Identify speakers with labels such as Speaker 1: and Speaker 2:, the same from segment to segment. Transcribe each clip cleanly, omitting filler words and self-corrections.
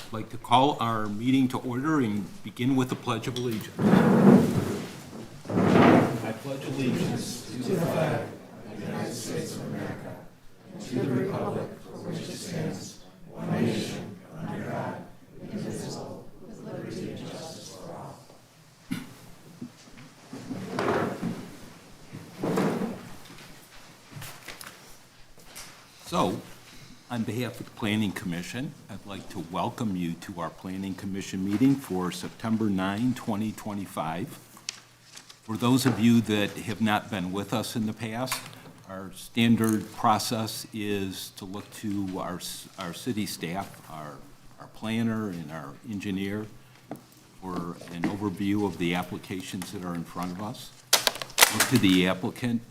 Speaker 1: I'd like to call our meeting to order and begin with the Pledge of Allegiance. I pledge allegiance to the flag of the United States of America and to the republic for which it stands, one nation, under God, indivisible, with liberty and justice for all. So, on behalf of the Planning Commission, I'd like to welcome you to our Planning Commission meeting for September 9, 2025. For those of you that have not been with us in the past, our standard process is to look to our city staff, our planner and our engineer for an overview of the applications that are in front of us. Look to the applicant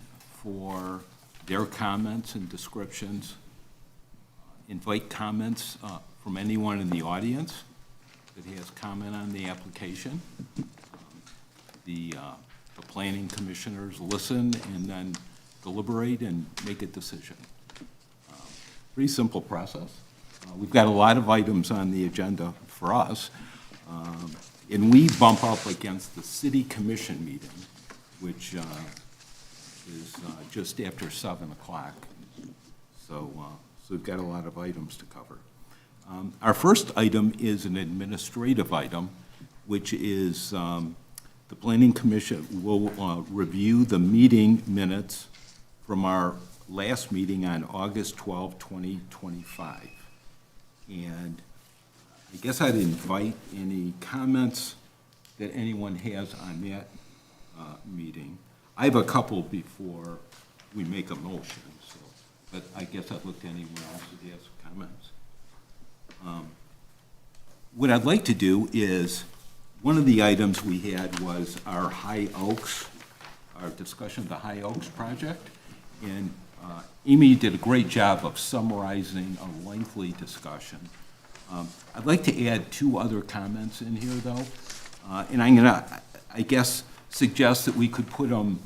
Speaker 1: for their comments and descriptions. Invite comments from anyone in the audience that has comment on the application. The planning commissioners listen and then deliberate and make a decision. Pretty simple process. We've got a lot of items on the agenda for us, and we bump up against the city commission meeting, which is just after 7 o'clock. So we've got a lot of items to cover. Our first item is an administrative item, which is the Planning Commission will review the meeting minutes from our last meeting on August 12, 2025. And I guess I'd invite any comments that anyone has on that meeting. I have a couple before we make a motion, so, but I guess I'd look to anyone else that has comments. What I'd like to do is, one of the items we had was our High Oaks, our discussion of the High Oaks project, and Amy did a great job of summarizing a lengthy discussion. I'd like to add 2 other comments in here, though, and I'm gonna, I guess, suggest that we could put them,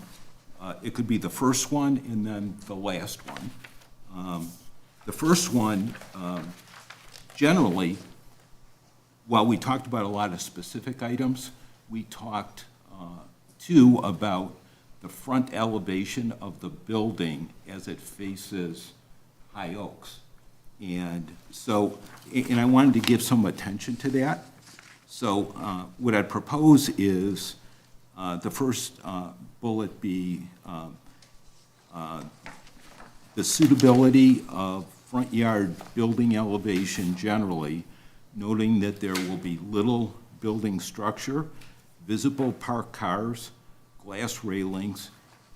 Speaker 1: it could be the first one and then the last one. The first one, generally, while we talked about a lot of specific items, we talked too about the front elevation of the building as it faces High Oaks. And so, and I wanted to give some attention to that. So what I'd propose is the first bullet be the suitability of front yard building elevation generally, noting that there will be little building structure, visible parked cars, glass railings,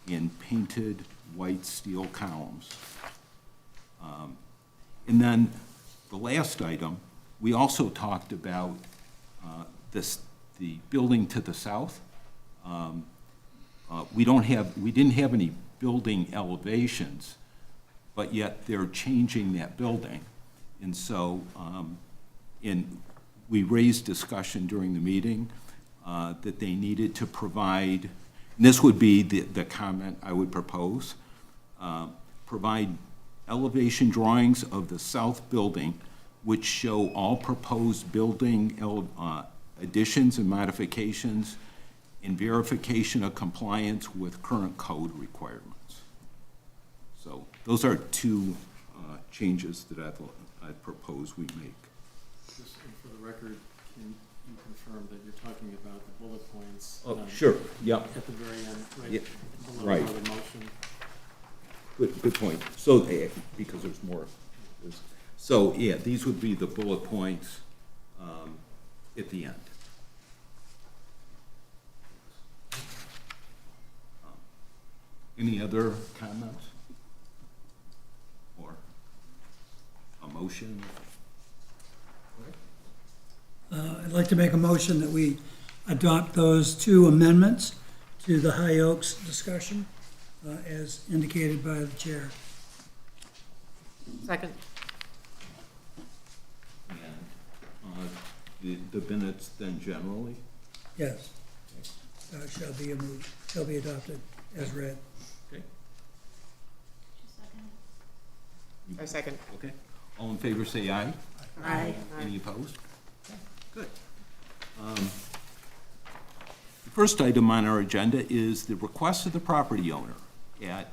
Speaker 1: and painted white steel columns. And then the last item, we also talked about the building to the south. We didn't have any building elevations, but yet they're changing that building. And so, we raised discussion during the meeting that they needed to provide, and this would be the comment I would propose, provide elevation drawings of the south building which show all proposed building additions and modifications and verification of compliance with current code requirements. So those are 2 changes that I'd propose we make.
Speaker 2: Just for the record, can you confirm that you're talking about the bullet points?
Speaker 1: Oh, sure, yeah.
Speaker 2: At the very end, right?
Speaker 1: Yeah,
Speaker 2: Below
Speaker 1: right.
Speaker 2: the motion.
Speaker 1: Good point. So, because there's more. So, yeah, these would be the bullet points at the end. Any other comments? Or a motion?
Speaker 3: I'd like to make a motion that we adopt those 2 amendments to the High Oaks discussion as indicated by the chair.
Speaker 4: Second.
Speaker 1: And the minutes then generally?
Speaker 3: Yes. Shall be adopted as read.
Speaker 1: Okay.
Speaker 4: I second.
Speaker 1: Okay. All in favor say aye.
Speaker 4: Aye.
Speaker 1: Any opposed? Good. The first item on our agenda is the request of the property owner at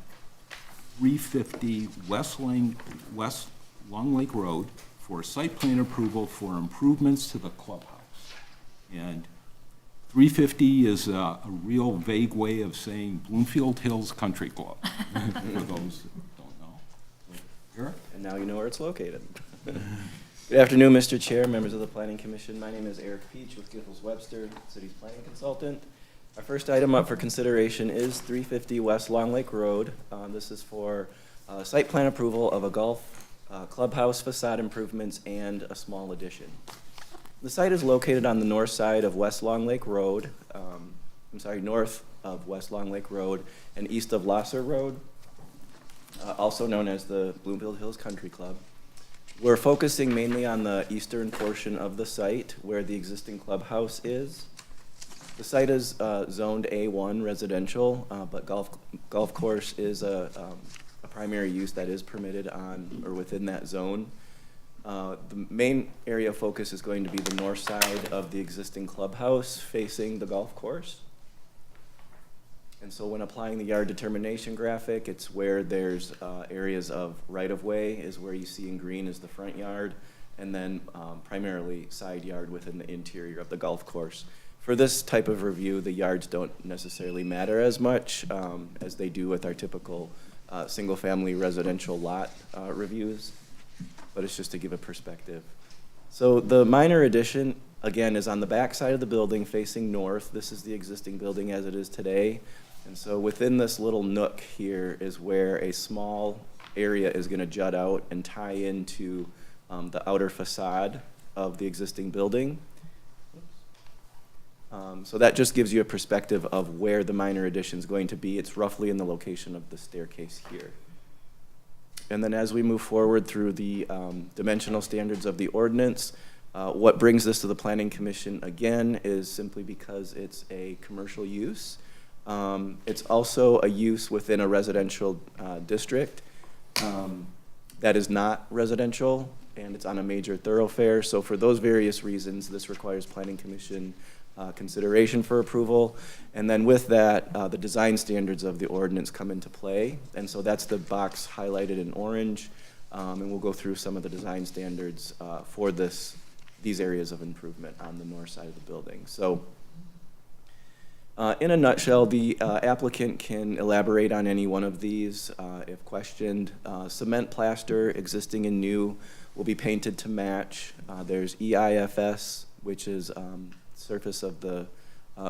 Speaker 1: 350 West Long Lake Road for site plan approval for improvements to the clubhouse. And 350 is a real vague way of saying Bloomfield Hills Country Club, for those that don't know. Eric?
Speaker 4: And now you know where it's located. Good afternoon, Mr. Chair, members of the Planning Commission. My name is Eric Peach with Giffords Webster, City's planning consultant. Our first item up for consideration is 350 West Long Lake Road. This is for site plan approval of a golf clubhouse facade improvements and a small addition. The site is located on the north side of West Long Lake Road, north of West Long Lake Road and east of Lasser Road, also known as the Bloomfield Hills Country Club. We're focusing mainly on the eastern portion of the site where the existing clubhouse is. The site is zoned A1 residential, but golf course is a primary use that is permitted on or within that zone. The main area of focus is going to be the north side of the existing clubhouse facing the golf course. And so when applying the yard determination graphic, it's where there's areas of right-of-way is where you see in green is the front yard, and then primarily side yard within the interior of the golf course. For this type of review, the yards don't necessarily matter as much as they do with our typical single-family residential lot reviews, but it's just to give a perspective. So the minor addition, again, is on the back side of the building facing north. This is the existing building as it is today. And so within this little nook here is where a small area is going to jut out and tie into the outer facade of the existing building. So that just gives you a perspective of where the minor addition is going to be. It's roughly in the location of the staircase here. And then as we move forward through the dimensional standards of the ordinance, what brings this to the Planning Commission again is simply because it's a commercial use. It's also a use within a residential district that is not residential, and it's on a major thoroughfare. So for those various reasons, this requires Planning Commission consideration for approval. And then with that, the design standards of the ordinance come into play. And so that's the box highlighted in orange. And we'll go through some of the design standards for these areas of improvement on the north side of the building. So in a nutshell, the applicant can elaborate on any one of these if questioned. Cement plaster, existing and new, will be painted to match. There's EIFS, which is surface of the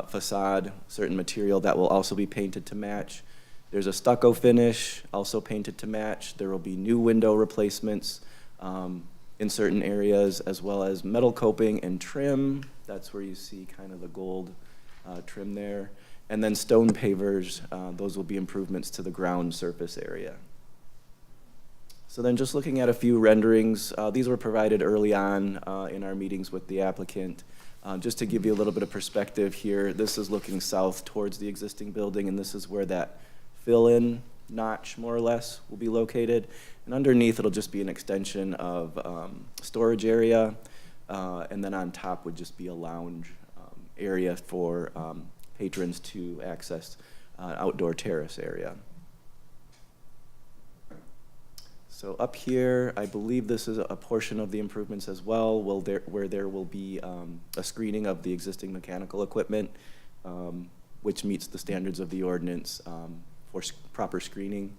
Speaker 4: facade, certain material that will also be painted to match. There's a stucco finish, also painted to match. There will be new window replacements in certain areas, as well as metal coping and trim. That's where you see kind of the gold trim there. And then stone pavers, those will be improvements to the ground surface area. So then just looking at a few renderings, these were provided early on in our meetings with the applicant. Just to give you a little bit of perspective here, this is looking south towards the existing building, and this is where that fill-in notch, more or less, will be located. And underneath, it'll just be an extension of storage area, and then on top would just be a lounge area for patrons to access outdoor terrace area. So up here, I believe this is a portion of the improvements as well, where there will be a screening of the existing mechanical equipment, which meets the standards of the ordinance for proper screening.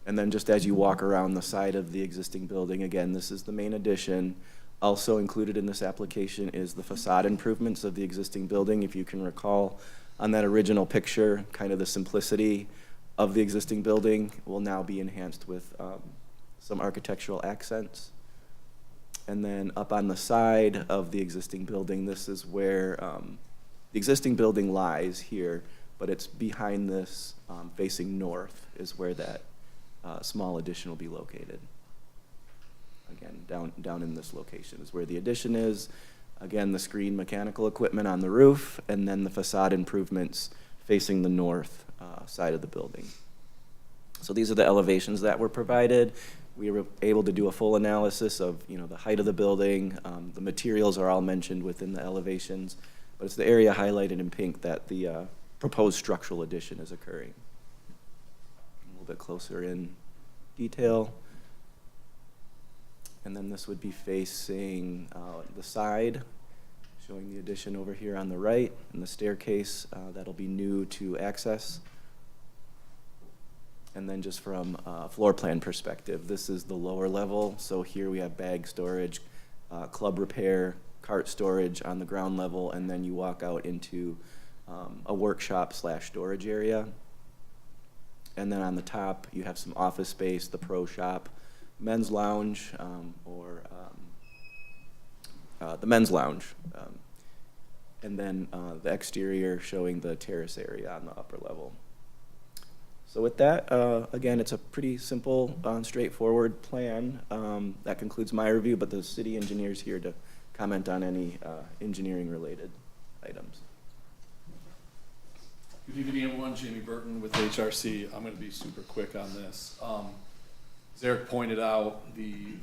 Speaker 4: And then just as you walk around the side of the existing building, again, this is the main addition. Also included in this application is the facade improvements of the existing building. If you can recall on that original picture, kind of the simplicity of the existing building will now be enhanced with some architectural accents. And then up on the side of the existing building, this is where the existing building lies here, but it's behind this, facing north, is where that small addition will be located. Again, down in this location is where the addition is. Again, the screen mechanical equipment on the roof, and then the facade improvements facing the north side of the building. So these are the elevations that were provided. We were able to do a full analysis of, the height of the building. The materials are all mentioned within the elevations, but it's the area highlighted in pink that the proposed structural addition is occurring. A little bit closer in detail. And then this would be facing the side, showing the addition over here on the right, and the staircase that'll be new to access. And then just from a floor plan perspective, this is the lower level. So here we have bag storage, club repair, cart storage on the ground level, and then you walk out into a workshop / storage area. And then on the top, you have some office space, the pro shop, men's lounge, or the men's lounge. And then the exterior showing the terrace area on the upper level. So with that, again, it's a pretty simple, straightforward plan. That concludes my review, but the city engineer's here to comment on any engineering-related items.
Speaker 5: Good evening, everyone. Jamie Burton with HRC. I'm going to be super quick on this. As Eric pointed out, I'm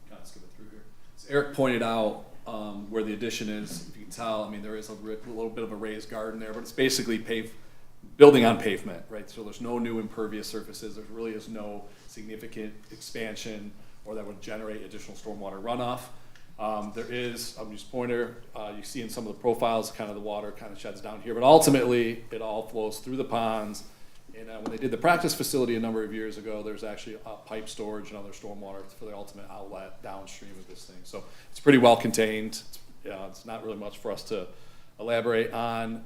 Speaker 5: kind of skip it through here. As Eric pointed out, where the addition is, if you can tell, I mean, there is a little bit of a raised garden there, but it's basically building on pavement, right? So there's no new impervious surfaces. There really is no significant expansion or that would generate additional stormwater runoff. There is, I'll use pointer, you see in some of the profiles, kind of the water kind of sheds down here, but ultimately it all flows through the ponds. And when they did the practice facility a number of years ago, there's actually pipe storage and other stormwater for the ultimate outlet downstream of this thing. So it's pretty well contained. It's not really much for us to elaborate on.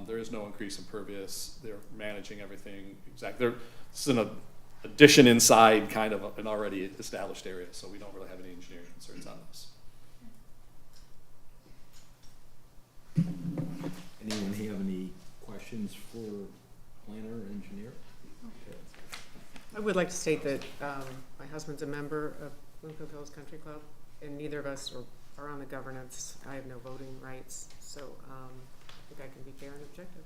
Speaker 5: There is no increase in impervious. They're managing everything exactly. This is an addition inside kind of an already established area, so we don't really have any engineering concerns on this.
Speaker 1: Anyone have any questions for planner or engineer?
Speaker 6: I would like to state that my husband's a member of Bloomfield Hills Country Club, and neither of us are on the governance. I have no voting rights, so I think I can be fair and objective.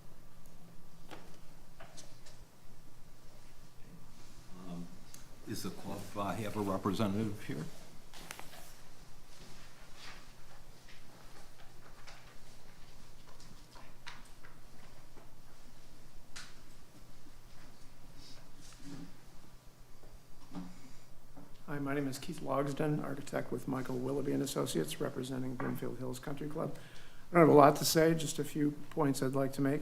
Speaker 1: Does the club have a representative here?
Speaker 7: Hi, my name is Keith Logsden, architect with Michael Willoughby and Associates, representing Bloomfield Hills Country Club. I don't have a lot to say, just a few points I'd like to make.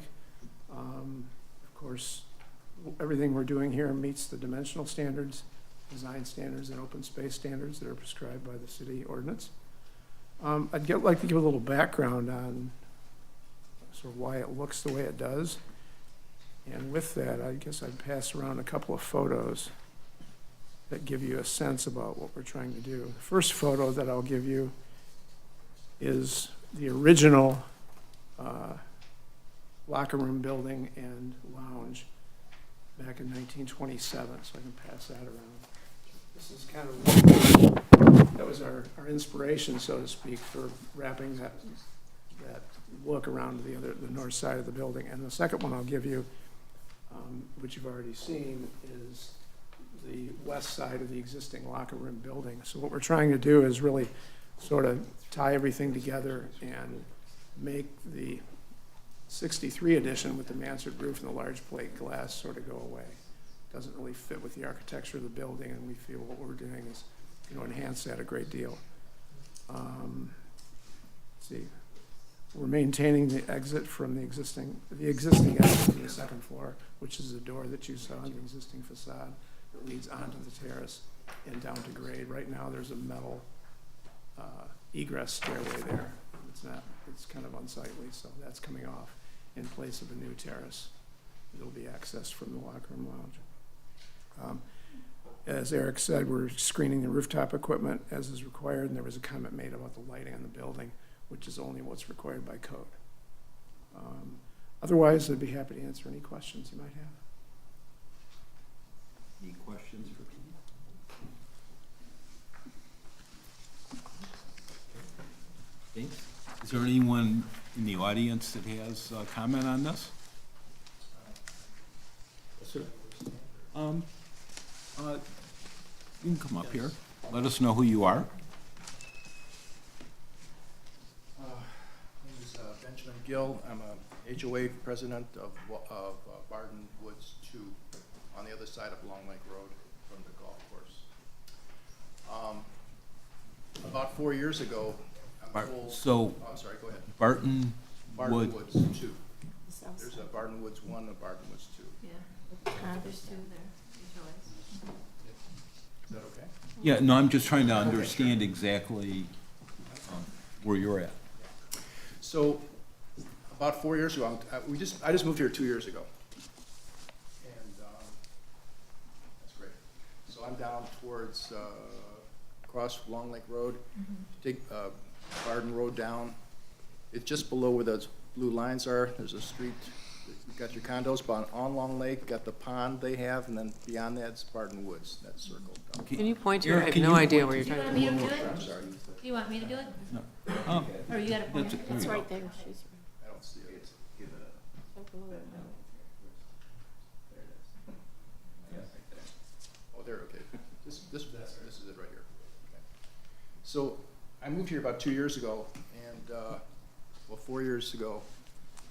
Speaker 7: Of course, everything we're doing here meets the dimensional standards, design standards, and open space standards that are prescribed by the city ordinance. I'd like to give a little background on sort of why it looks the way it does. And with that, I guess I'd pass around a couple of photos that give you a sense about what we're trying to do. The first photo that I'll give you is the original locker room building and lounge back in 1927, so I can pass that around. This is kind of, that was our inspiration, so to speak, for wrapping that look around the north side of the building. And the second one I'll give you, which you've already seen, is the west side of the existing locker room building. So what we're trying to do is really sort of tie everything together and make the 63 edition with the mansard roof and the large plate glass sort of go away. Doesn't really fit with the architecture of the building, and we feel what we're doing is enhance that a great deal. Let's see. We're maintaining the exit from the existing exit from the second floor, which is the door that you saw in the existing facade that leads onto the terrace and down to grade. Right now, there's a metal egress stairway there. It's kind of unsightly, so that's coming off in place of a new terrace. It'll be accessed from the locker room lounge. As Eric said, we're screening the rooftop equipment as is required, and there was a comment made about the lighting on the building, which is only what's required by code. Otherwise, I'd be happy to answer any questions you might have.
Speaker 1: Any questions for Pete? Okay. Is there anyone in the audience that has a comment on this? Yes, sir. You can come up here. Let us know who you are.
Speaker 8: My name is Benjamin Gill. I'm a HOA president of Barden Woods 2 on the other side of Long Lake Road from the golf course. About 4 years ago, I'm told.
Speaker 1: So
Speaker 8: Oh, I'm sorry, go ahead.
Speaker 1: Barton
Speaker 8: Barden
Speaker 1: Wood,
Speaker 8: Woods 2.
Speaker 9: South
Speaker 8: There's
Speaker 9: side.
Speaker 8: a Barden Woods 1 and Barden Woods 2.
Speaker 9: Yeah, there's two there, HOAs.
Speaker 8: Is that okay?
Speaker 1: yeah, no, I'm just trying to understand exactly where you're at.
Speaker 8: So, about 4 years ago, I just moved here 2 years ago. And, that's great. So I'm down towards, across Long Lake Road, take, Barden Road down. It's just below where those blue lines are. There's a street. You've got your condos, but on Long Lake, got the pond they have, and then beyond that, it's Barden Woods, that circle down.
Speaker 6: Can you point to it? I
Speaker 1: Eric,
Speaker 6: have
Speaker 1: can
Speaker 6: no
Speaker 1: you
Speaker 6: idea
Speaker 1: point
Speaker 6: where you're
Speaker 9: Do you
Speaker 6: talking
Speaker 9: want
Speaker 6: about.
Speaker 9: me to do
Speaker 8: I'm
Speaker 9: it?
Speaker 8: sorry,
Speaker 9: Do you want me to do it?
Speaker 1: Oh,
Speaker 9: Or you got a pointer?
Speaker 1: there
Speaker 9: It's
Speaker 1: you go.
Speaker 9: right there. She's
Speaker 8: I don't see it.
Speaker 9: right below it.
Speaker 8: Oh, there, okay. This is it right here. Okay. So I moved here about 2 years ago, and, well, 4 years ago,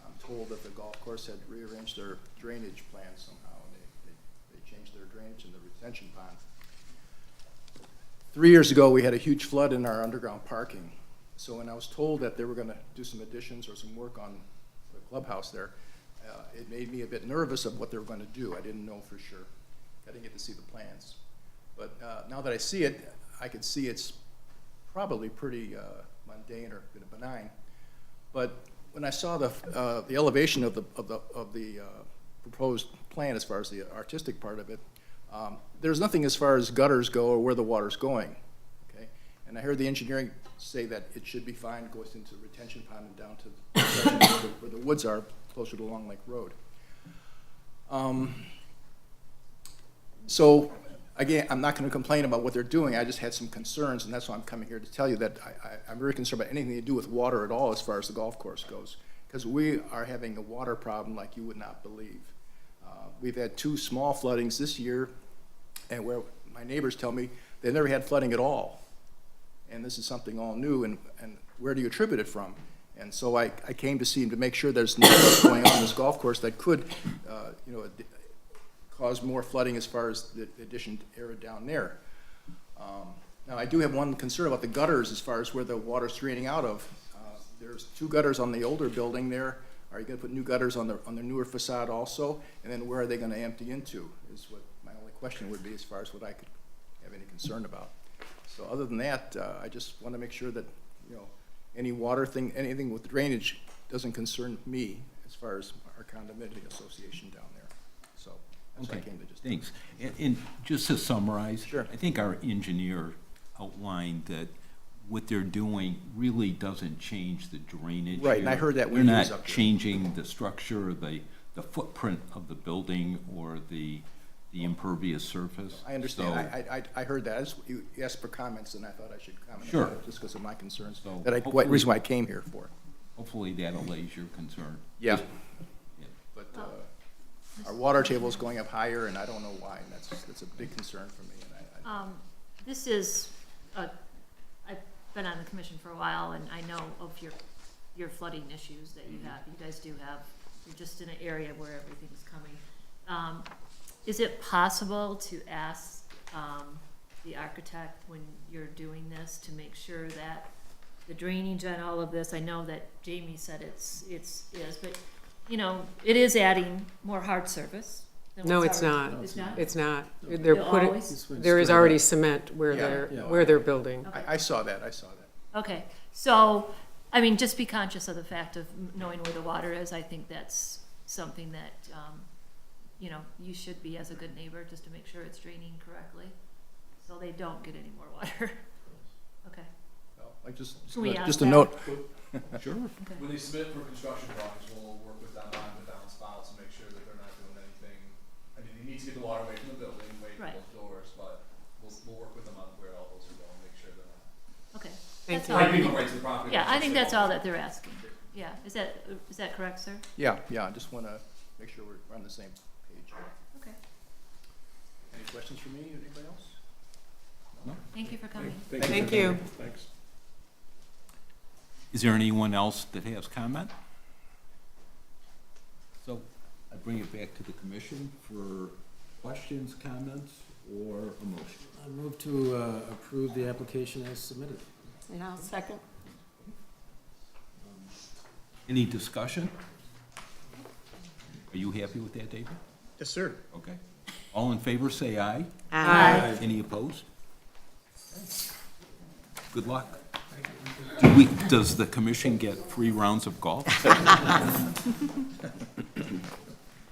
Speaker 8: I'm told that the golf course had rearranged their drainage plan somehow, and they changed their drainage in the retention pond. 3 years ago, we had a huge flood in our underground parking. So when I was told that they were gonna do some additions or some work on the clubhouse there, it made me a bit nervous of what they were gonna do. I didn't know for sure. I didn't get to see the plans. But now that I see it, I can see it's probably pretty mundane or benign. But when I saw the elevation of the proposed plan as far as the artistic part of it, there's nothing as far as gutters go or where the water's going. Okay, and I heard the engineering say that it should be fine, goes into the retention pond and down to the section where the woods are, closer to Long Lake Road. So, again, I'm not going to complain about what they're doing. I just had some concerns, and that's why I'm coming here to tell you that I'm very concerned about anything to do with water at all as far as the golf course goes, because we are having a water problem like you would not believe. We've had 2 small floodings this year, and where my neighbors tell me they never had flooding at all. And this is something all new, and where do you attribute it from? And so I came to see him to make sure there's nothing going on in this golf course that could, cause more flooding as far as the addition area down there. Now, I do have one concern about the gutters as far as where the water's draining out of. There's 2 gutters on the older building there. Are you gonna put new gutters on the newer facade also? And then where are they gonna empty into, is what my only question would be as far as what I could have any concern about. So other than that, I just wanna make sure that, any water thing, anything with drainage doesn't concern me as far as our condominium association down there. So that's what I
Speaker 1: Okay,
Speaker 8: came to just.
Speaker 1: thanks. And just to summarize.
Speaker 8: Sure.
Speaker 1: I think our engineer outlined that what they're doing really doesn't change the drainage.
Speaker 8: Right, and I
Speaker 1: here.
Speaker 8: heard that when he was
Speaker 1: They're
Speaker 8: up
Speaker 1: not
Speaker 8: there.
Speaker 1: changing the structure, or the footprint of the building, or the impervious surface.
Speaker 8: I understand.
Speaker 1: So-
Speaker 8: I heard that. You asked for comments, and I thought I should comment
Speaker 1: Sure.
Speaker 8: on it just because of my concerns.
Speaker 1: So
Speaker 8: That
Speaker 1: hopefully-
Speaker 8: reason why I came here for.
Speaker 1: Hopefully that allays your concern.
Speaker 8: Yeah.
Speaker 1: Yeah.
Speaker 8: But our water table is going up higher, and I don't know why, and that's a big concern for me. And
Speaker 9: This is, I've been on the commission for a while, and I know of your flooding issues that you have. You guys do have, you're just in an area where everything's coming. Is it possible to ask the architect when you're doing this to make sure that the drainage and all of this, I know that Jamie said it is, but, it is adding more hard surface than
Speaker 6: No,
Speaker 9: what's
Speaker 6: it's
Speaker 9: already-
Speaker 6: not.
Speaker 9: It's not?
Speaker 6: It's not. They're
Speaker 9: It'll
Speaker 6: putting,
Speaker 9: always-
Speaker 6: there is already cement where
Speaker 8: Yeah,
Speaker 6: they're building.
Speaker 8: I saw that.
Speaker 9: Okay, so, just be conscious of the fact of knowing where the water is. I think that's something that, you should be as a good neighbor, just to make sure it's draining correctly, so they don't get any more water. Okay.
Speaker 8: Well,
Speaker 9: Can we ask
Speaker 8: just a
Speaker 9: that?
Speaker 8: note.
Speaker 1: Sure.
Speaker 5: When they submit for construction drawings, we'll work with them on the downspouts and make sure that they're not doing anything. They need to get the water away from the building, away from
Speaker 9: Right.
Speaker 5: those doors, but we'll work with them on where all those are going, make sure they're not.
Speaker 9: Okay.
Speaker 6: Thank
Speaker 9: That's
Speaker 6: you.
Speaker 9: all.
Speaker 5: Might be right to the property.
Speaker 9: Yeah, I think that's
Speaker 5: all.
Speaker 9: all that they're asking. Yeah, is that correct, sir?
Speaker 8: Yeah, I just want to make sure we're on the same page.
Speaker 9: Okay.
Speaker 8: Any questions for me? Anybody else?
Speaker 9: Thank you for coming.
Speaker 6: Thank you.
Speaker 5: Thanks.
Speaker 1: Is there anyone else that has comment? So I bring it back to the commission for questions, comments, or a motion.
Speaker 2: I move to approve the application as submitted.
Speaker 10: And I'll second.
Speaker 1: Any discussion? Are you happy with that, David?
Speaker 8: Yes, sir.
Speaker 1: Okay. All in favor, say aye.
Speaker 6: Aye.
Speaker 1: Any opposed? Good luck. Does the commission get 3 rounds of golf?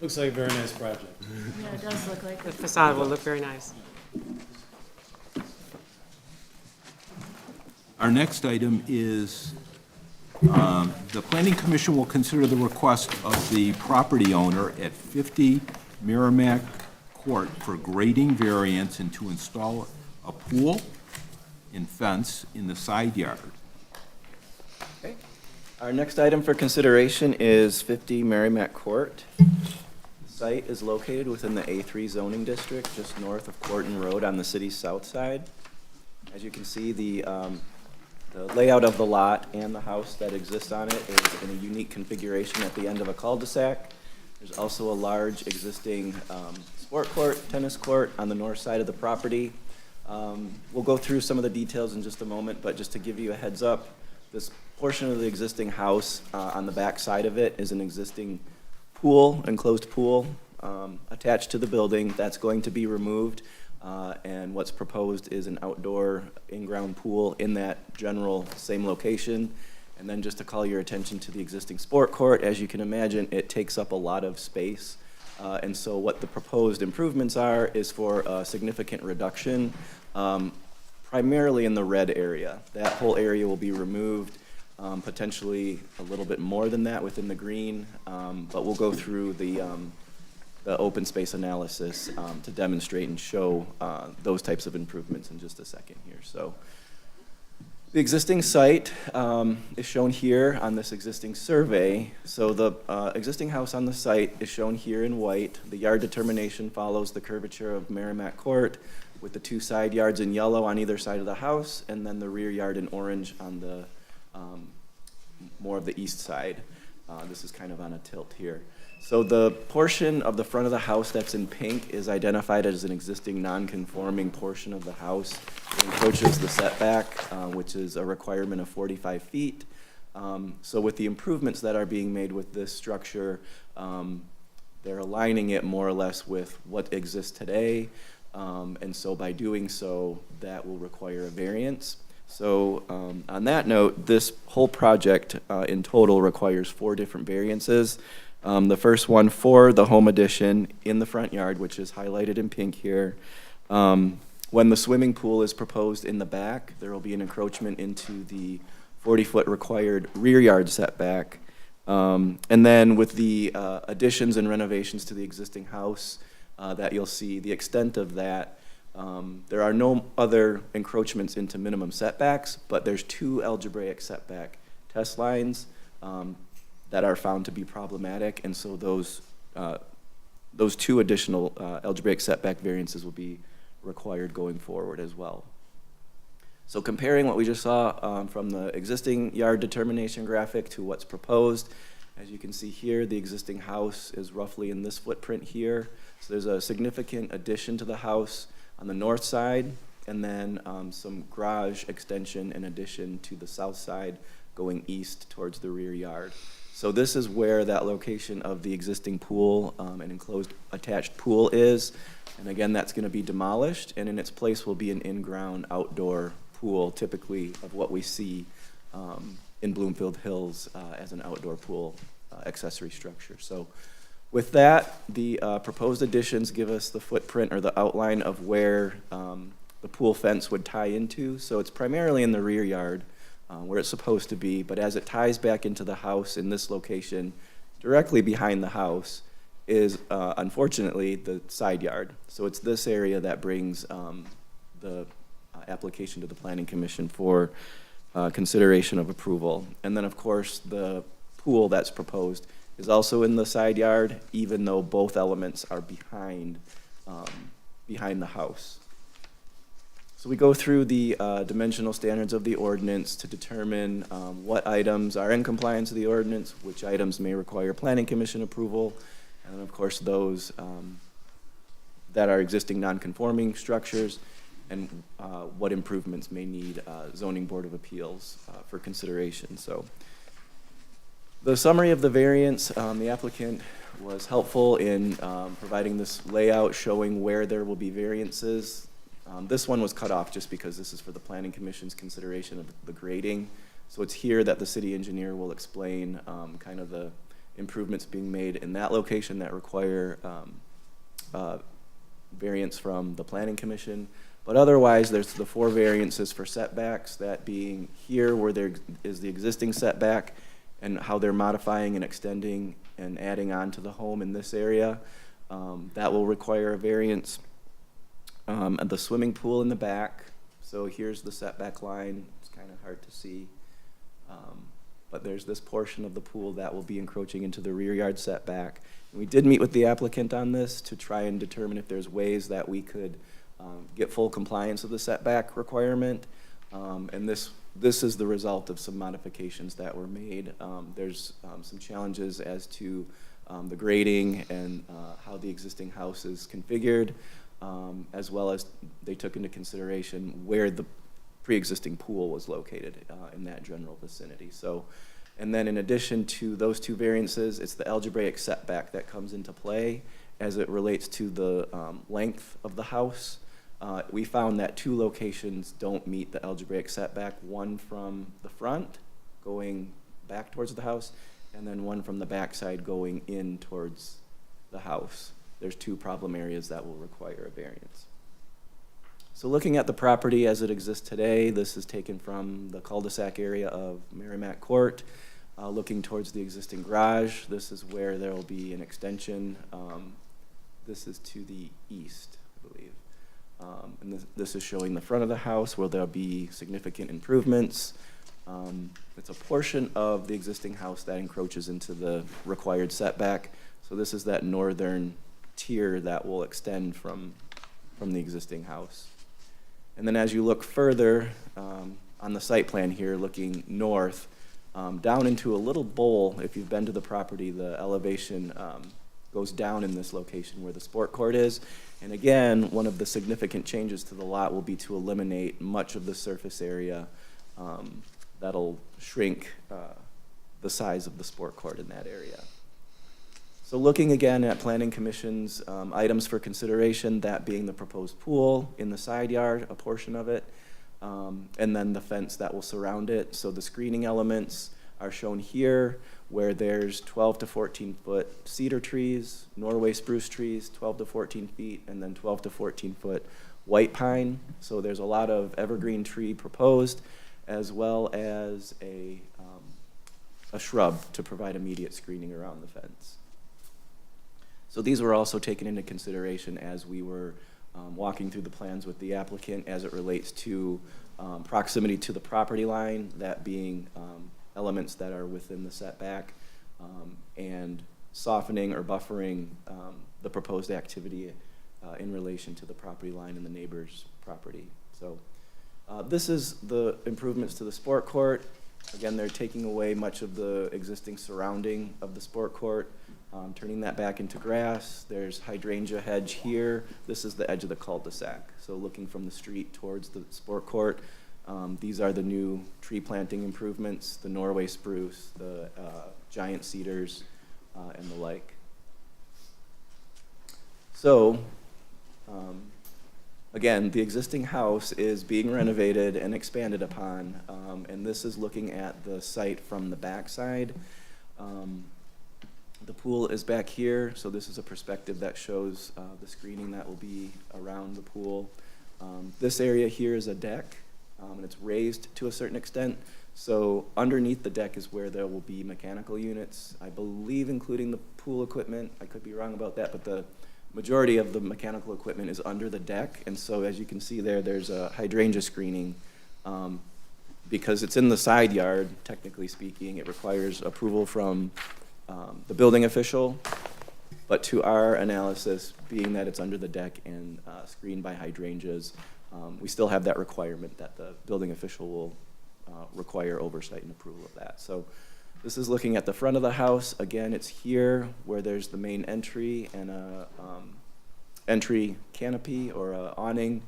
Speaker 2: Looks like a very nice project.
Speaker 9: Yeah, it does look like
Speaker 6: The
Speaker 9: it.
Speaker 6: facade will look very nice.
Speaker 1: Our next item is, the planning commission will consider the request of the property owner at 50 Merrimack Court for grading variance and to install a pool and fence in the side yard.
Speaker 4: Okay. Our next item for consideration is 50 Merrimack Court. The site is located within the A3 zoning district, just north of Corton Road on the city's south side. As you can see, the layout of the lot and the house that exists on it is in a unique configuration at the end of a cul-de-sac. There's also a large existing sport court, tennis court on the north side of the property. We'll go through some of the details in just a moment, but just to give you a heads up, this portion of the existing house on the back side of it is an existing pool, enclosed pool, attached to the building. That's going to be removed, and what's proposed is an outdoor in-ground pool in that general same location. And then just to call your attention to the existing sport court, as you can imagine, it takes up a lot of space. And so what the proposed improvements are is for a significant reduction, primarily in the red area. That whole area will be removed, potentially a little bit more than that within the green, but we'll go through the open space analysis to demonstrate and show those types of improvements in just a second here. So the existing site is shown here on this existing survey. So the existing house on the site is shown here in white. The yard determination follows the curvature of Merrimack Court with the 2 side yards in yellow on either side of the house, and then the rear yard in orange on the more of the east side. This is kind of on a tilt here. So the portion of the front of the house that's in pink is identified as an existing non-conforming portion of the house. It encroaches the setback, which is a requirement of 45 feet. So with the improvements that are being made with this structure, they're aligning it more or less with what exists today. And so by doing so, that will require a variance. So on that note, this whole project in total requires 4 different variances. The first one for the home addition in the front yard, which is highlighted in pink here. When the swimming pool is proposed in the back, there will be an encroachment into the 40-foot required rear yard setback. And then with the additions and renovations to the existing house that you'll see, the extent of that, there are no other encroachments into minimum setbacks, but there's 2 algebraic setback test lines that are found to be problematic, and so those 2 additional algebraic setback variances will be required going forward as well. So comparing what we just saw from the existing yard determination graphic to what's proposed, as you can see here, the existing house is roughly in this footprint here. So there's a significant addition to the house on the north side, and then some garage extension in addition to the south side going east towards the rear yard. So this is where that location of the existing pool, an enclosed attached pool is. And again, that's going to be demolished, and in its place will be an in-ground outdoor pool, typically of what we see in Bloomfield Hills as an outdoor pool accessory structure. So with that, the proposed additions give us the footprint or the outline of where the pool fence would tie into. So it's primarily in the rear yard where it's supposed to be, but as it ties back into the house in this location, directly behind the house is unfortunately the side yard. So it's this area that brings the application to the Planning Commission for consideration of approval. And then of course the pool that's proposed is also in the side yard, even though both elements are behind the house. So we go through the dimensional standards of the ordinance to determine what items are in compliance with the ordinance, which items may require planning commission approval, and then, of course, those that are existing non-conforming structures, and what improvements may need zoning board of appeals for consideration. So the summary of the variance, the applicant was helpful in providing this layout showing where there will be variances. This one was cut off just because this is for the planning commission's consideration of the grading. So it's here that the city engineer will explain kind of the improvements being made in that location that require variance from the planning commission. But otherwise, there's the 4 variances for setbacks, that being here where there is the existing setback and how they're modifying and extending and adding on to the home in this area. That will require a variance. And the swimming pool in the back, so here's the setback line. It's kind of hard to see. But there's this portion of the pool that will be encroaching into the rear yard setback. And we did meet with the applicant on this to try and determine if there's ways that we could get full compliance of the setback requirement. And this is the result of some modifications that were made. There's some challenges as to the grading and how the existing house is configured, as well as they took into consideration where the pre-existing pool was located in that general vicinity. So, and then in addition to those 2 variances, it's the algebraic setback that comes into play as it relates to the length of the house. We found that 2 locations don't meet the algebraic setback, one from the front going back towards the house, and then one from the backside going in towards the house. There's 2 problem areas that will require a variance. So looking at the property as it exists today, this is taken from the cul-de-sac area of Merrimack Court. Looking towards the existing garage, this is where there will be an extension. This is to the east, I believe. And this is showing the front of the house where there'll be significant improvements. It's a portion of the existing house that encroaches into the required setback. So this is that northern tier that will extend from the existing house. And then as you look further on the site plan here, looking north, down into a little bowl, if you've been to the property, the elevation goes down in this location where the sport court is. And again, one of the significant changes to the lot will be to eliminate much of the surface area. That'll shrink the size of the sport court in that area. So looking again at Planning Commission's items for consideration, that being the proposed pool in the side yard, a portion of it, and then the fence that will surround it. So the screening elements are shown here, where there's 12 to 14 foot cedar trees, Norway spruce trees, 12 to 14 feet, and then 12 to 14 foot white pine. So there's a lot of evergreen tree proposed, as well as a shrub to provide immediate screening around the fence. So these were also taken into consideration as we were walking through the plans with the applicant as it relates to proximity to the property line, that being elements that are within the setback, and softening or buffering the proposed activity in relation to the property line and the neighbor's property. So this is the improvements to the sport court. Again, they're taking away much of the existing surrounding of the sport court, turning that back into grass. There's hydrangea hedge here. This is the edge of the cul-de-sac. So looking from the street towards the sport court, these are the new tree planting improvements, the Norway spruce, the giant cedars, and the like. So, again, the existing house is being renovated and expanded upon, and this is looking at the site from the backside. The pool is back here, so this is a perspective that shows the screening that will be around the pool. This area here is a deck, and it's raised to a certain extent. So underneath the deck is where there will be mechanical units, I believe including the pool equipment. I could be wrong about that, but the majority of the mechanical equipment is under the deck. And so as you can see there, there's a hydrangea screening. Because it's in the side yard, technically speaking, it requires approval from the building official, but to our analysis, being that it's under the deck and screened by hydrangeas, we still have that requirement that the building official will require oversight and approval of that. So this is looking at the front of the house. Again, it's here where there's the main entry and a entry canopy or a awning.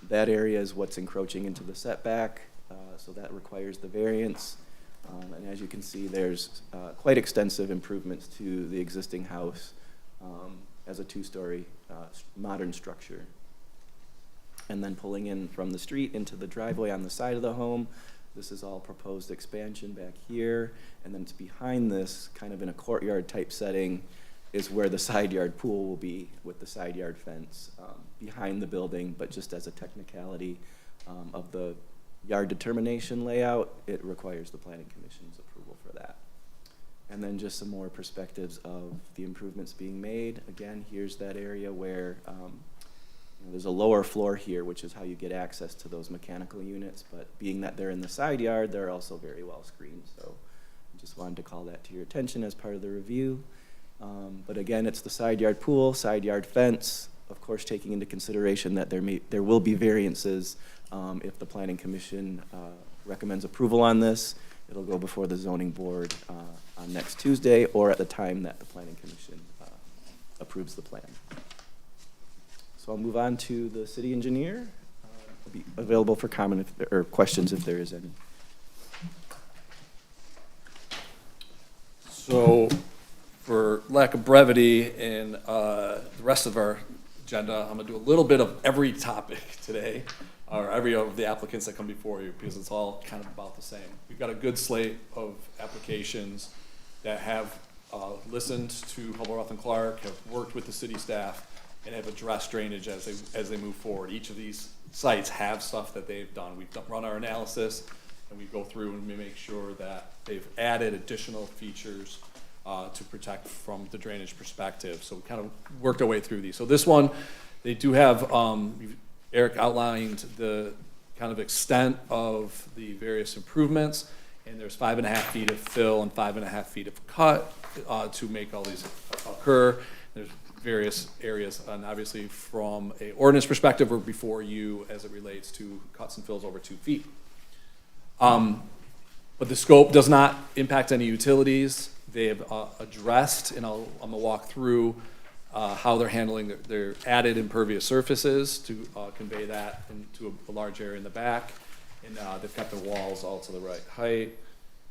Speaker 4: That area is what's encroaching into the setback, so that requires the variance. And as you can see, there's quite extensive improvements to the existing house as a two-story modern structure. And then pulling in from the street into the driveway on the side of the home, this is all proposed expansion back here. And then it's behind this, kind of in a courtyard type setting, is where the side yard pool will be with the side yard fence behind the building. But just as a technicality of the yard determination layout, it requires the planning commission's approval for that. And then just some more perspectives of the improvements being made. Again, here's that area where there's a lower floor here, which is how you get access to those mechanical units. But being that they're in the side yard, they're also very well screened. So I just wanted to call that to your attention as part of the review. But again, it's the side yard pool, side yard fence, of course, taking into consideration that there will be variances if the planning commission recommends approval on this. It'll go before the zoning board on next Tuesday or at the time that the planning commission approves the plan. So I'll move on to the city engineer. I'll be available for comment or questions if there is any.
Speaker 5: So, for lack of brevity in the rest of our agenda, I'm gonna do a little bit of every topic today, or every of the applicants that come before you, because it's all kind of about the same. We've got a good slate of applications that have listened to Hubble and Clark, have worked with the city staff, and have addressed drainage as they move forward. Each of these sites have stuff that they've done. We've run our analysis, and we go through and we make sure that they've added additional features to protect from the drainage perspective. So we kind of worked our way through these. So this one, they do have, Eric outlined the kind of extent of the various improvements, and there's 5.5 feet of fill and 5.5 feet of cut to make all these occur. There's various areas, and obviously from a ordinance perspective, we're before you as it relates to cuts and fills over 2 feet. But the scope does not impact any utilities. They have addressed, and I'm gonna walk through how they're handling their added impervious surfaces to convey that into a large area in the back. And they've kept the walls all to the right height.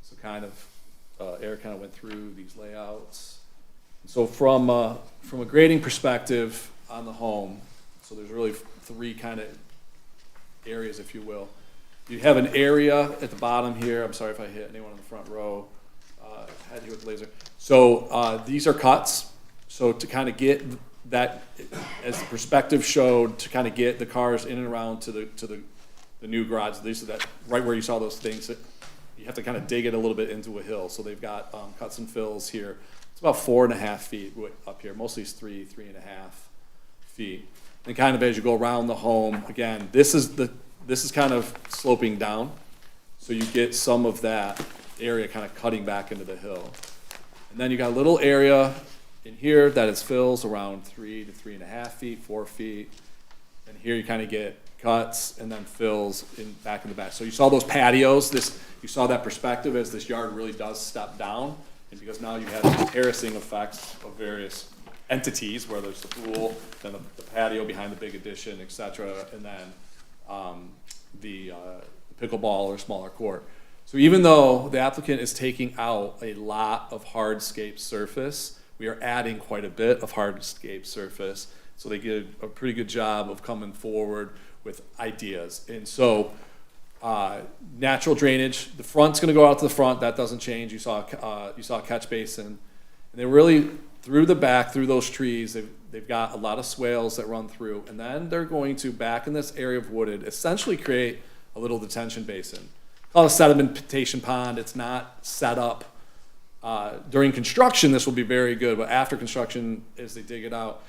Speaker 5: So kind of, Eric kind of went through these layouts. So from a grading perspective on the home, so there's really 3 kind of areas, if you will. You have an area at the bottom here. I'm sorry if I hit anyone in the front row. Had you with the laser. So these are cuts. So to kind of get that, as the perspective showed, to kind of get the cars in and around to the new garage. These are that right where you saw those things. You have to kind of dig it a little bit into a hill. So they've got cuts and fills here. It's about 4.5 feet up here. Mostly it's 3.5 feet. And kind of as you go around the home, again, this is kind of sloping down. So you get some of that area kind of cutting back into the hill. And then you got a little area in here that is fills around 3 to 3.5 feet, 4 feet. And here you kind of get cuts and then fills back in the back. So you saw those patios, you saw that perspective as this yard really does step down. And because now you have the terracing effects of various entities, where there's the pool, then the patio behind the big addition, et cetera, and then the pickleball or smaller court. So even though the applicant is taking out a lot of hardscape surface, we are adding quite a bit of hardscape surface. So they did a pretty good job of coming forward with ideas. And so natural drainage, the front's gonna go out to the front, that doesn't change. You saw a catch basin. And they really, through the back, through those trees, they've got a lot of swales that run through. And then they're going to, back in this area of wooded, essentially create a little detention basin. Called a sedimentation pond. It's not set up. During construction, this will be very good, but after construction, as they dig it out,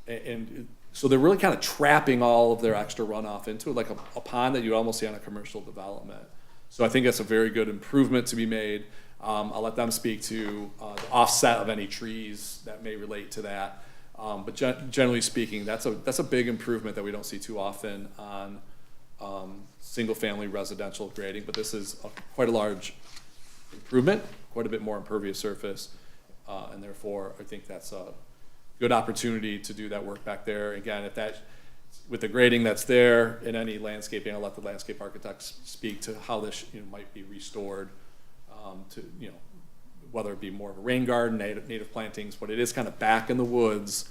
Speaker 5: and so they're really kind of trapping all of their extra runoff into like a pond that you almost see on a commercial development. So I think that's a very good improvement to be made. I'll let them speak to the offset of any trees that may relate to that. But generally speaking, that's a big improvement that we don't see too often on single-family residential grading, but this is quite a large improvement, quite a bit more impervious surface, and therefore, I think that's a good opportunity to do that work back there. Again, with the grading that's there in any landscaping, I'll let the landscape architects speak to how this, might be restored, to, whether it be more of a rain garden, native plantings, but it is kind of back in the woods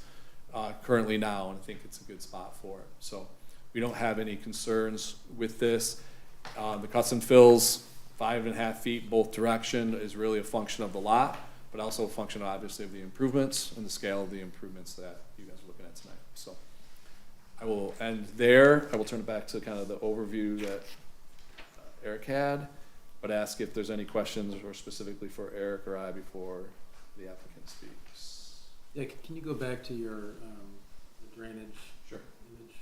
Speaker 5: currently now, and I think it's a good spot for it. So we don't have any concerns with this. The custom fills, 5.5 feet both direction, is really a function of the lot, but also a function, obviously, of the improvements and the scale of the improvements that you guys are looking at tonight. So I will end there. I will turn it back to kind of the overview that Eric had, but ask if there's any questions or specifically for Eric or I before the applicant speaks.
Speaker 2: Yeah, can you go back to your the drainage
Speaker 5: Sure.
Speaker 2: image?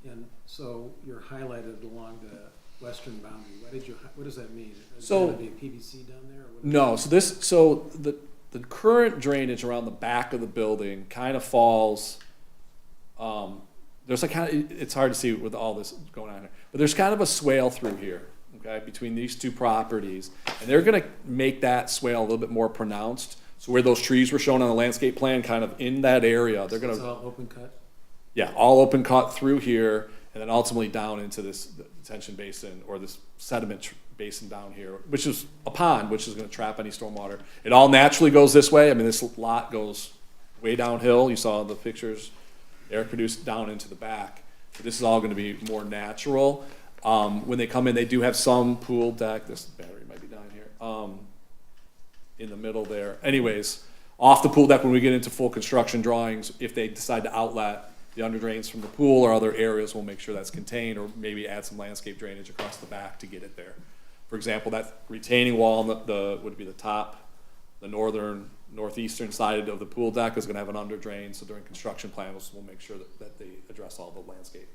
Speaker 2: Yeah, and so you're highlighted along the western boundary. What does that mean? Is there gonna be a PVC down there? Or what?
Speaker 5: No, so the current drainage around the back of the building kind of falls, there's it's hard to see with all this going on here, but there's kind of a swale through here, okay, between these two properties, and they're gonna make that swale a little bit more pronounced. So where those trees were shown on the landscape plan, kind of in that area, they're gonna.
Speaker 2: It's all open cut?
Speaker 5: Yeah, all open cut through here, and then ultimately down into this detention basin, or this sediment basin down here, which is a pond, which is gonna trap any stormwater. It all naturally goes this way. I mean, this lot goes way downhill. You saw the pictures Eric produced down into the back. But this is all gonna be more natural. When they come in, they do have some pool deck. This battery might be down here, in the middle there. Anyways, off the pool deck, when we get into full construction drawings, if they decide to outlet the under drains from the pool or other areas, we'll make sure that's contained, or maybe add some landscape drainage across the back to get it there. For example, that retaining wall on would be the top, the northeastern side of the pool deck is gonna have an under drain, so during construction plans, we'll make sure that they address all the landscape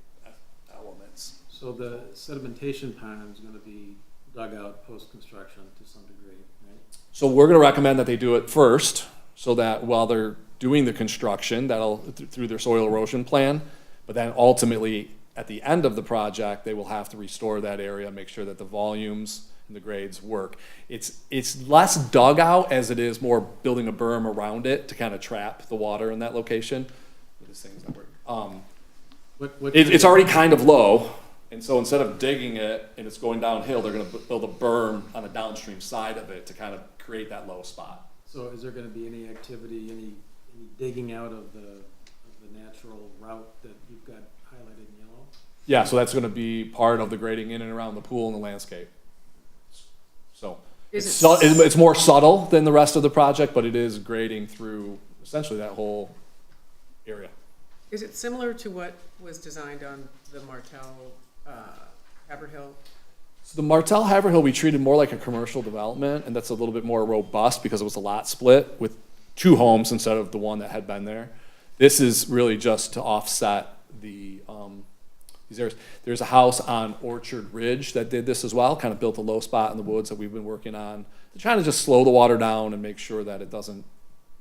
Speaker 5: elements.
Speaker 2: So the sedimentation pond is gonna be dug out post-construction to some degree, right?
Speaker 5: So we're gonna recommend that they do it first, so that while they're doing the construction, through their soil erosion plan, but then ultimately, at the end of the project, they will have to restore that area, make sure that the volumes and the grades work. It's less dug out as it is more building a berm around it to kind of trap the water in that location. This thing's not working. It's already kind of low, and so instead of digging it and it's going downhill, they're gonna build a berm on the downstream side of it to kind of create that low spot.
Speaker 2: So is there gonna be any activity, any digging out of the natural route that you've got highlighted in yellow?
Speaker 5: Yeah, so that's gonna be part of the grading in and around the pool and the landscape. So it's more subtle than the rest of the project, but it is grading through essentially that whole area.
Speaker 6: Is it similar to what was designed on the Martell, Haverhill?
Speaker 5: So the Martell Haverhill, we treated more like a commercial development, and that's a little bit more robust because it was a lot split with 2 homes instead of the one that had been there. This is really just to offset these areas. There's a house on Orchard Ridge that did this as well, kind of built a low spot in the woods that we've been working on. They're trying to just slow the water down and make sure that it doesn't,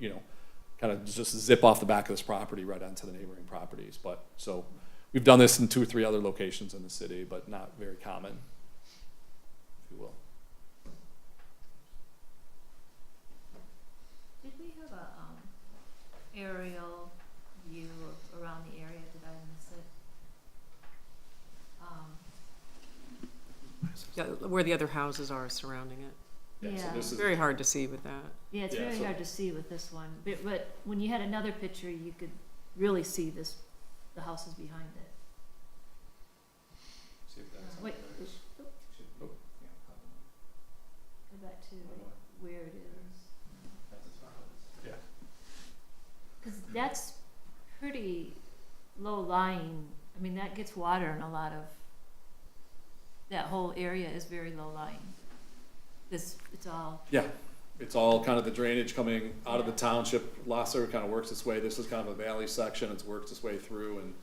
Speaker 5: kind of just zip off the back of this property right onto the neighboring properties. But so we've done this in 2 or 3 other locations in the city, but not very common, if you will.
Speaker 9: Did we have a, aerial view of around the area? Did I miss it?
Speaker 6: Yeah, where the other houses are surrounding it.
Speaker 5: Yeah, so
Speaker 9: Yeah.
Speaker 5: this is,
Speaker 6: Very hard to see with that.
Speaker 9: Yeah, it's
Speaker 5: Yeah,
Speaker 9: very
Speaker 5: so-
Speaker 9: hard to see with this one, but when you had another picture, you could really see the houses behind it.
Speaker 5: see if that's
Speaker 9: Wait,
Speaker 5: there. Oh, yeah.
Speaker 9: Go back to where it is.
Speaker 5: Yeah.
Speaker 9: Because that's pretty low lying. I mean, that gets water in a lot of, that whole area is very low lying. It's all,
Speaker 5: Yeah, it's all kind of the drainage coming out of the township. Lasser kind of works its way. This is kind of a valley section. It's worked its way through and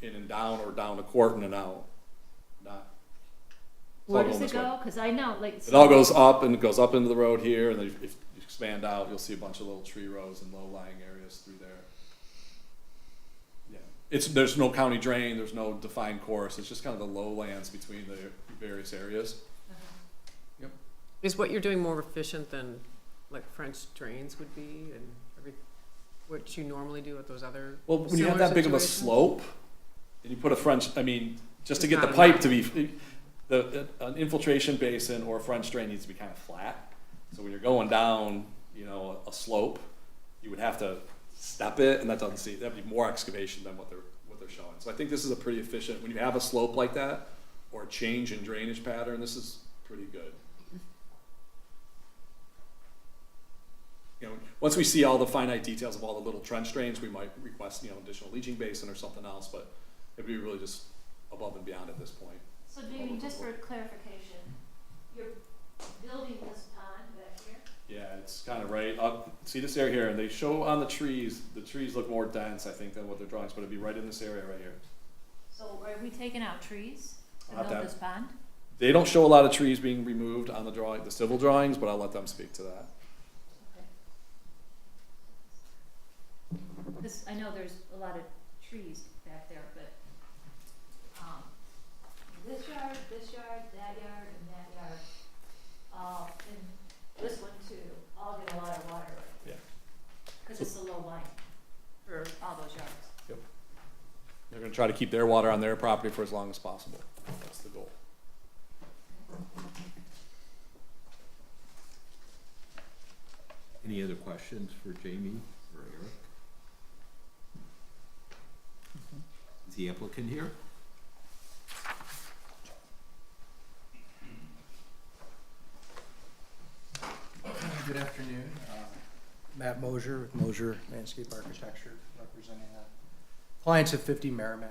Speaker 5: in and down, or down to Corton and out. Not.
Speaker 9: where
Speaker 5: all
Speaker 9: does
Speaker 5: going
Speaker 9: it
Speaker 5: this way.
Speaker 9: go? Because I know, like.
Speaker 5: It all goes up, and it goes up into the road here, and then if you expand out, you'll see a bunch of little tree rows and low-lying areas through there. Yeah, there's no county drain, there's no defined course, it's just kind of the lowlands between the various areas.
Speaker 6: Is what you're doing more efficient than like French drains would be and what you normally do with those other
Speaker 5: Well, when you have
Speaker 6: similar
Speaker 5: that big of a
Speaker 6: situations?
Speaker 5: slope, and you put a French, I mean, just to
Speaker 6: It's
Speaker 5: get the
Speaker 6: not
Speaker 5: pipe
Speaker 6: enough.
Speaker 5: to be, an infiltration basin or a French drain needs to be kind of flat. So when you're going down, you know, a slope, you would have to step it, and that'd be more excavation than what they're showing. So I think this is a pretty efficient, when you have a slope like that, or a change in drainage pattern, this is pretty good. You know, once we see all the finite details of all the little trench drains, we might request, additional leaching basin or something else, but it'd be really just above and beyond at this point.
Speaker 9: So Jamie, just for clarification, you're building this pond back here?
Speaker 5: Yeah, it's kind of right up, see this area here, and they show on the trees look more dense, I think, than what their drawings, but it'd be right in this area right here.
Speaker 9: So are we taking out trees to
Speaker 5: Not
Speaker 9: build
Speaker 5: that.
Speaker 9: this pond?
Speaker 5: They don't show a lot of trees being removed on the civil drawings, but I'll let them speak to that.
Speaker 9: This, I know there's a lot of trees back there, but, this yard, that yard, and that yard, and this one too, all get a lot of water.
Speaker 5: Yeah.
Speaker 9: Cause it's a low line for all those yards.
Speaker 5: They're gonna try to keep their water on their property for as long as possible. That's the goal.
Speaker 1: Any other questions for Jamie or Eric? Is the applicant here?
Speaker 10: Good afternoon. Matt Mosier with Mosier Landscape Architecture, representing the clients of 50 Merrimack.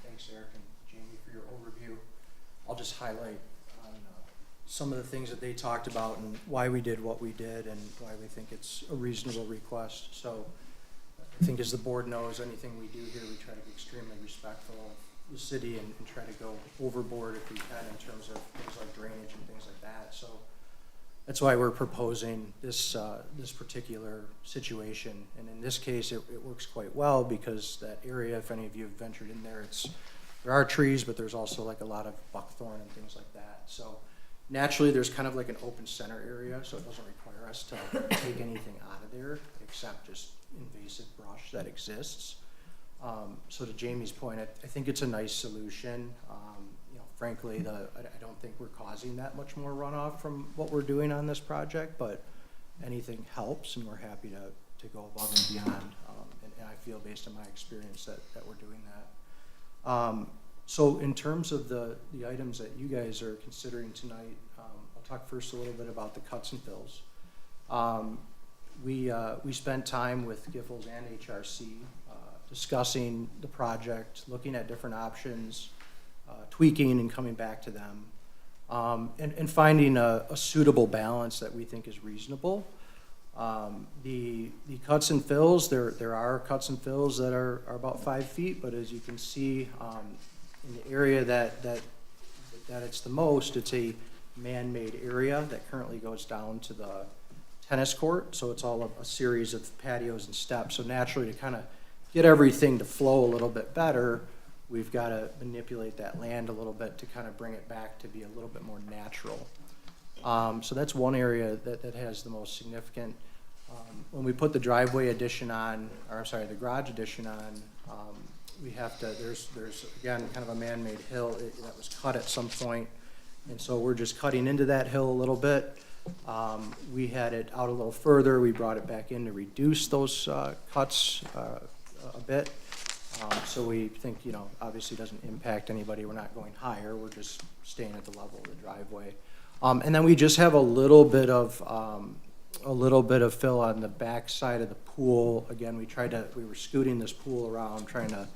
Speaker 10: Thanks, Eric and Jamie, for your overview. I'll just highlight on some of the things that they talked about and why we did what we did and why we think it's a reasonable request. So I think as the board knows, anything we do here, we try to be extremely respectful of the city and try to go overboard if we can in terms of things like drainage and things like that. So that's why we're proposing this this particular situation. And in this case, it works quite well because that area, if any of you have ventured in there, there are trees, but there's also like a lot of buckthorn and things like that. So naturally, there's kind of like an open center area, so it doesn't require us to take anything out of there except just invasive brush that exists. So to Jamie's point, I think it's a nice solution. Frankly, I don't think we're causing that much more runoff from what we're doing on this project, but anything helps, and we're happy to go above and beyond. And I feel, based on my experience, that we're doing that. So in terms of the items that you guys are considering tonight, I'll talk first a little bit about the cuts and fills. We spent time with Giffords and HRC discussing the project, looking at different options, tweaking and coming back to them, and finding a suitable balance that we think is reasonable. The cuts and fills, there are cuts and fills that are about 5 feet, but as you can see, in the area that it's the most, it's a man-made area that currently goes down to the tennis court, so it's all a series of patios and steps. So naturally, to kind of get everything to flow a little bit better, we've got to manipulate that land a little bit to kind of bring it back to be a little bit more natural. So that's one area that has the most significant. When we put the driveway addition on, or I'm sorry, the garage addition on, we have to, there's again, kind of a man-made hill that was cut at some point, and so we're just cutting into that hill a little bit. We had it out a little further. We brought it back in to reduce those cuts a bit. So we think, obviously doesn't impact anybody. We're not going higher. We're just staying at the level of the driveway. And then we just have a little bit of fill on the back side of the pool. Again, we were scooting this pool around, trying to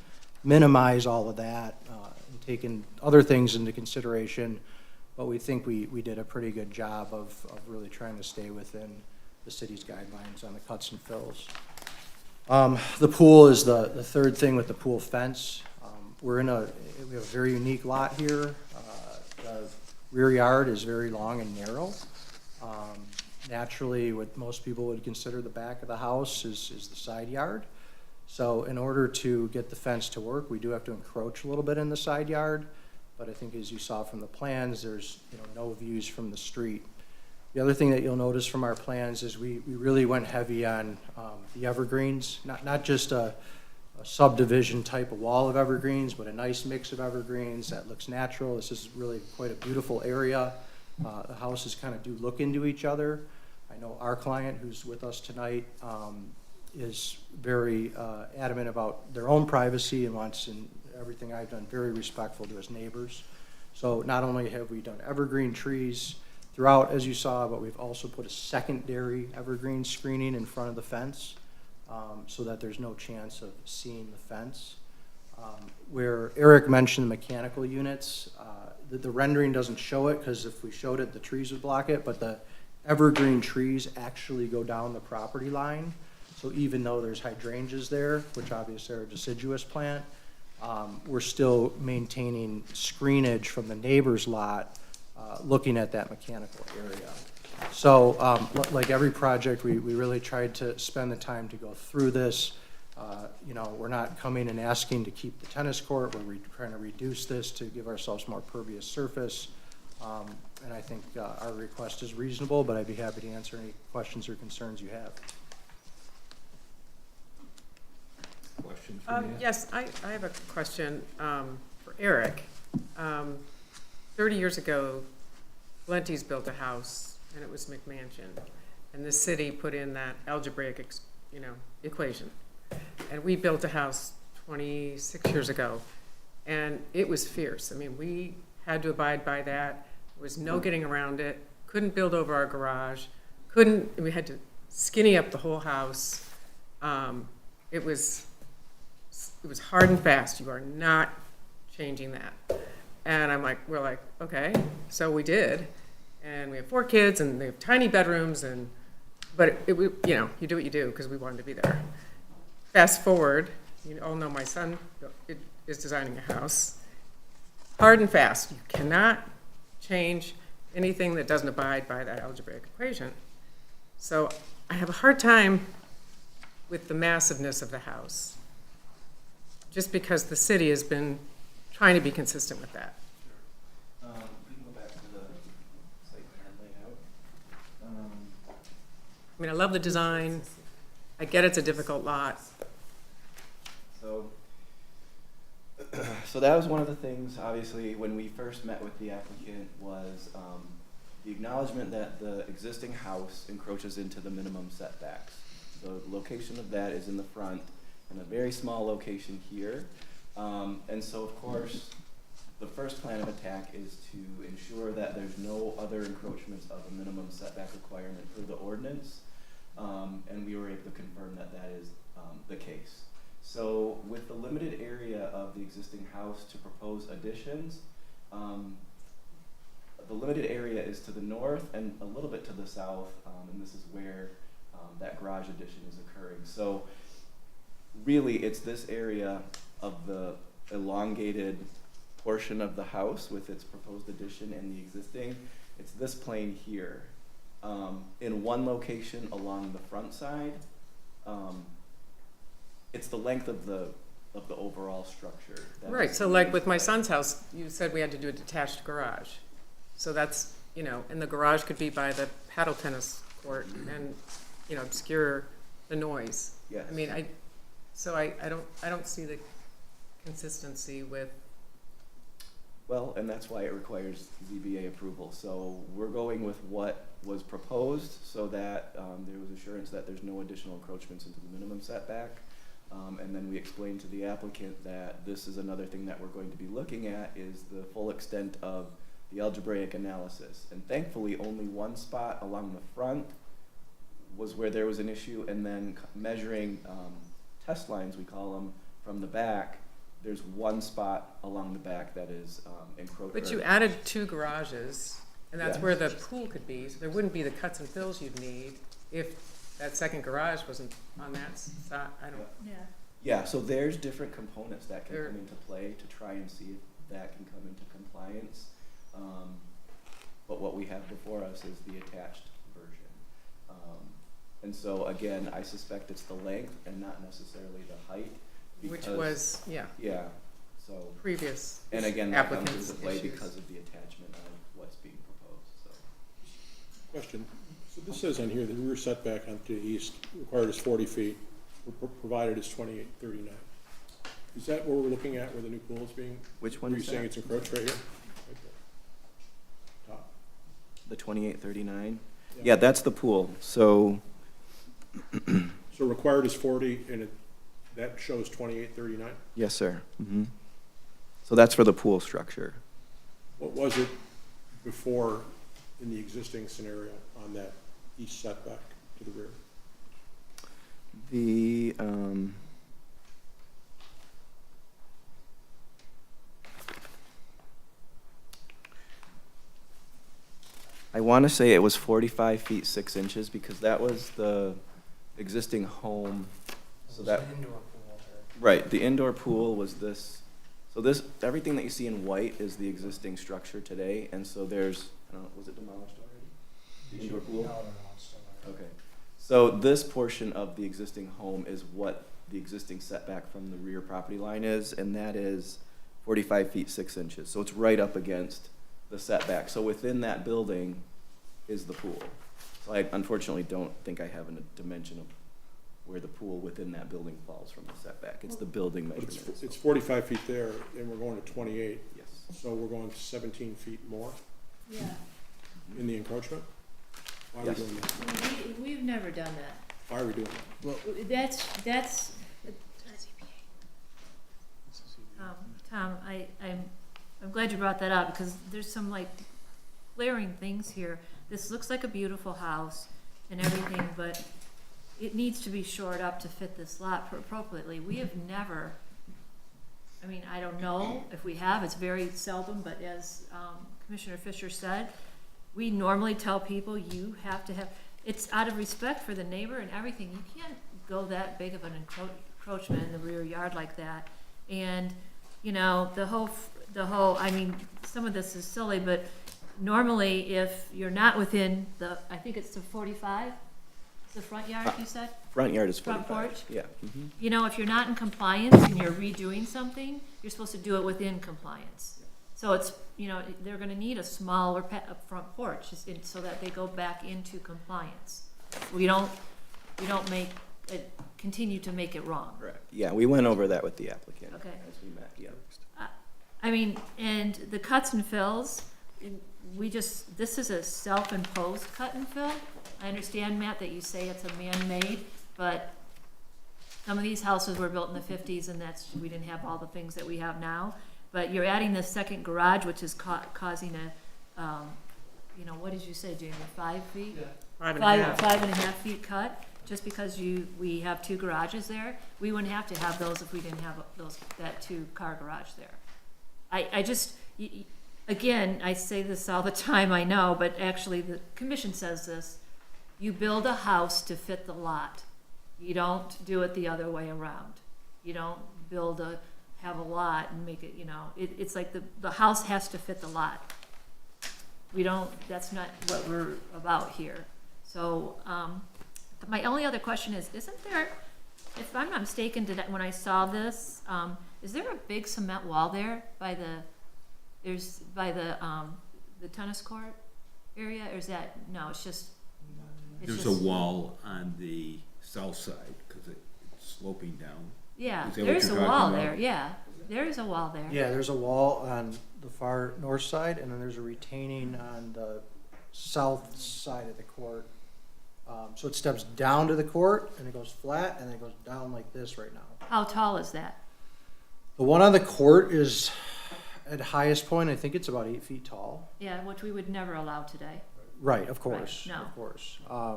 Speaker 10: minimize all of that, and taking other things into consideration. But we think we did a pretty good job of really trying to stay within the city's guidelines on the cuts and fills. The pool is the third thing with the pool fence. We have a very unique lot here. The rear yard is very long and narrow. naturally what most people would consider the back of the house is the side yard. So in order to get the fence to work, we do have to encroach a little bit in the side yard. But I think as you saw from the plans, there's, no views from the street. The other thing that you'll notice from our plans is we really went heavy on the evergreens, not just a subdivision type of wall of evergreens, but a nice mix of evergreens that looks natural. This is really quite a beautiful area. The houses kind of do look into each other. I know our client who's with us tonight is very adamant about their own privacy and wants, in everything I've done, very respectful to his neighbors. So not only have we done evergreen trees throughout, as you saw, but we've also put a secondary evergreen screening in front of the fence so that there's no chance of seeing the fence. Where Eric mentioned the mechanical units, the rendering doesn't show it because if we showed it, the trees would block it, but the evergreen trees actually go down the property line. So even though there's hydrangeas there, which obviously are a deciduous plant, we're still maintaining screenage from the neighbor's lot looking at that mechanical area. So like every project, we really tried to spend the time to go through this. We're not coming and asking to keep the tennis court. We're trying to reduce this to give ourselves more pervious surface. And I think our request is reasonable, but I'd be happy to answer any questions or concerns you have.
Speaker 1: Questions from you?
Speaker 6: Yes, I have a question for Eric. 30 years ago, Blenty's built a house, and it was McMansion, and the city put in that algebraic, equation. And we built a house 26 years ago, and it was fierce. I mean, we had to abide by that. There was no getting around it. Couldn't build over our garage. We had to skinny up the whole house. It was hard and fast. You are not changing that. And we're like, okay. So we did. And we have 4 kids, and they have tiny bedrooms, but you do what you do because we wanted to be there. Fast forward, you all know my son is designing a house. Hard and fast. You cannot change anything that doesn't abide by that algebraic equation. So I have a hard time with the massiveness of the house, just because the city has been trying to be consistent with that.
Speaker 4: We can go back to the site plan layout.
Speaker 6: I mean, I love the design. I get it's a difficult lot.
Speaker 4: So that was one of the things, obviously, when we first met with the applicant was the acknowledgement that the existing house encroaches into the minimum setbacks. The location of that is in the front in a very small location here. And so, of course, the first plan of attack is to ensure that there's no other encroachments of a minimum setback requirement for the ordinance. And we were able to confirm that that is the case. So with the limited area of the existing house to propose additions, the limited area is to the north and a little bit to the south, and this is where that garage addition is occurring. So really it's this area of the elongated portion of the house with its proposed addition and the existing. It's this plane here. In one location along the front side, it's the length of the overall structure.
Speaker 6: Right, so like with my son's house, you said we had to do a detached garage. So that's, and the garage could be by the paddle tennis court and, obscure the noise.
Speaker 4: Yes.
Speaker 6: I mean, I don't see the consistency with.
Speaker 4: Well, and that's why it requires ZBA approval. So we're going with what was proposed so that there was assurance that there's no additional encroachments into the minimum setback. And then we explained to the applicant that this is another thing that we're going to be looking at is the full extent of the algebraic analysis. And thankfully, only one spot along the front was where there was an issue, and then measuring test lines, we call them, from the back, there's one spot along the back that is encroached.
Speaker 6: But you added 2 garages, and that's
Speaker 4: Yes.
Speaker 6: where the pool could be, so there wouldn't be the cuts and fills you'd need if that second garage wasn't on that side.
Speaker 9: Yeah.
Speaker 4: Yeah, so there's different components that can
Speaker 6: There-
Speaker 4: come into play to try and see if that can come into compliance. But what we have before us is the attached version. And so again, I suspect it's the length and not necessarily the height.
Speaker 6: Which
Speaker 4: because-
Speaker 6: was, yeah,
Speaker 4: Yeah, so,
Speaker 6: previous
Speaker 4: and again, that comes
Speaker 6: applicants'
Speaker 4: into play
Speaker 6: issues.
Speaker 4: because of the attachment of what's being proposed, so.
Speaker 11: Question. So this says on here, the rear setback on to the east required is 40 feet, provided is 2839. Is that what we're looking at where the new pool is being?
Speaker 4: Which one
Speaker 11: Are you
Speaker 4: is
Speaker 11: saying
Speaker 4: that?
Speaker 11: it's encroached right here? Right there. Top.
Speaker 4: The 2839?
Speaker 11: Yeah.
Speaker 4: Yeah, that's the pool, so,
Speaker 11: So required is 40 and that shows 2839?
Speaker 4: yes, sir. So that's for the pool structure.
Speaker 11: What was it before in the existing scenario on that east setback to the rear?
Speaker 4: The, I want to say it was 45 feet 6 inches because that was the existing home. So that,
Speaker 10: Indoor pool there.
Speaker 4: right, the indoor pool was this, so this, everything that you see in white is the existing structure today, and so there's, I don't know, was it demolished already? The indoor pool?
Speaker 10: No, it's still there.
Speaker 4: Okay, so this portion of the existing home is what the existing setback from the rear property line is, and that is 45 feet 6 inches. So it's right up against the setback. So within that building is the pool. So I unfortunately don't think I have a dimension of where the pool within that building falls from the setback. It's the building
Speaker 11: But
Speaker 4: measurement.
Speaker 11: it's 45 feet there and we're going to 28,
Speaker 4: Yes.
Speaker 11: so we're going 17 feet more
Speaker 9: Yeah,
Speaker 11: in the encroachment? Why are we
Speaker 4: Yes.
Speaker 11: doing that?
Speaker 9: we've never done that.
Speaker 11: Why are we doing that?
Speaker 9: That's, Tom, I'm glad you brought that up, because there's some like glaring things here. This looks like a beautiful house and everything, but it needs to be shored up to fit this lot appropriately. We have never, I mean, I don't know if we have, it's very seldom, but as Commissioner Fisher said, we normally tell people you have to have, it's out of respect for the neighbor and everything. You can't go that big of an encroachment in the rear yard like that. And, you know, the whole, I mean, some of this is silly, but normally if you're not within the, I think it's the 45, the front yard, you said?
Speaker 4: Front yard is
Speaker 9: Front
Speaker 4: 45.
Speaker 9: porch?
Speaker 4: Yeah.
Speaker 9: You know, if you're not in compliance and you're redoing something, you're supposed to do it within compliance. So it's, you know, they're gonna need a smaller front porch, so that they go back into compliance. We don't make it, continue to make it wrong.
Speaker 4: Correct. Yeah, we went over that with the applicant
Speaker 9: Okay.
Speaker 4: as we met, yeah.
Speaker 9: I mean, and the cuts and fills, this is a self-imposed cut and fill. I understand, Matt, that you say it's a man-made, but some of these houses were built in the 50s and we didn't have all the things that we have now. But you're adding this second garage, which is causing a, you know, what did you say, Jamie, 5 feet?
Speaker 6: Yeah. 5.5.
Speaker 9: 5.5 feet cut, just because we have 2 garages there. We wouldn't have to have those if we didn't have that 2-car garage there. I just, again, I say this all the time, I know, but actually the commission says this. You build a house to fit the lot. You don't do it the other way around. You don't have a lot and make it, you know, it's like the house has to fit the lot. That's not what we're about here. So, my only other question is, isn't there, if I'm not mistaken, when I saw this, is there a big cement wall there by the tennis court area, or is that, no, it's just.
Speaker 1: There's a wall on the south side, because it's sloping down.
Speaker 9: Yeah,
Speaker 1: Is that what
Speaker 9: there's a
Speaker 1: you're talking
Speaker 9: wall
Speaker 1: about?
Speaker 9: there, yeah, there is a wall there.
Speaker 10: Yeah, there's a wall on the far north side, and then there's a retaining on the south side of the court. So it steps down to the court, and it goes flat, and then it goes down like this right now.
Speaker 9: How tall is that?
Speaker 10: The one on the court is, at highest point, I think it's about 8 feet tall.
Speaker 9: Yeah, which we would never allow today.
Speaker 10: Right, of course,
Speaker 9: no.
Speaker 10: of course.
Speaker 9: So are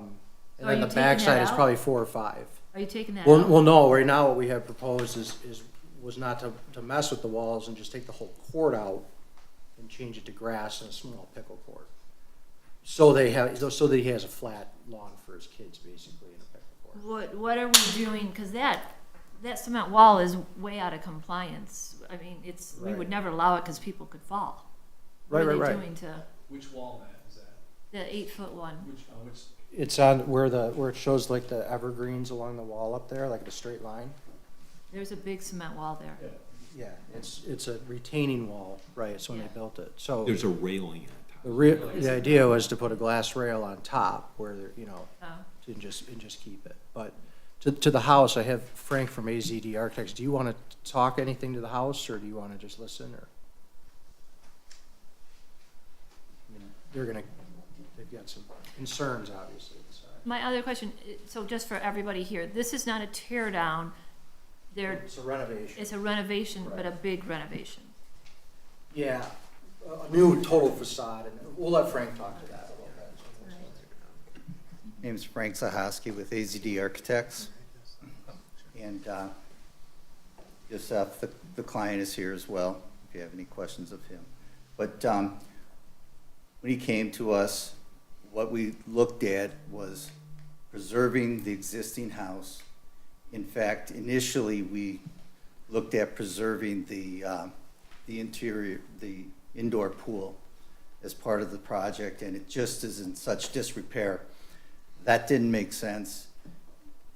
Speaker 10: And then
Speaker 9: you
Speaker 10: the
Speaker 9: taking
Speaker 10: backside
Speaker 9: that
Speaker 10: is
Speaker 9: out?
Speaker 10: probably 4 or 5.
Speaker 9: Are you taking that
Speaker 10: Well,
Speaker 9: out?
Speaker 10: well, no, right now what we have proposed was not to mess with the walls and just take the whole court out and change it to grass and a small pickle court. So that he has a flat lawn for his kids, basically, in a pickle court.
Speaker 9: What are we doing, because that cement wall is way out of compliance. I mean, we would
Speaker 10: Right.
Speaker 9: never allow it because people could fall.
Speaker 10: Right,
Speaker 9: What are
Speaker 10: right,
Speaker 9: they
Speaker 10: right.
Speaker 9: doing to
Speaker 5: Which wall, Matt, is that?
Speaker 9: the 8-foot one?
Speaker 5: Which
Speaker 10: It's on where it shows like the evergreens along the wall up there, like a straight line.
Speaker 9: There's a big cement wall there.
Speaker 10: Yeah, it's a retaining wall, right, it's when they
Speaker 9: Yeah.
Speaker 10: built it, so.
Speaker 1: There's a railing on top.
Speaker 10: The idea was to put a glass rail on top where, you know,
Speaker 9: Oh.
Speaker 10: and just keep it. But to the house, I have Frank from AZD Architects. Do you want to talk anything to the house, or do you want to just listen, or? I mean, they've got some concerns, obviously, inside.
Speaker 9: My other question, so just for everybody here, this is not a tear down,
Speaker 10: It's a renovation.
Speaker 9: it's a renovation, but a big renovation.
Speaker 10: Yeah, a new total facade, and we'll let Frank talk to that a little bit.
Speaker 12: Name's Frank Zahoski with AZD Architects. And Yosef, the client, is here as well, if you have any questions of him. But when he came to us, what we looked at was preserving the existing house. In fact, initially, we looked at preserving the interior, the indoor pool as part of the project, and it just is in such disrepair. That didn't make sense,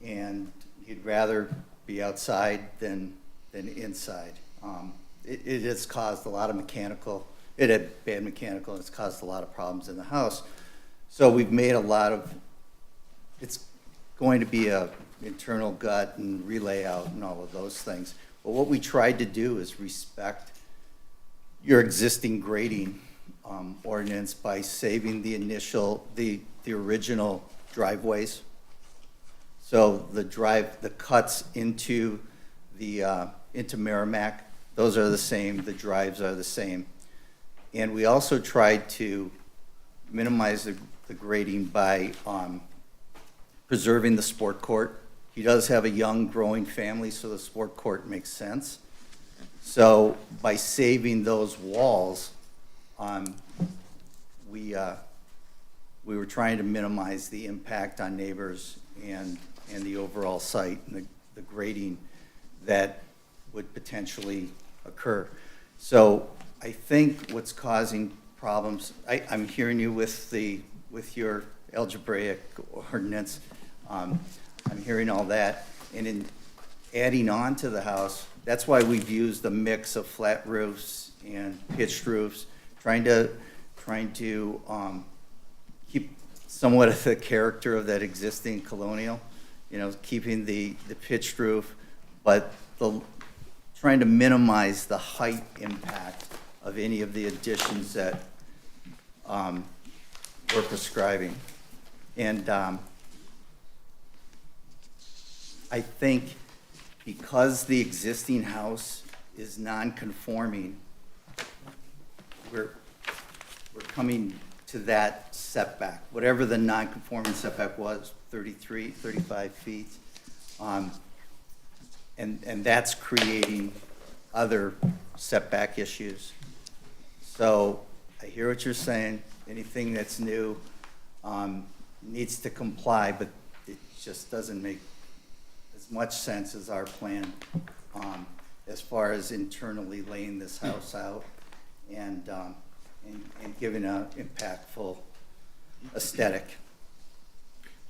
Speaker 12: and he'd rather be outside than inside. It has caused a lot of it had bad mechanical, and it's caused a lot of problems in the house. So we've made it's going to be a internal gut and relayout and all of those things. But what we tried to do is respect your existing grading ordinance by saving the original driveways. So the cuts into Merrimack, those are the same, the drives are the same. And we also tried to minimize the grading by preserving the sport court. He does have a young growing family, so the sport court makes sense. So by saving those walls, we were trying to minimize the impact on neighbors and the overall site and the grading that would potentially occur. So I think what's causing problems, I'm hearing you with your algebraic ordinance. I'm hearing all that. And in adding on to the house, that's why we've used a mix of flat roofs and pitched roofs, trying to keep somewhat of the character of that existing colonial, keeping the pitched roof, but trying to minimize the height impact of any of the additions that we're prescribing. And I think because the existing house is non-conforming, we're coming to that setback, whatever the non-conforming setback was, 35 feet. And that's creating other setback issues. So I hear what you're saying. Anything that's new needs to comply, but it just doesn't make as much sense as our plan as far as internally laying this house out and giving an impactful aesthetic.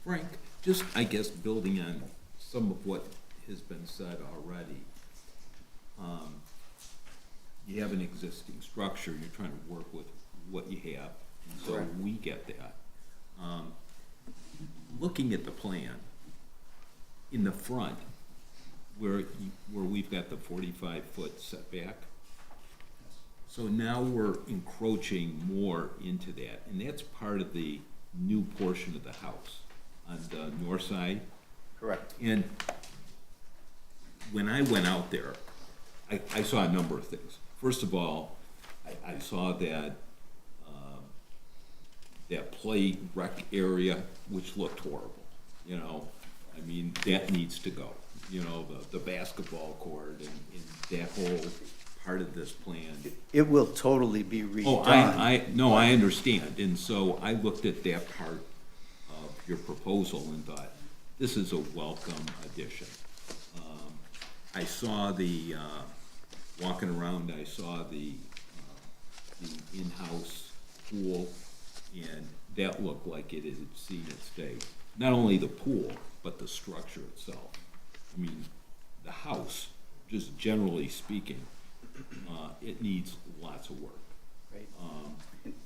Speaker 1: Frank, just, I guess, building on some of what has been said already. You have an existing structure, you're trying to work with what you have, and so
Speaker 12: Correct.
Speaker 1: we get that. Looking at the plan, in the front, where we've got the 45-foot setback, so now we're encroaching more into that, and that's part of the new portion of the house on the north side.
Speaker 12: Correct.
Speaker 1: And when I went out there, I saw a number of things. First of all, I saw that that play rec area, which looked horrible, I mean, that needs to go. The basketball court and that whole part of this plan.
Speaker 12: It will totally be
Speaker 1: Oh,
Speaker 12: redone.
Speaker 1: no, I understand, and so I looked at that part of your proposal and thought, this is a welcome addition. I saw walking around, I saw the in-house pool, and that look like it had seen its day. Not only the pool, but the structure itself. I mean, the house, just generally speaking, it needs lots of work.
Speaker 12: Right.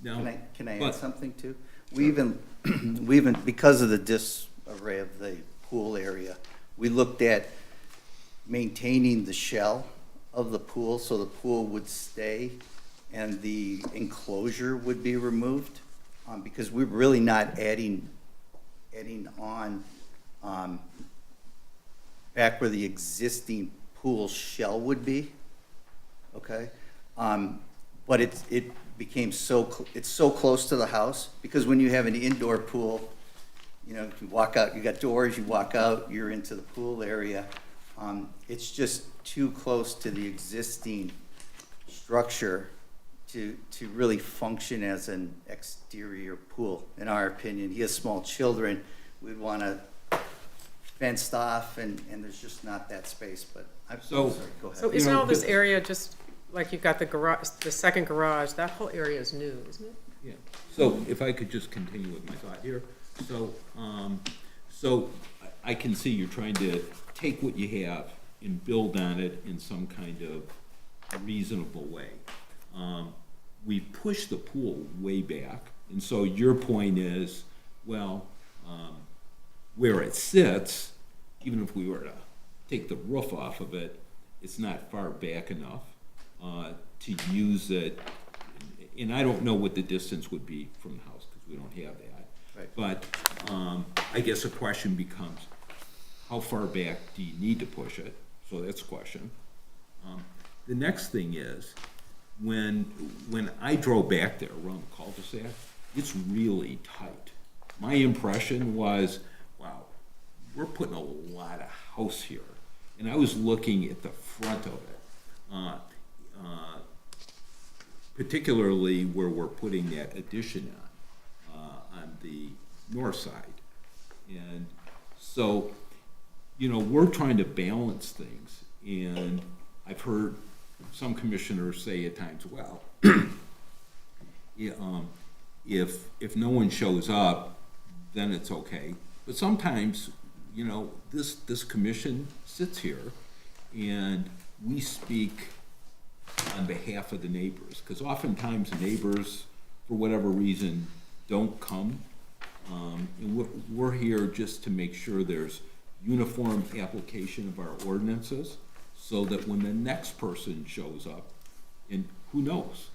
Speaker 1: Now,
Speaker 12: Can I add
Speaker 1: but-
Speaker 12: something too? We even, because of the disarray of the pool area, we looked at maintaining the shell of the pool, so the pool would stay and the enclosure would be removed, because we're really not adding on, back where the existing pool shell would be, okay? But it became it's so close to the house, because when you have an indoor pool, you know, you walk out, you got doors, you walk out, you're into the pool area. It's just too close to the existing structure to really function as an exterior pool, in our opinion. He has small children, we'd want to fenced off, and there's just not that space, but I'm
Speaker 1: So-
Speaker 12: sorry, go ahead.
Speaker 6: So isn't all this area just, like you've got the garage, the second garage, that whole area is new, isn't it?
Speaker 1: Yeah, so if I could just continue with my thought here. So I can see you're trying to take what you have and build on it in some kind of reasonable way. We pushed the pool way back, and so your point is, well, where it sits, even if we were to take the roof off of it, it's not far back enough to use it. And I don't know what the distance would be from the house, because we don't have that.
Speaker 12: Right.
Speaker 1: But I guess a question becomes, how far back do you need to push it? So that's a question. The next thing is, when I drove back there around the cul-de-sac, it's really tight. My impression was, wow, we're putting a lot of house here. And I was looking at the front of it, particularly where we're putting that addition on the north side. And so, you know, we're trying to balance things, and I've heard some commissioners say at times, well, if no one shows up, then it's okay. But sometimes, you know, this commission sits here and we speak on behalf of the neighbors, because oftentimes the neighbors, for whatever reason, don't come. And we're here just to make sure there's uniform application of our ordinances, so that when the next person shows up, and who knows,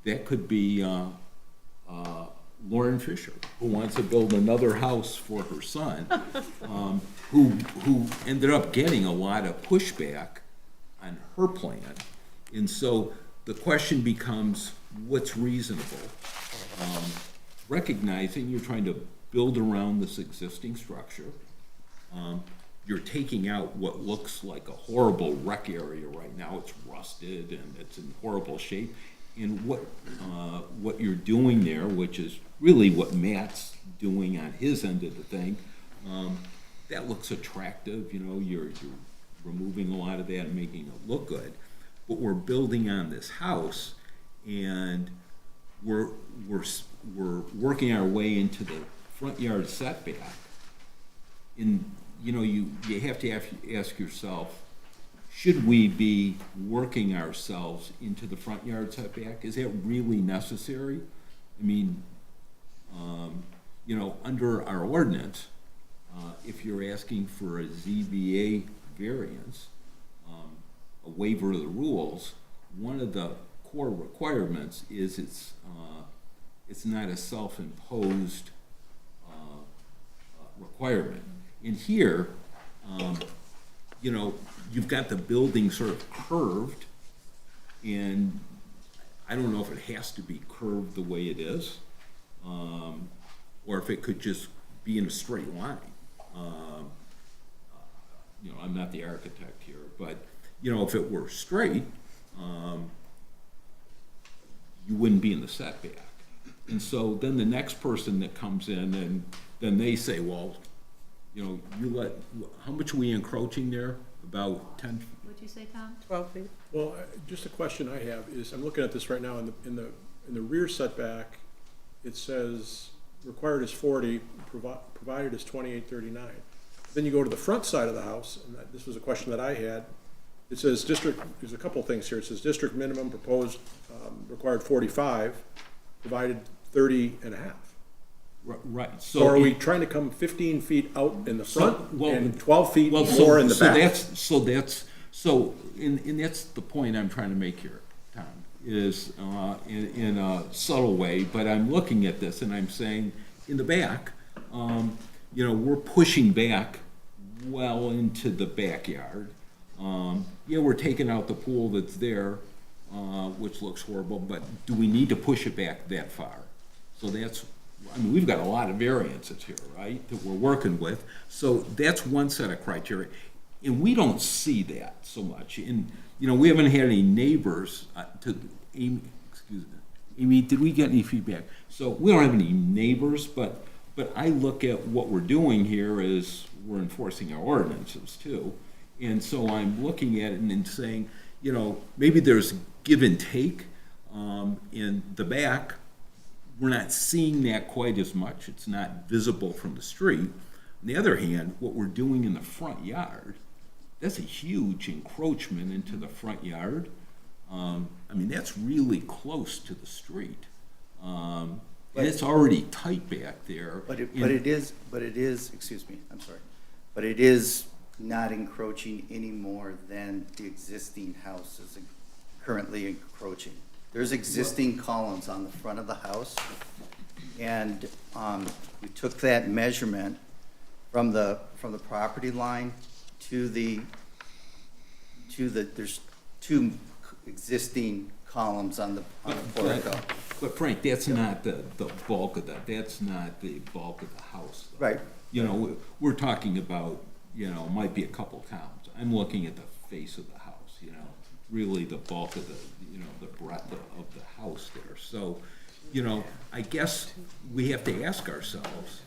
Speaker 1: that could be Lauren Fisher, who wants to build another house for her son, who ended up getting a lot of pushback on her plan. And so the question becomes, what's reasonable? Recognizing you're trying to build around this existing structure. You're taking out what looks like a horrible wreck area right now. It's rusted and it's in horrible shape. And what you're doing there, which is really what Matt's doing on his end of the thing, that looks attractive. You know, you're removing a lot of that and making it look good. But we're building on this house, and we're working our way into the front yard setback. And you know, you have to ask yourself, should we be working ourselves into the front yard setback? Is that really necessary? I mean, you know, under our ordinance, if you're asking for a ZBA variance, a waiver of the rules, one of the core requirements is it's not a self-imposed requirement. In here, you know, you've got the building sort of curved, and I don't know if it has to be curved the way it is, or if it could just be in a straight line. You know, I'm not the architect here, but, you know, if it were straight, you wouldn't be in the setback. And so then the next person that comes in, and then they say, well, you know, how much are we encroaching there? About 10?
Speaker 9: What'd you say, Tom?
Speaker 6: 12 feet?
Speaker 11: Well, just a question I have is, I'm looking at this right now, in the rear setback it says required is 40, provided is 2839. Then you go to the front side of the house, and this was a question that I had. It says district, there's a couple things here. It says district minimum proposed, required 45, provided 30 and a half.
Speaker 1: Right,
Speaker 11: So are we trying to come 15 feet out in the front and 12 feet
Speaker 1: well,
Speaker 11: more in the back?
Speaker 1: And that's the point I'm trying to make here, Tom, is, in a subtle way, but I'm looking at this and I'm saying, in the back, we're pushing back well into the backyard. We're taking out the pool that's there, which looks horrible, but do we need to push it back that far? So we've got a lot of variances here, right, that we're working with. So that's one set of criteria. And we don't see that so much. And, we haven't had any neighbors Amy, did we get any feedback? So we don't have any neighbors, but I look at what we're doing here is we're enforcing our ordinances too. And so I'm looking at it and then saying, maybe there's give and take in the back. We're not seeing that quite as much. It's not visible from the street. On the other hand, what we're doing in the front yard, that's a huge encroachment into the front yard. That's really close to the street. And it's already tight back there.
Speaker 12: But it is, excuse me, I'm sorry, but it is not encroaching any more than the existing house is currently encroaching. There's existing columns on the front of the house, and we took that measurement from the property line to the there's two existing columns on the portico.
Speaker 1: But Frank, that's not the bulk of that. That's not the bulk of the house, though.
Speaker 12: Right.
Speaker 1: We're talking about, might be a couple columns. I'm looking at the face of the house, really the bulk of the breadth of the house there. So, I guess we have to ask ourselves,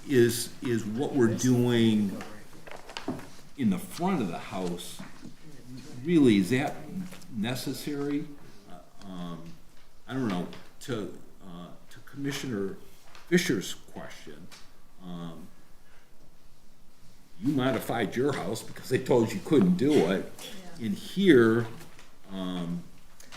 Speaker 1: is what we're doing in the front of the house, really, is that necessary? I don't know, to Commissioner Fisher's question, you modified your house because they told you couldn't do it. In here,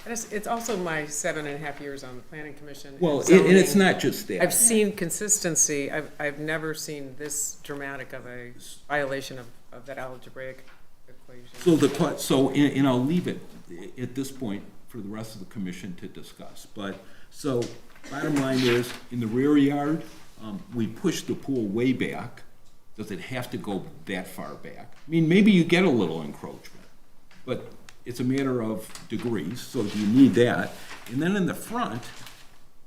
Speaker 6: It's also my 7.5 years on the planning commission.
Speaker 1: well,
Speaker 6: zoning.
Speaker 1: and it's not just that.
Speaker 6: I've seen consistency. I've never seen this dramatic of a violation of that algebraic equation.
Speaker 1: And I'll leave it at this point for the rest of the commission to discuss. So bottom line is, in the rear yard, we pushed the pool way back. Does it have to go that far back? Maybe you get a little encroachment, but it's a matter of degrees, so do you need that? And then in the front,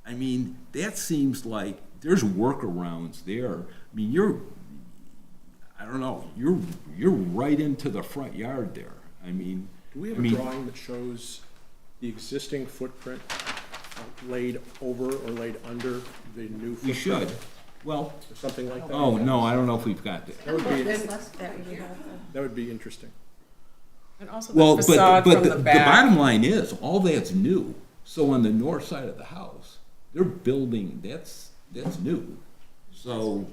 Speaker 1: that seems like there's workarounds there. You're right into the front yard there.
Speaker 11: Do we have a drawing that shows the existing footprint laid over or laid under the new footprint?
Speaker 1: We should. Well,
Speaker 11: or something like that?
Speaker 1: oh, no, I don't know if we've got that.
Speaker 11: That would be interesting.
Speaker 6: And also
Speaker 1: Well,
Speaker 6: the facade
Speaker 1: but
Speaker 6: from
Speaker 1: the
Speaker 6: the back.
Speaker 1: bottom line is, all that's new. So on the north side of the house, they're building, that's new. So,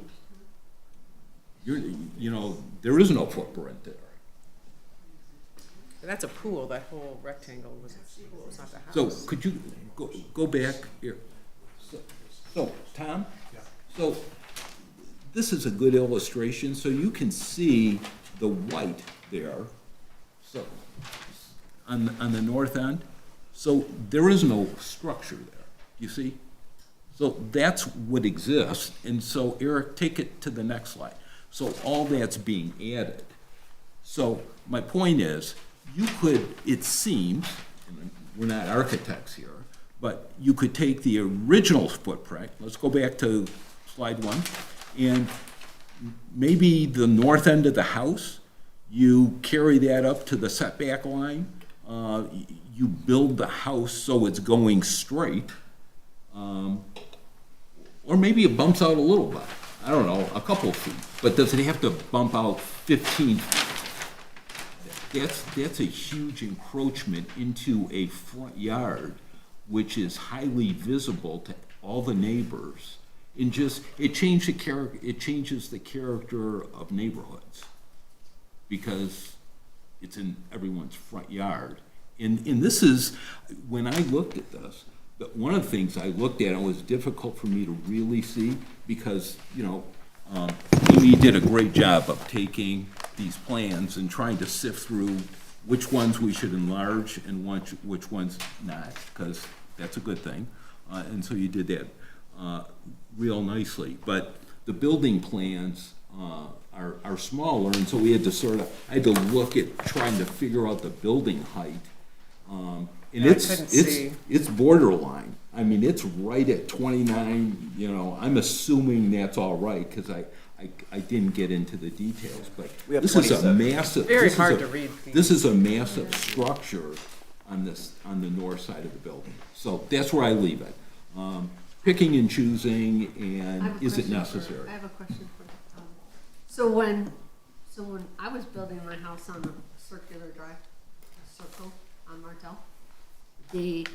Speaker 1: there is no footprint there.
Speaker 6: That's a pool. That whole rectangle was a pool. It's not the house.
Speaker 1: So could you go back here? So, Tom? So this is a good illustration, so you can see the white there. So on the north end, so there is no structure there, you see? So that's what exists, and so Eric, take it to the next slide. So all that's being added. So my point is, you could, it seems, and we're not architects here, but you could take the original footprint, let's go back to slide 1, and maybe the north end of the house, you carry that up to the setback line, you build the house so it's going straight, or maybe it bumps out a little bit, I don't know, a couple of feet, but does it have to bump out 15 feet? That's a huge encroachment into a front yard which is highly visible to all the neighbors. And just, it changes the character of neighborhoods, because it's in everyone's front yard. And this is, when I looked at this, but one of the things I looked at, it was difficult for me to really see, because, you know, Amy did a great job of taking these plans and trying to sift through which ones we should enlarge and which ones not, because that's a good thing. And so you did that real nicely. But the building plans are smaller, and so we had to I had to look at trying to figure out the building height. And
Speaker 6: Yeah, I couldn't see.
Speaker 1: it's borderline. I mean, it's right at 29, you know, I'm assuming that's all right, because I didn't get into the details, but
Speaker 4: We have
Speaker 1: this is a
Speaker 4: 27.
Speaker 1: massive.
Speaker 6: Very
Speaker 1: this is
Speaker 6: hard
Speaker 1: a-
Speaker 6: to read.
Speaker 1: This is a massive structure on the north side of the building. So that's where I leave it. Picking and choosing, and is it necessary?
Speaker 13: I have a question for, so when I was building my house on a circular drive, a circle on Martel, the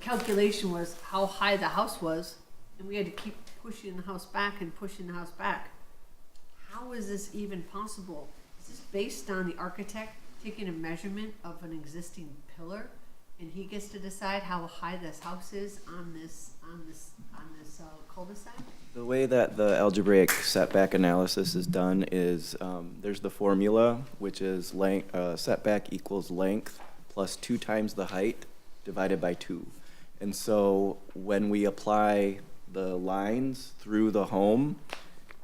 Speaker 13: calculation was how high the house was, and we had to keep pushing the house back and pushing the house back. How is this even possible? Is this based on the architect taking a measurement of an existing pillar, and he gets to decide how high this house is on this cul-de-sac?
Speaker 4: The way that the algebraic setback analysis is done is, there's the formula, which is setback equals length plus 2 times the height divided by 2. And so when we apply the lines through the home,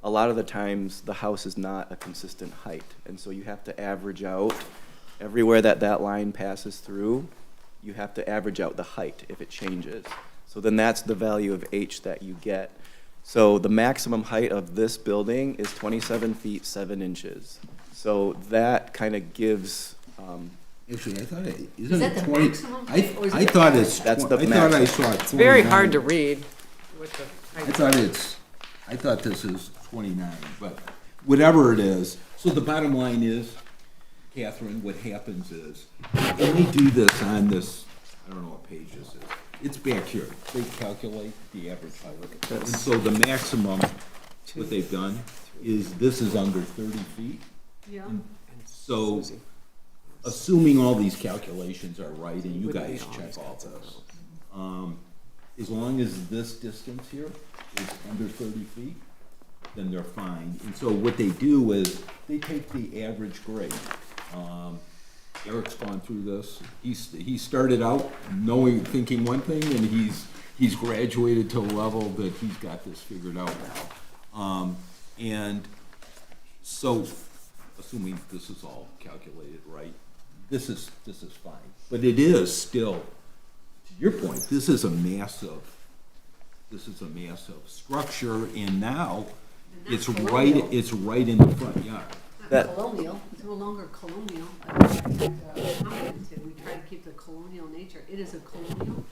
Speaker 4: a lot of the times the house is not a consistent height. And so you have to average out everywhere that line passes through, you have to average out the height if it changes. So then that's the value of H that you get. So the maximum height of this building is 27 feet 7 inches. So that kind of gives,
Speaker 1: Actually, I thought
Speaker 13: Is that the maximum height, or is
Speaker 1: I
Speaker 13: it
Speaker 1: thought
Speaker 13: the
Speaker 1: it's,
Speaker 4: That's
Speaker 1: I
Speaker 4: the
Speaker 1: thought I
Speaker 4: maximum.
Speaker 1: saw 29.
Speaker 6: It's very hard to read with the
Speaker 1: I thought this is 29, but whatever it is. So the bottom line is, Catherine, what happens is, when they do this on this, I don't know what page this is, it's back here. They calculate the average height. And so the maximum, what they've done, is this is under 30 feet.
Speaker 13: Yeah.
Speaker 1: So, assuming all these calculations are right, and you guys check all this, as long as this distance here is under 30 feet, then they're fine. And so what they do is, they take the average grade. Eric's gone through this. He started out thinking one thing, and he's graduated to a level that he's got this figured out now. And so, assuming this is all calculated right, this is fine. But it is still, to your point, this is a massive structure, and now it's right in the front yard.
Speaker 13: Not colonial, it's no longer colonial. We try to keep the colonial nature. It is a colonial,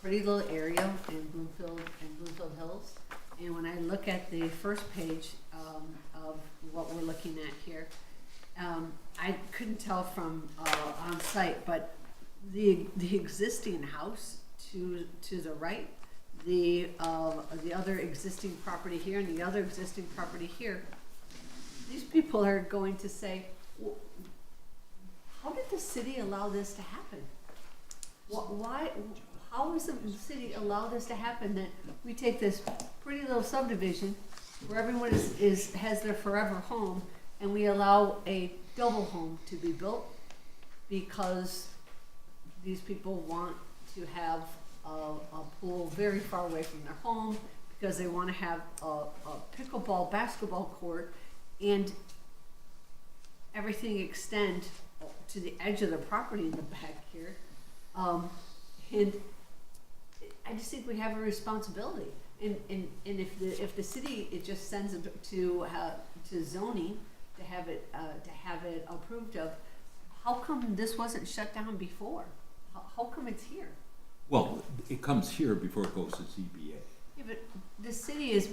Speaker 13: pretty little area in Bloomfield Hills. And when I look at the first page of what we're looking at here, I couldn't tell from on site, but the existing house to the right, the other existing property here, and the other existing property here. These people are going to say, well, how did the city allow this to happen? Why, how does the city allow this to happen, that we take this pretty little subdivision where everyone has their forever home, and we allow a double home to be built because these people want to have a pool very far away from their home, because they want to have a pickleball basketball court, and everything extend to the edge of the property in the back here. And I just think we have a responsibility. And if the city, it just sends it to zoning to have it approved of, how come this wasn't shut down before? How come it's here?
Speaker 1: Well, it comes here before it goes to ZBA.
Speaker 13: Yeah, but the city is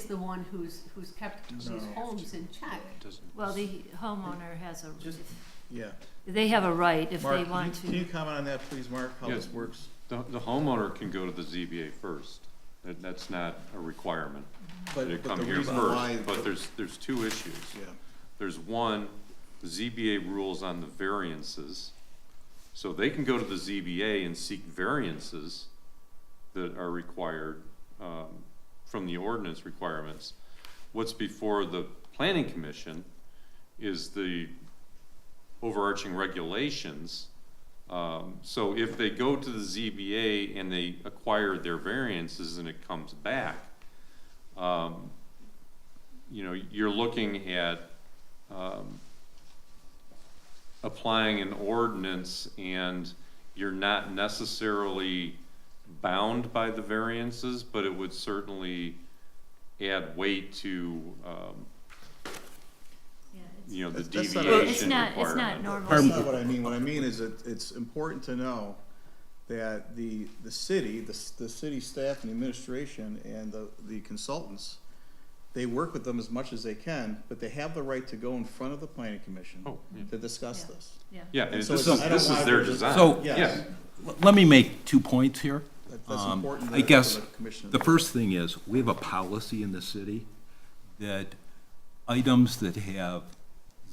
Speaker 13: the one who's kept these homes in check.
Speaker 9: Well, the homeowner has
Speaker 14: Yeah.
Speaker 9: They have a right if
Speaker 14: Mark,
Speaker 9: they want
Speaker 14: can you
Speaker 9: to.
Speaker 14: comment on that, please, Mark, how
Speaker 15: Yes.
Speaker 14: this works?
Speaker 15: The homeowner can go to the ZBA first. That's not a requirement.
Speaker 14: But
Speaker 15: They
Speaker 14: the
Speaker 15: come here
Speaker 14: reason why.
Speaker 15: first, but there's two issues.
Speaker 14: Yeah.
Speaker 15: There's one, the ZBA rules on the variances. So they can go to the ZBA and seek variances that are required, from the ordinance requirements. What's before the planning commission is the overarching regulations. So if they go to the ZBA and they acquire their variances and it comes back, you know, you're looking at, applying an ordinance, and you're not necessarily bound by the variances, but it would certainly add weight to,
Speaker 9: Yeah, it's-
Speaker 15: you know, the
Speaker 14: That's not-
Speaker 9: Well, it's
Speaker 15: deviation
Speaker 9: not
Speaker 15: requirement.
Speaker 9: normal.
Speaker 14: That's not what I mean. What I mean is that it's important to know that the city, the city staff and the administration and the consultants, they work with them as much as they can, but they have the right to go in front of the planning commission
Speaker 15: Oh, yeah.
Speaker 14: to discuss
Speaker 9: Yeah.
Speaker 14: this.
Speaker 9: Yeah.
Speaker 15: Yeah, and
Speaker 14: And
Speaker 15: this
Speaker 14: so
Speaker 15: is,
Speaker 14: it's- I don't
Speaker 15: this is
Speaker 14: want
Speaker 15: their
Speaker 14: to just-
Speaker 15: design.
Speaker 1: So-
Speaker 15: Yeah.
Speaker 14: Yes,
Speaker 1: Let me make 2 points here.
Speaker 14: that's important.
Speaker 1: I guess
Speaker 14: for the commission.
Speaker 1: the first thing is, we have a policy in the city that items that have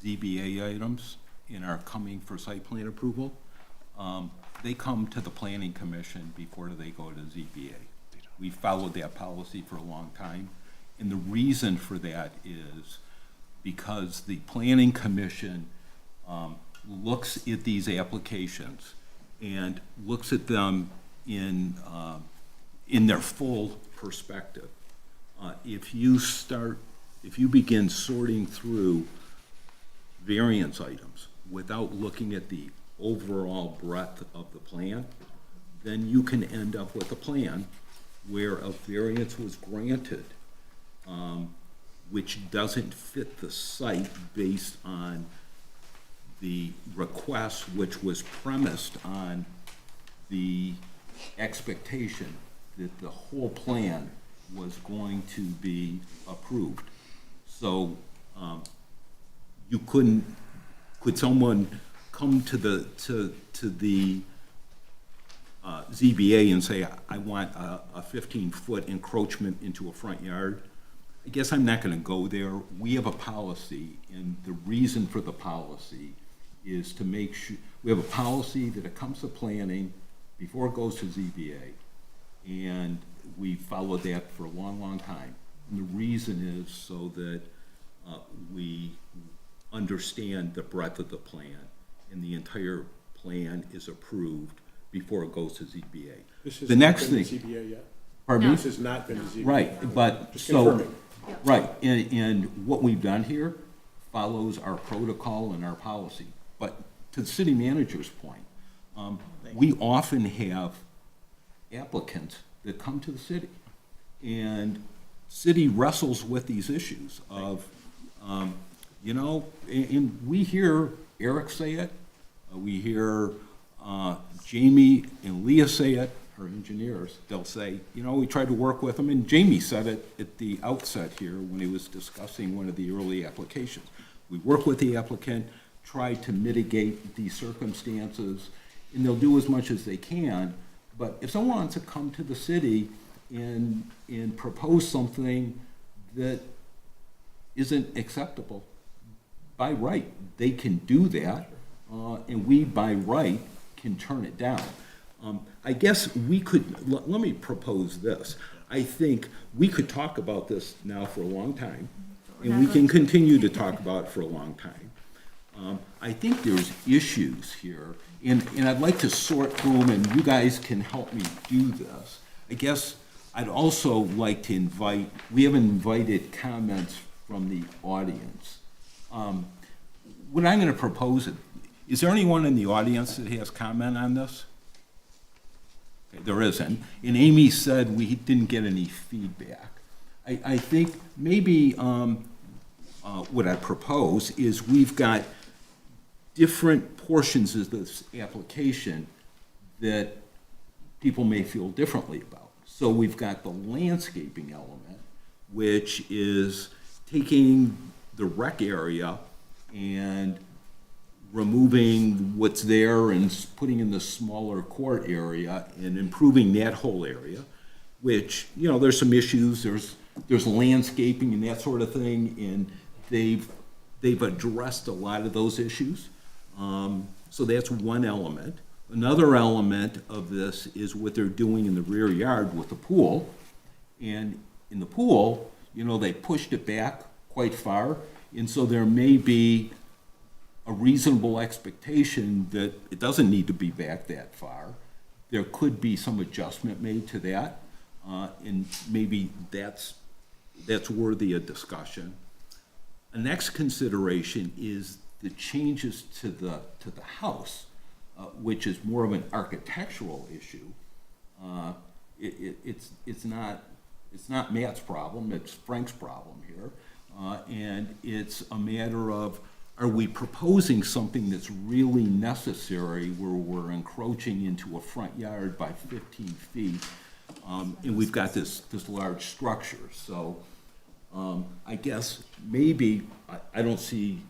Speaker 1: ZBA items and are coming for site plan approval, they come to the planning commission before they go to ZBA. We followed that policy for a long time, and the reason for that is because the planning commission looks at these applications and looks at them in their full perspective. If you begin sorting through variance items without looking at the overall breadth of the plan, then you can end up with a plan where a variance was granted, which doesn't fit the site based on the request, which was premised on the expectation that the whole plan was going to be approved. So, could someone come to the ZBA and say, I want a 15-foot encroachment into a front yard? I guess I'm not gonna go there. We have a policy, and the reason for the policy is to make sure, we have a policy that it comes to planning before it goes to ZBA, and we followed that for a long, long time. And the reason is so that we understand the breadth of the plan, and the entire plan is approved before it goes to ZBA.
Speaker 11: This has
Speaker 1: The
Speaker 11: not
Speaker 1: next
Speaker 11: been to
Speaker 1: thing,
Speaker 11: ZBA yet.
Speaker 1: pardon me?
Speaker 11: This has not been to ZBA.
Speaker 1: Right, but,
Speaker 11: Just
Speaker 1: so,
Speaker 11: confirming.
Speaker 1: right, and what we've done here follows our protocol and our policy. But to the city manager's point, we often have applicants that come to the city, and city wrestles with these issues of, you know, and we hear Eric say it, we hear Jamie and Leah say it, her engineers, they'll say, you know, we tried to work with them, and Jamie said it at the outset here when he was discussing one of the early applications. We work with the applicant, try to mitigate these circumstances, and they'll do as much as they can, but if someone wants to come to the city and propose something that isn't acceptable, by right, they can do that, and we, by right, can turn it down. I guess we could, let me propose this. I think we could talk about this now for a long time, and we can continue to talk about it for a long time. I think there's issues here, and I'd like to sort through them, and you guys can help me do this. I guess I'd also like to invite, we have invited comments from the audience. What I'm gonna propose, is there anyone in the audience that has comment on this? Okay, there isn't, and Amy said we didn't get any feedback. I think maybe what I propose is we've got different portions of this application that people may feel differently about. So we've got the landscaping element, which is taking the rec area and removing what's there and putting in the smaller court area and improving that whole area, which, you know, there's some issues, there's landscaping and that sort of thing, and they've addressed a lot of those issues. So that's one element. Another element of this is what they're doing in the rear yard with the pool. And in the pool, you know, they pushed it back quite far, and so there may be a reasonable expectation that it doesn't need to be back that far. There could be some adjustment made to that, and maybe that's worthy of discussion. A next consideration is the changes to the house, which is more of an architectural issue. It's not Matt's problem, it's Frank's problem here. And it's a matter of, are we proposing something that's really necessary where we're encroaching into a front yard by 15 feet? And we've got this large structure. So I guess maybe, I don't see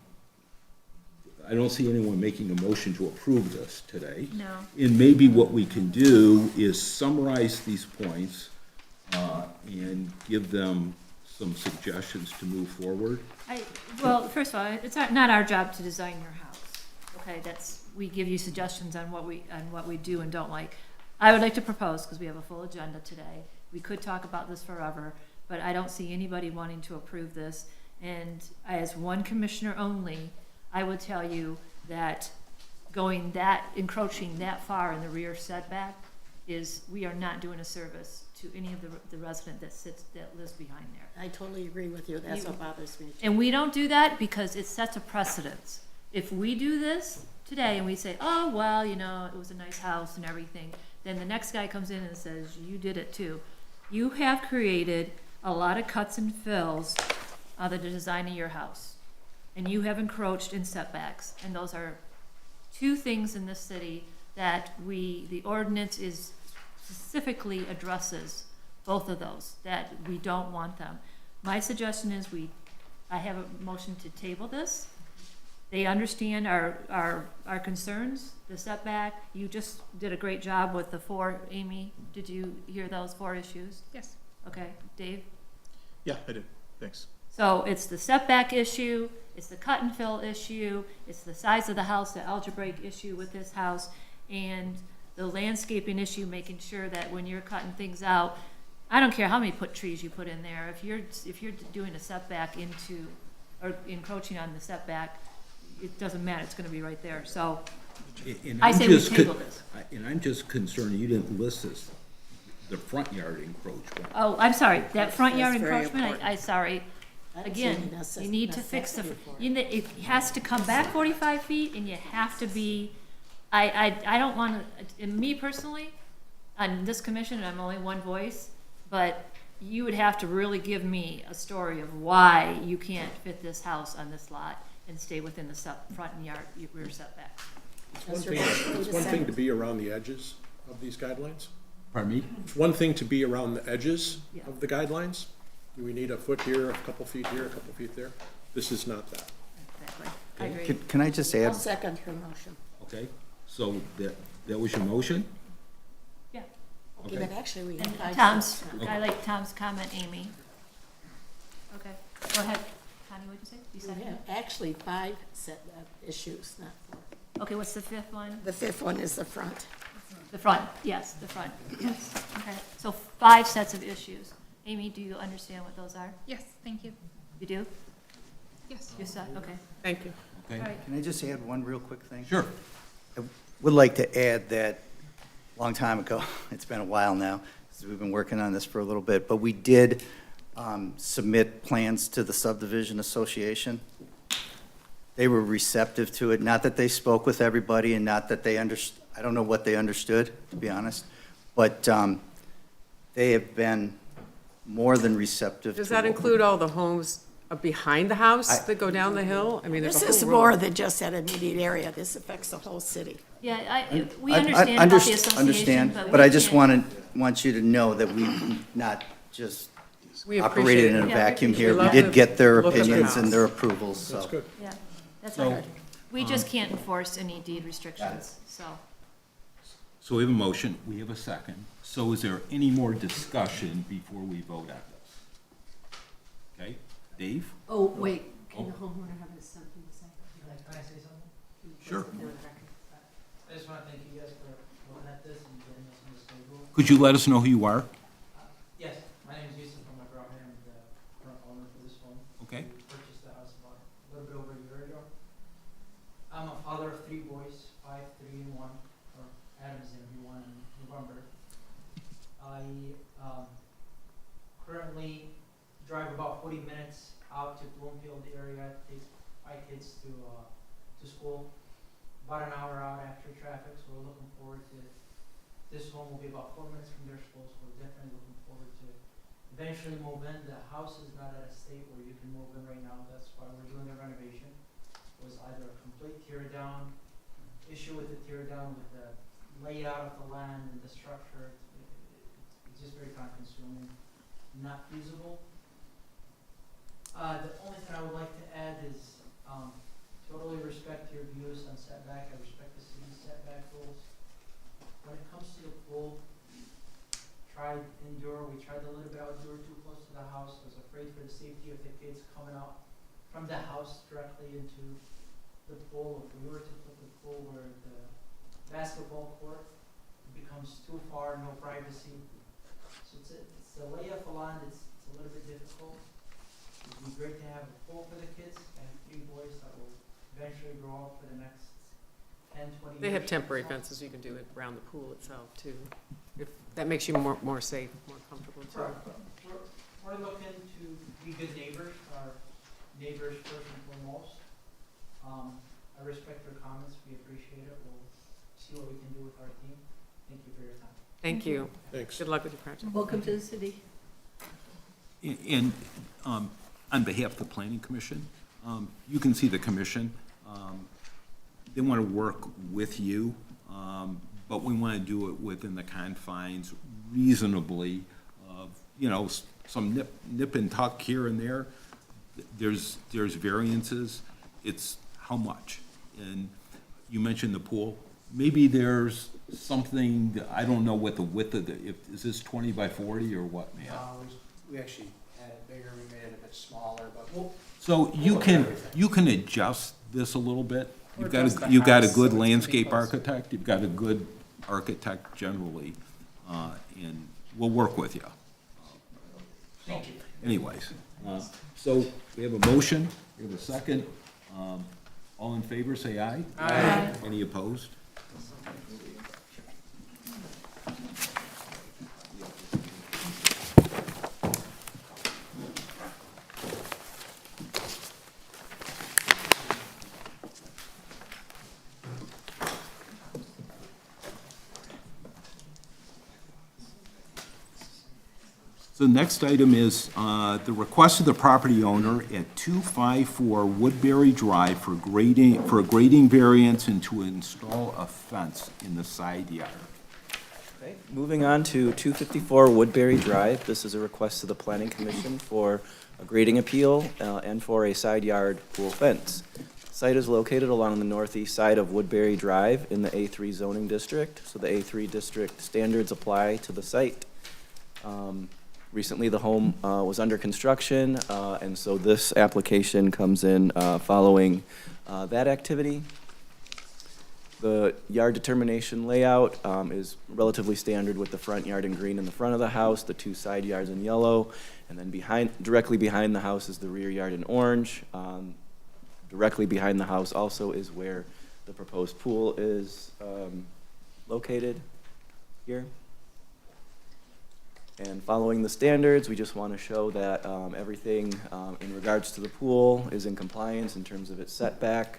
Speaker 1: anyone making a motion to approve this today.
Speaker 9: No.
Speaker 1: And maybe what we can do is summarize these points and give them some suggestions to move forward.
Speaker 9: Well, first of all, it's not our job to design your house, okay? We give you suggestions on what we do and don't like. I would like to propose, because we have a full agenda today, we could talk about this forever, but I don't see anybody wanting to approve this. And as one commissioner only, I would tell you that encroaching that far in the rear setback we are not doing a service to any of the resident that lives behind there.
Speaker 13: I totally agree with you. That's what bothers me.
Speaker 9: And we don't do that because it sets a precedence. If we do this today and we say, oh, well, you know, it was a nice house and everything, then the next guy comes in and says, you did it too. You have created a lot of cuts and fills of the design of your house. And you have encroached in setbacks. And those are two things in this city that the ordinance specifically addresses both of those, that we don't want them. My suggestion is I have a motion to table this. They understand our concerns, the setback. You just did a great job with the 4, Amy. Did you hear those 4 issues?
Speaker 6: Yes.
Speaker 9: Okay, Dave?
Speaker 14: Yeah, I did. Thanks.
Speaker 9: So it's the setback issue, it's the cut and fill issue, it's the size of the house, the algebraic issue with this house, and the landscaping issue, making sure that when you're cutting things out, I don't care how many trees you put in there, if you're doing a setback or encroaching on the setback, it doesn't matter, it's gonna be right there, so I say we table this.
Speaker 1: And I'm just concerned you didn't list this, the front yard encroachment.
Speaker 9: Oh, I'm sorry, that front yard
Speaker 13: That's very
Speaker 9: encroachment,
Speaker 13: important.
Speaker 9: I sorry. Again, you need to fix it has to come back 45 feet, and you have to be, I don't want to, me personally, on this commission, and I'm only one voice, but you would have to really give me a story of why you can't fit this house on this lot and stay within the front and rear setback.
Speaker 11: It's one thing to be around the edges of these guidelines.
Speaker 1: Pardon me?
Speaker 11: It's one thing to be around the edges
Speaker 9: Yeah.
Speaker 11: of the guidelines. Do we need a foot here, a couple feet here, a couple feet there? This is not that.
Speaker 9: Exactly. I agree.
Speaker 12: Can I just add?
Speaker 13: I'll second her motion.
Speaker 1: Okay, so that was your motion?
Speaker 9: Yeah.
Speaker 13: Okay, but actually, we
Speaker 9: And
Speaker 13: have 5
Speaker 9: Tom's,
Speaker 13: sets.
Speaker 9: I like Tom's comment, Amy. Okay, go ahead. Connie, what'd you say? You
Speaker 13: We
Speaker 9: said
Speaker 13: have actually 5 set of issues, not 4.
Speaker 9: Okay, what's the 5th one?
Speaker 13: The 5th one is the front.
Speaker 9: The front, yes, the front, yes. Okay, so 5 sets of issues. Amy, do you understand what those are?
Speaker 6: Yes, thank you.
Speaker 9: You do?
Speaker 6: Yes.
Speaker 9: You said, okay.
Speaker 6: Thank you.
Speaker 1: Okay,
Speaker 9: All right.
Speaker 12: Can I just add one real quick thing?
Speaker 1: sure.
Speaker 12: I would like to add that, a long time ago, it's been a while now, because we've been working on this for a little bit, but we did submit plans to the subdivision association. They were receptive to it, not that they spoke with everybody and not that they I don't know what they understood, to be honest, but they have been more than receptive to
Speaker 6: Does that
Speaker 12: what
Speaker 6: include all the homes behind the house that go down the hill? I mean, there's a
Speaker 13: This is
Speaker 6: whole
Speaker 13: more
Speaker 6: row.
Speaker 13: than just that immediate area. This affects the whole city.
Speaker 9: Yeah, we
Speaker 12: I
Speaker 9: understand about the association,
Speaker 12: understand,
Speaker 9: but
Speaker 12: but
Speaker 9: we
Speaker 12: I just
Speaker 9: can't-
Speaker 12: want you to know that we not just
Speaker 6: We
Speaker 12: operated in
Speaker 6: appreciate
Speaker 12: a
Speaker 6: it.
Speaker 9: Yeah,
Speaker 12: vacuum
Speaker 9: we
Speaker 12: here. We
Speaker 6: love
Speaker 12: did
Speaker 6: to
Speaker 12: get their
Speaker 6: look at the
Speaker 12: opinions
Speaker 6: house.
Speaker 12: and their approvals, so.
Speaker 11: That's good.
Speaker 9: Yeah, that's
Speaker 1: So,
Speaker 9: right. We just can't enforce any deed restrictions, so.
Speaker 1: So we have a motion, we have a second. So is there any more discussion before we vote on this? Okay, Dave?
Speaker 13: Oh, wait, can
Speaker 1: Oh.
Speaker 13: the homeowner have something to say?
Speaker 10: Can I say something?
Speaker 1: Sure.
Speaker 10: I just want to thank you guys for looking at this and getting us on the schedule.
Speaker 1: Could you let us know who you are?
Speaker 10: Yes, my name is Yusuf from McGraw. I'm the current owner for this home.
Speaker 1: Okay.
Speaker 10: We purchased the house about a little bit over a year ago. I'm a father of 3 boys, 5, 3, and 1, or Adam's gonna be 1 in November. I currently drive about 40 minutes out to Bloomfield area, take my kids to school. About an hour out after traffic, so we're looking forward to, this home will be about 4 minutes from their school, so we're definitely looking forward to eventually move in. The house is not at a state where you can move in right now, that's why we're doing the renovation. It was either a complete tear down, issue with the tear down, with the layout of the land and the structure, it's just very time consuming, not feasible. The only thing I would like to add is, totally respect your views on setback, I respect the city's setback rules. When it comes to the pool, tried indoor, we tried a little bit outdoor, too close to the house, I was afraid for the safety of the kids coming out from the house directly into the pool. If we were to put the pool where the basketball court, it becomes too far, no privacy. So it's a lay of the land, it's a little bit difficult. It'd be great to have a pool for the kids. I have 3 boys that will eventually grow up for the next 10, 20 years.
Speaker 6: They have temporary fences you can do it around the pool itself too. If that makes you more safe, more comfortable too.
Speaker 10: We're looking to be good neighbors, our neighbors first and foremost. I respect your comments, we appreciate it, we'll see what we can do with our team. Thank you for your time.
Speaker 6: Thank you.
Speaker 11: Thanks.
Speaker 6: Good luck with your project.
Speaker 13: Welcome to the city.
Speaker 1: And on behalf of the Planning Commission, you can see the commission. They want to work with you, but we want to do it within the confines reasonably of, you know, some nip and tuck here and there. There's variances. It's how much? And you mentioned the pool. Maybe there's something, I don't know what the width of is this 20 by 40 or what, man?
Speaker 10: We actually had it bigger, we made it a bit smaller, but we'll.
Speaker 1: So you can adjust this a little bit. You've got a good landscape architect, you've got a good architect generally, and we'll work with you.
Speaker 10: Thank you.
Speaker 1: Anyways, so we have a motion, we have a second. All in favor, say aye.
Speaker 6: Aye.
Speaker 1: Any opposed? So the next item is the request of the property owner at 254 Woodbury Drive for a grading variance and to install a fence in the side yard.
Speaker 4: Okay, moving on to 254 Woodbury Drive. This is a request to the Planning Commission for a grading appeal and for a side yard pool fence. Site is located along the northeast side of Woodbury Drive in the A3 zoning district, so the A3 district standards apply to the site. Recently, the home was under construction, and so this application comes in following that activity. The yard determination layout is relatively standard with the front yard in green in the front of the house, the 2 side yards in yellow, and then directly behind the house is the rear yard in orange. Directly behind the house also is where the proposed pool is located here. And following the standards, we just want to show that everything in regards to the pool is in compliance in terms of its setback.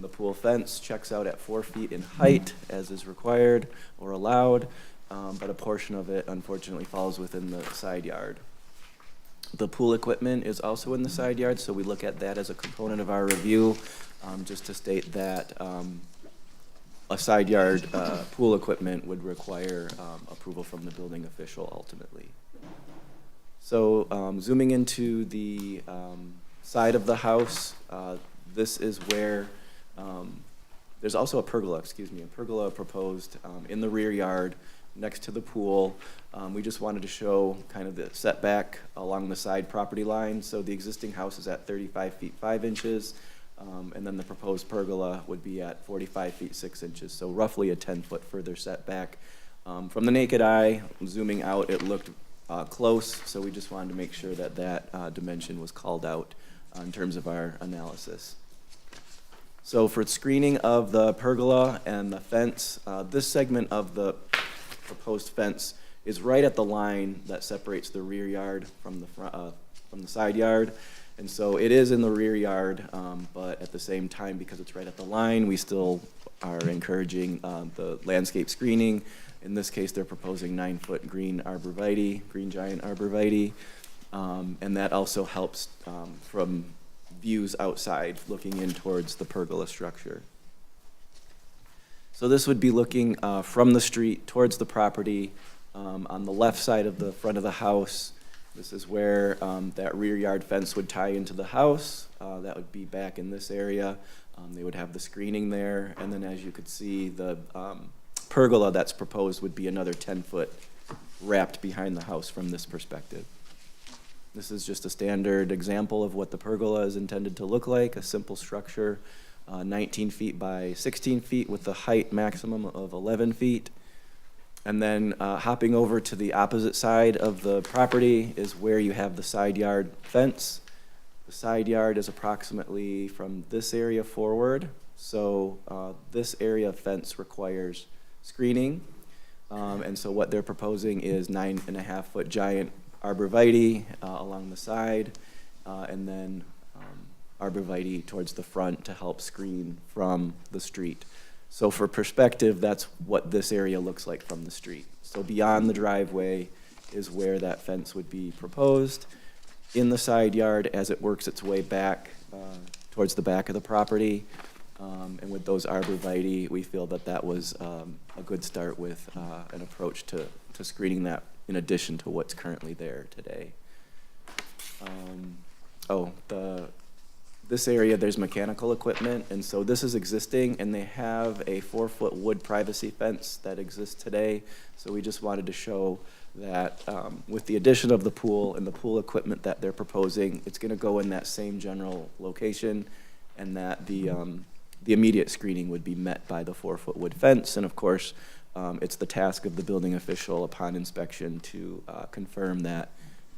Speaker 4: The pool fence checks out at 4 feet in height, as is required or allowed, but a portion of it unfortunately falls within the side yard. The pool equipment is also in the side yard, so we look at that as a component of our review, just to state that a side yard pool equipment would require approval from the building official ultimately. So zooming into the side of the house, this is where There's also a pergola proposed in the rear yard next to the pool. We just wanted to show kind of the setback along the side property line. So the existing house is at 35 feet 5 inches, and then the proposed pergola would be at 45 feet 6 inches, so roughly a 10-foot further setback. From the naked eye, zooming out, it looked close, so we just wanted to make sure that that dimension was called out in terms of our analysis. So for screening of the pergola and the fence, this segment of the proposed fence is right at the line that separates the rear yard from the side yard. And so it is in the rear yard, but at the same time, because it's right at the line, we still are encouraging the landscape screening. In this case, they're proposing 9-foot green giant arborvitae, and that also helps from views outside, looking in towards the pergola structure. So this would be looking from the street towards the property on the left side of the front of the house. This is where that rear yard fence would tie into the house. That would be back in this area. They would have the screening there, and then as you could see, the pergola that's proposed would be another 10-foot wrapped behind the house from this perspective. This is just a standard example of what the pergola is intended to look like, a simple structure, 19 feet by 16 feet with the height maximum of 11 feet. And then hopping over to the opposite side of the property is where you have the side yard fence. The side yard is approximately from this area forward. So this area of fence requires screening. And so what they're proposing is 9.5-foot giant arborvitae along the side, and then arborvitae towards the front to help screen from the street. So for perspective, that's what this area looks like from the street. So beyond the driveway is where that fence would be proposed. In the side yard, as it works its way back towards the back of the property, and with those arborvitae, we feel that that was a good start with an approach to screening that in addition to what's currently there today. This area, there's mechanical equipment, and so this is existing, and they have a 4-foot wood privacy fence that exists today. So we just wanted to show that with the addition of the pool and the pool equipment that they're proposing, it's gonna go in that same general location, and that the immediate screening would be met by the 4-foot wood fence. And of course, it's the task of the building official upon inspection to confirm that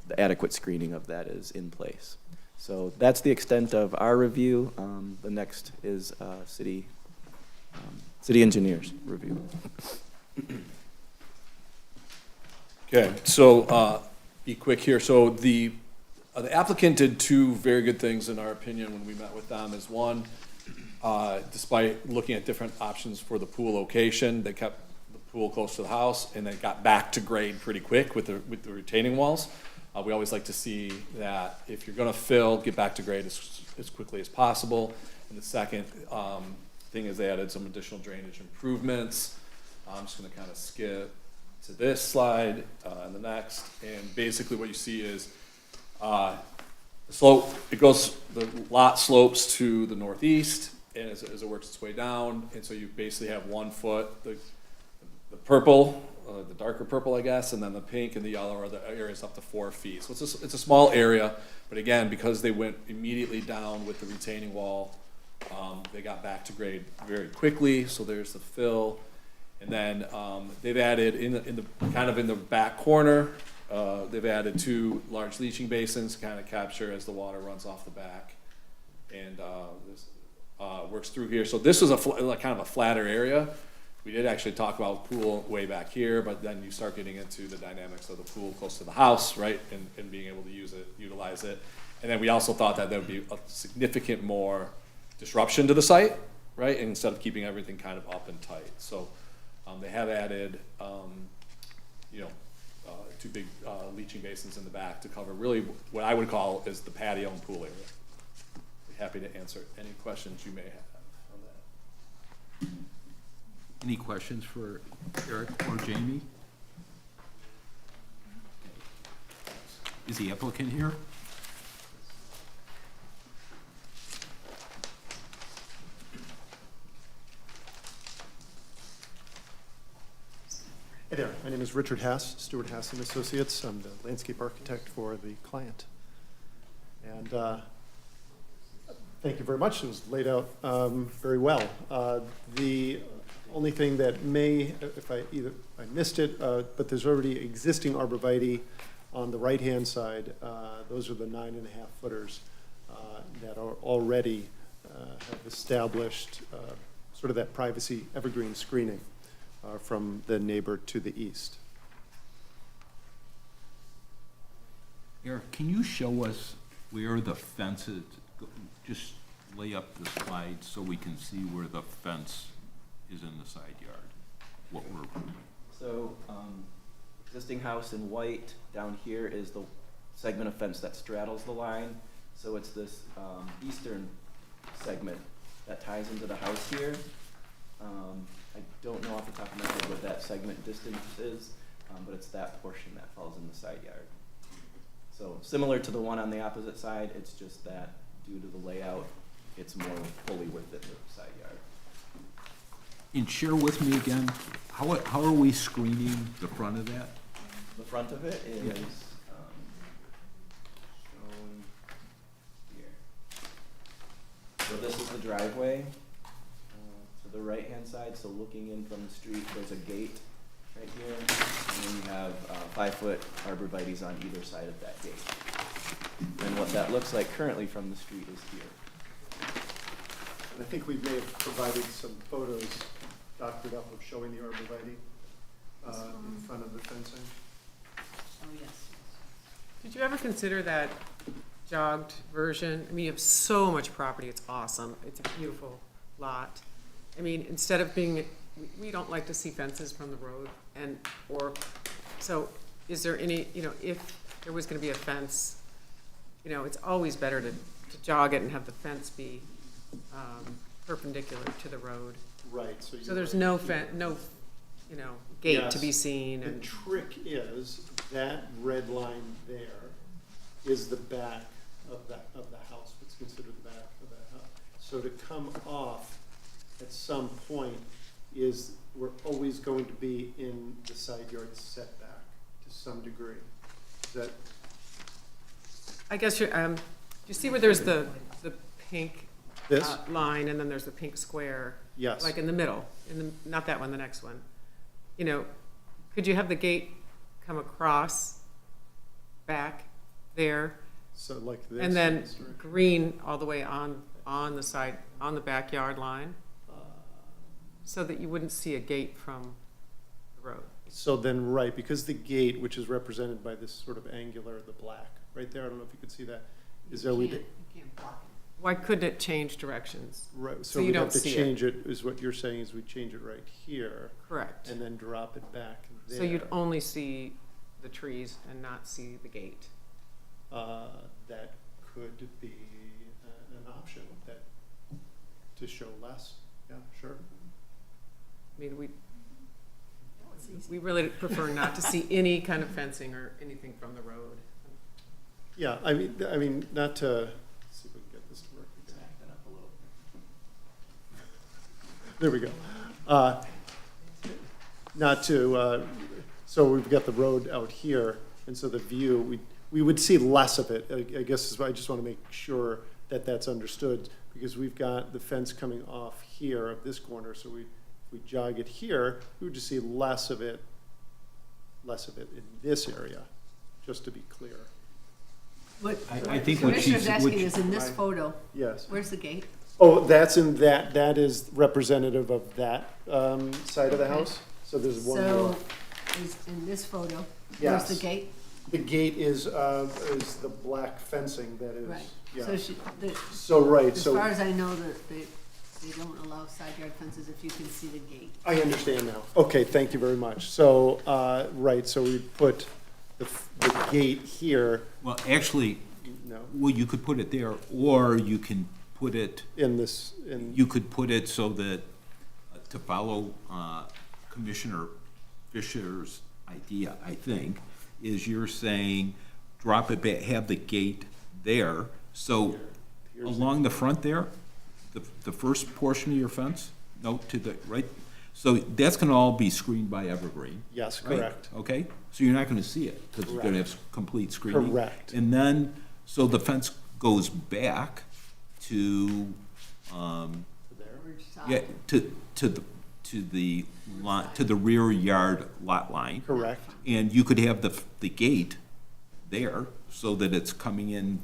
Speaker 4: the adequate screening of that is in place. So that's the extent of our review. The next is city engineer's review.
Speaker 5: Okay, so be quick here. So the applicant did two very good things in our opinion when we met with them. Is one, despite looking at different options for the pool location, they kept the pool close to the house, and they got back to grade pretty quick with the retaining walls. We always like to see that if you're gonna fill, get back to grade as quickly as possible. And the second thing is they added some additional drainage improvements. I'm just gonna kind of skip to this slide and the next. And basically what you see is the slope, the lot slopes to the northeast, and as it works its way down. And so you basically have 1 foot, the purple, the darker purple, I guess, and then the pink and the yellow are the areas up to 4 feet. So it's a small area, but again, because they went immediately down with the retaining wall, they got back to grade very quickly. So there's the fill, and then they've added in the back corner, they've added 2 large leaching basins to kind of capture as the water runs off the back, and this works through here. So this is kind of a flatter area. We did actually talk about pool way back here, but then you start getting into the dynamics of the pool close to the house, right, and being able to utilize it. And then we also thought that there would be a significant more disruption to the site, right, and instead of keeping everything kind of up and tight. So they have added, 2 big leaching basins in the back to cover really what I would call is the patio and pool area. Be happy to answer any questions you may have on that.
Speaker 1: Any questions for Eric or Jamie? Is the applicant here?
Speaker 16: Chair. My name is Richard Hass, Stewart Hass and Associates. I'm the landscape architect for the client. And thank you very much. It was laid out very well. The only thing that may, if I missed it, but there's already existing arborvitae on the right-hand side. Those are the 9.5 footers that are already have established sort of that privacy evergreen screening from the neighbor to the east.
Speaker 1: Eric, can you show us where the fence is? Just lay up the slide so we can see where the fence is in the side yard. What we're,
Speaker 4: So, existing house in white, down here is the segment of fence that straddles the line. So it's this eastern segment that ties into the house here. I don't know off the top of my head what that segment distance is, but it's that portion that falls in the side yard. So similar to the one on the opposite side, it's just that due to the layout, it's more fully within the side yard.
Speaker 1: and share with me again, how are we screening the front of that?
Speaker 4: The front of it is
Speaker 1: Yeah.
Speaker 4: shown here. So this is the driveway to the right-hand side. So looking in from the street, there's a gate right here, and then you have 5-foot arborvitaes on either side of that gate. And what that looks like currently from the street is here.
Speaker 16: And I think we may have provided some photos doctored up of showing the arborvitae in front of the fencing.
Speaker 13: Oh, yes.
Speaker 6: Did you ever consider that jogged version? I mean, you have so much property, it's awesome, it's a beautiful lot. I mean, instead of being, we don't like to see fences from the road, so is there any, if there was gonna be a fence, it's always better to jog it and have the fence be perpendicular to the road.
Speaker 16: Right, so
Speaker 6: So there's no gate to be
Speaker 16: Yes.
Speaker 6: seen
Speaker 16: The
Speaker 6: and,
Speaker 16: trick is that red line there is the back of the house, what's considered the back of that house. So to come off at some point we're always going to be in the side yard setback to some degree. Is that,
Speaker 6: I guess you see where there's the pink
Speaker 16: this?
Speaker 6: line and then there's the pink square?
Speaker 16: Yes.
Speaker 6: Like in the middle, not that one, the next one. Could you have the gate come across back there
Speaker 16: So like this?
Speaker 6: and then
Speaker 16: this direction?
Speaker 6: green all the way on the side, on the backyard line? So that you wouldn't see a gate from the road.
Speaker 16: So then, right, because the gate, which is represented by this sort of angular, the black, right there, I don't know if you could see that, is there,
Speaker 13: You
Speaker 16: we'd,
Speaker 13: can't block it.
Speaker 6: Why couldn't it change directions?
Speaker 16: right,
Speaker 6: So
Speaker 16: so
Speaker 6: you
Speaker 16: we'd
Speaker 6: don't
Speaker 16: have to
Speaker 6: see it.
Speaker 16: change it, is what you're saying, is we change it right here,
Speaker 6: Correct.
Speaker 16: and then drop it back there.
Speaker 6: So you'd only see the trees and not see the gate.
Speaker 16: That could be an option, that, to show less, yeah, sure.
Speaker 6: I mean, we really prefer not to see any kind of fencing or anything from the road.
Speaker 16: Yeah, I mean, not to, let's see if we can get this to work.
Speaker 4: Back that up a little.
Speaker 16: There we go. Not to, so we've got the road out here, and so the view, we would see less of it. I guess I just want to make sure that that's understood, because we've got the fence coming off here of this corner, so if we jog it here, we would just see less of it in this area, just to be clear.
Speaker 13: What
Speaker 1: I think what
Speaker 13: Commissioner's
Speaker 1: she's-
Speaker 13: asking
Speaker 1: what-
Speaker 13: is in this
Speaker 16: Right.
Speaker 13: photo,
Speaker 16: Yes.
Speaker 13: where's the gate?
Speaker 16: Oh, that's in that is representative of that side of the
Speaker 13: Okay.
Speaker 16: house? So there's one more.
Speaker 13: So, is in this photo, where's
Speaker 16: Yes.
Speaker 13: the gate?
Speaker 16: The gate is the black fencing that is,
Speaker 13: Right.
Speaker 16: yeah.
Speaker 13: So
Speaker 16: So, right,
Speaker 13: as
Speaker 16: so
Speaker 13: far as I know, that they don't allow side yard fences if you can see the gate.
Speaker 16: I understand now. Okay, thank you very much. So, right, so we put the gate here,
Speaker 1: Well, actually,
Speaker 16: no,
Speaker 1: well, you could put it there, or you can put it,
Speaker 16: in this, in,
Speaker 1: you could put it so that, to follow Commissioner Fisher's idea, I think, is you're saying, drop it back, have the gate there, so
Speaker 16: here's
Speaker 1: along the front there, the first portion of your fence, no, to the right, So that's gonna all be screened by evergreen?
Speaker 16: Yes,
Speaker 1: right?
Speaker 16: correct.
Speaker 1: Okay, so you're not gonna see it, because you're gonna have complete screening?
Speaker 16: Correct.
Speaker 1: And then, so the fence goes back to, yeah, to the lot, to the rear yard lot line.
Speaker 16: Correct.
Speaker 1: And you could have the gate there, so that it's coming in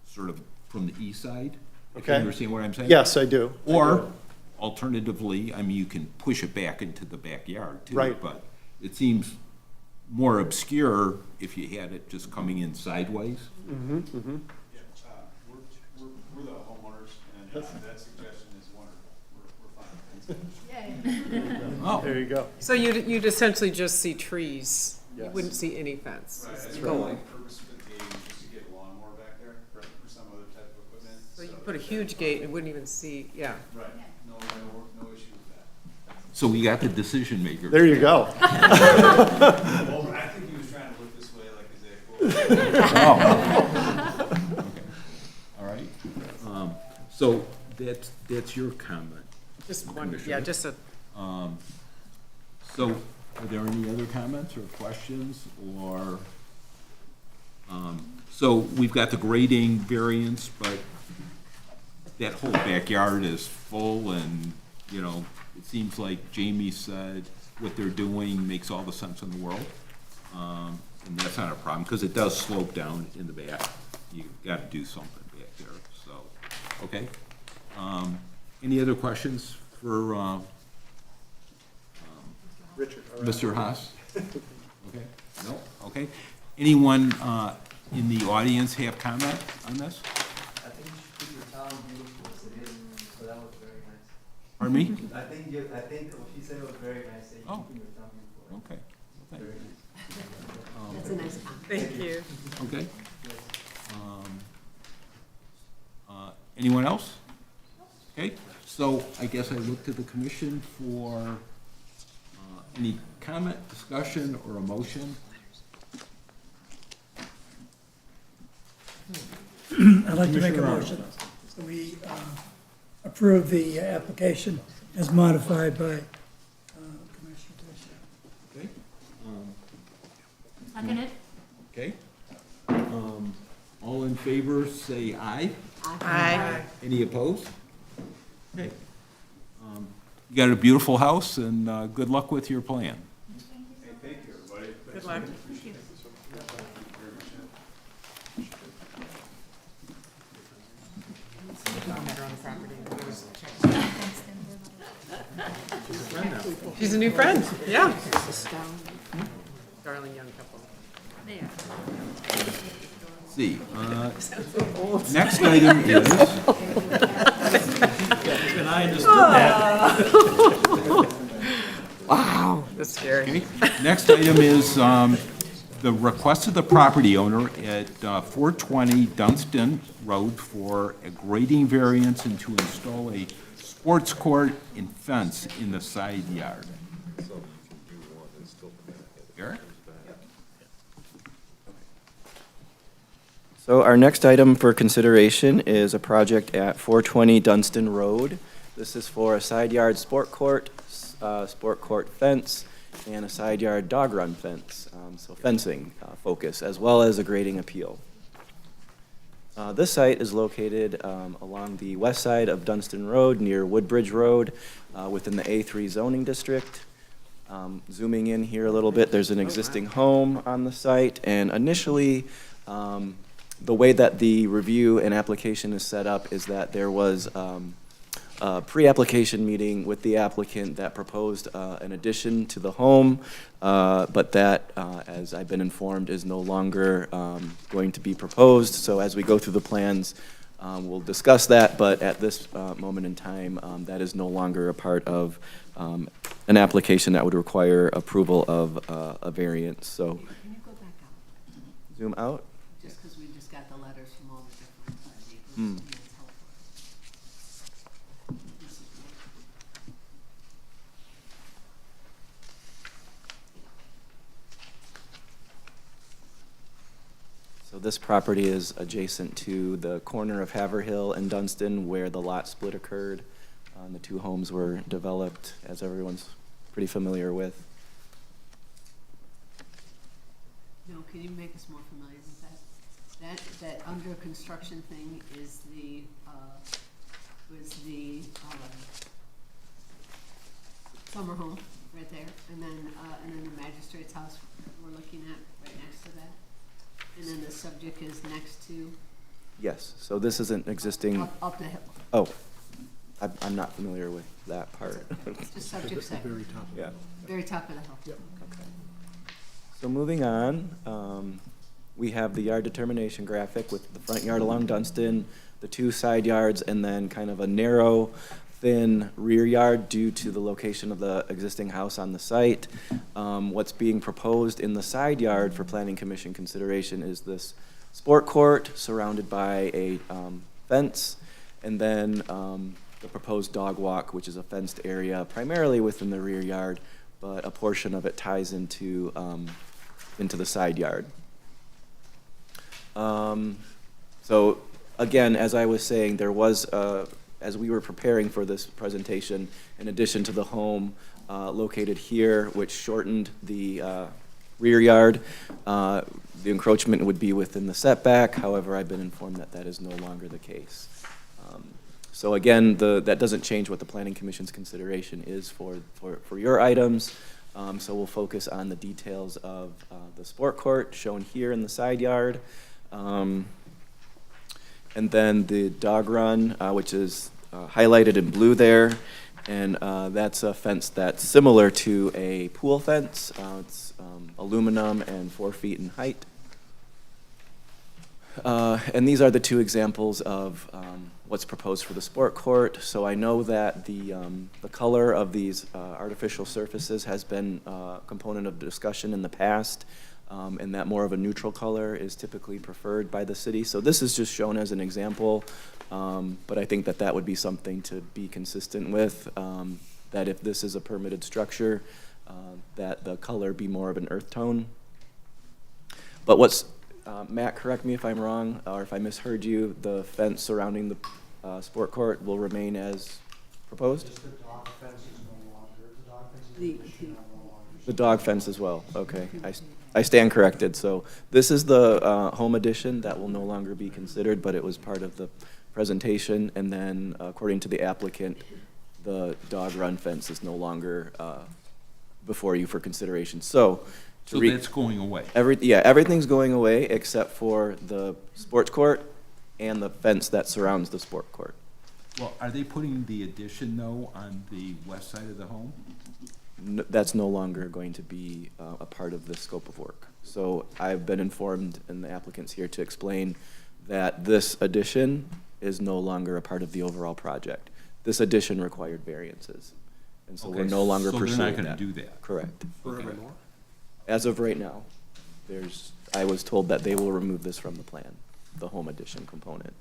Speaker 1: sort of from the east side? If
Speaker 16: Okay.
Speaker 1: you understand what I'm saying?
Speaker 16: Yes, I do. I
Speaker 1: Or
Speaker 16: do.
Speaker 1: alternatively, I mean, you can push it back into the backyard too.
Speaker 16: Right.
Speaker 1: But it seems more obscure if you had it just coming in sideways.
Speaker 16: Mm-hmm, mm-hmm.
Speaker 17: Yeah, we're the homeowners, and that suggestion is wonderful. We're fine.
Speaker 1: Oh.
Speaker 16: There you go.
Speaker 6: So you'd essentially just see trees. You
Speaker 16: Yes.
Speaker 6: wouldn't see any fence.
Speaker 17: Right, that's
Speaker 6: You
Speaker 17: the
Speaker 6: go-
Speaker 17: only purpose of the gate, is just to get a lawnmower back there for some other type of equipment.
Speaker 6: So you put a huge gate and wouldn't even see, yeah.
Speaker 17: Right, no issue with that.
Speaker 1: So we got the decision maker.
Speaker 16: There you go.
Speaker 17: Well, I think he was trying to look this way, like, is that cool?
Speaker 1: Oh. Okay. All right. So that's your comment.
Speaker 6: Just one,
Speaker 1: Commissioner.
Speaker 6: yeah, just a,
Speaker 1: So are there any other comments or questions or, so we've got the grading variance, but that whole backyard is full and, you know, it seems like Jamie said what they're doing makes all the sense in the world. And that's not a problem, because it does slope down in the back. You gotta do something back there, so, okay. Any other questions for,
Speaker 16: Richard. all right.
Speaker 1: Mr. Haas? Okay, no, okay. Anyone in the audience have comment on this?
Speaker 18: I think you should keep your town beautiful as it is, so that was very nice.
Speaker 1: Pardon me?
Speaker 18: I think what she said was very nice, that
Speaker 1: Oh.
Speaker 18: you keep your town beautiful.
Speaker 1: Okay. Well,
Speaker 18: Very nice.
Speaker 13: That's a nice comment.
Speaker 6: thank you.
Speaker 1: Okay. Anyone else? Okay, so I guess I look to the commission for any comment, discussion, or a motion.
Speaker 3: I'd like to make a motion that we approve the application as modified by Commissioner Fisher.
Speaker 1: Okay.
Speaker 9: Second it?
Speaker 1: Okay. All in favor, say aye.
Speaker 6: Aye.
Speaker 1: Any opposed? Okay. You got a beautiful house, and good luck with your plan.
Speaker 17: Hey, thank you, everybody.
Speaker 6: Good luck. She's a new friend, yeah. Darling young couple.
Speaker 9: There.
Speaker 1: See, next item is,
Speaker 3: And I understood that.
Speaker 6: Wow, that's scary.
Speaker 1: okay, next item is the request of the property owner at 420 Dunstan Road for a grading variance and to install a sports court and fence in the side yard. Eric?
Speaker 4: So our next item for consideration is a project at 420 Dunstan Road. This is for a side yard sport court fence, and a side yard dog run fence, so fencing focus, as well as a grading appeal. This site is located along the west side of Dunstan Road, near Woodbridge Road, within the A3 zoning district. Zooming in here a little bit, there's an existing home on the site, and initially, the way that the review and application is set up is that there was a pre-application meeting with the applicant that proposed an addition to the home, but that, as I've been informed, is no longer going to be proposed. So as we go through the plans, we'll discuss that, but at this moment in time, that is no longer a part of an application that would require approval of a variance. So
Speaker 13: Can you go back out?
Speaker 4: zoom out.
Speaker 13: Just because we just got the letters from all the different neighbors.
Speaker 4: Hmm.
Speaker 13: and it's helpful. This is great.
Speaker 4: So this property is adjacent to the corner of Haverhill and Dunstan, where the lot split occurred. The two homes were developed, as everyone's pretty familiar with.
Speaker 13: No, can you make us more familiar with that? That under construction thing is was the summer home right there, and then the magistrate's house we're looking at right next to that. And then the subject is next to?
Speaker 4: Yes, so this is an existing,
Speaker 13: Up the hill.
Speaker 4: oh, I'm not familiar with that part.
Speaker 13: Just subject site.
Speaker 4: Yeah.
Speaker 13: Very top of the hill.
Speaker 11: Yep.
Speaker 4: So moving on, we have the yard determination graphic with the front yard along Dunstan, the 2 side yards, and then kind of a narrow, thin rear yard due to the location of the existing house on the site. What's being proposed in the side yard for Planning Commission consideration is this sport court surrounded by a fence, and then the proposed dog walk, which is a fenced area primarily within the rear yard, but a portion of it ties into the side yard. So again, as I was saying, there was, as we were preparing for this presentation, in addition to the home located here, which shortened the rear yard, the encroachment would be within the setback. However, I've been informed that that is no longer the case. So again, that doesn't change what the Planning Commission's consideration is for your items. So we'll focus on the details of the sport court shown here in the side yard. And then the dog run, which is highlighted in blue there. And that's a fence that's similar to a pool fence. It's aluminum and 4 feet in height. And these are the 2 examples of what's proposed for the sport court. So I know that the color of these artificial surfaces has been a component of discussion in the past, and that more of a neutral color is typically preferred by the city. So this is just shown as an example, but I think that that would be something to be consistent with, that if this is a permitted structure, that the color be more of an earth tone. But what's Matt, correct me if I'm wrong, or if I misheard you, the fence surrounding the sport court will remain as proposed?
Speaker 10: Just the dog fence is no longer, the dog fence is in addition, no longer.
Speaker 4: The dog fence as well, okay. I stand corrected. So this is the home addition that will no longer be considered, but it was part of the presentation. And then according to the applicant, the dog run fence is no longer before you for consideration. So
Speaker 1: that's going away?
Speaker 4: Everything's going away except for the sports court and the fence that surrounds the sport court.
Speaker 1: Well, are they putting the addition, though, on the west side of the home?
Speaker 4: That's no longer going to be a part of the scope of work. So I've been informed, and the applicant's here to explain, that this addition is no longer a part of the overall project. This addition required variances, and so we're no longer pursuing that.
Speaker 1: So they're not going to do that?
Speaker 4: Correct.
Speaker 11: Forevermore?
Speaker 4: As of right now, I was told that they will remove this from the plan, the home addition component.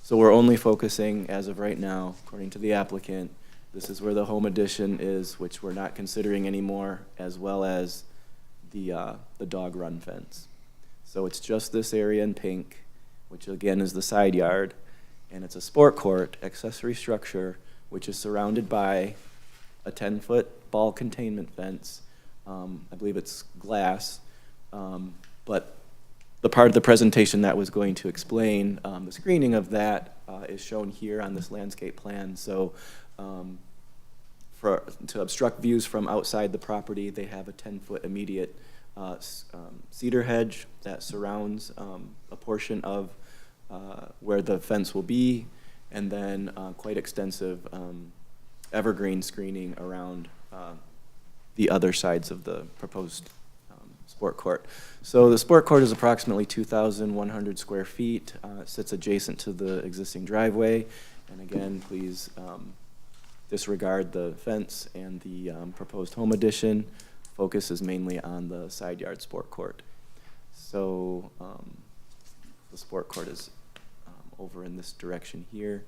Speaker 4: So we're only focusing, as of right now, according to the applicant, this is where the home addition is, which we're not considering anymore, as well as the dog run fence. So it's just this area in pink, which again is the side yard, and it's a sport court accessory structure, which is surrounded by a 10-foot ball containment fence. I believe it's glass, but the part of the presentation that was going to explain the screening of that is shown here on this landscape plan. So to obstruct views from outside the property, they have a 10-foot immediate cedar hedge that surrounds a portion of where the fence will be, and then quite extensive evergreen screening around the other sides of the proposed sport court. So the sport court is approximately 2,100 square feet. It sits adjacent to the existing driveway. And again, please disregard the fence and the proposed home addition. Focus is mainly on the side yard sport court. So the sport court is over in this direction here.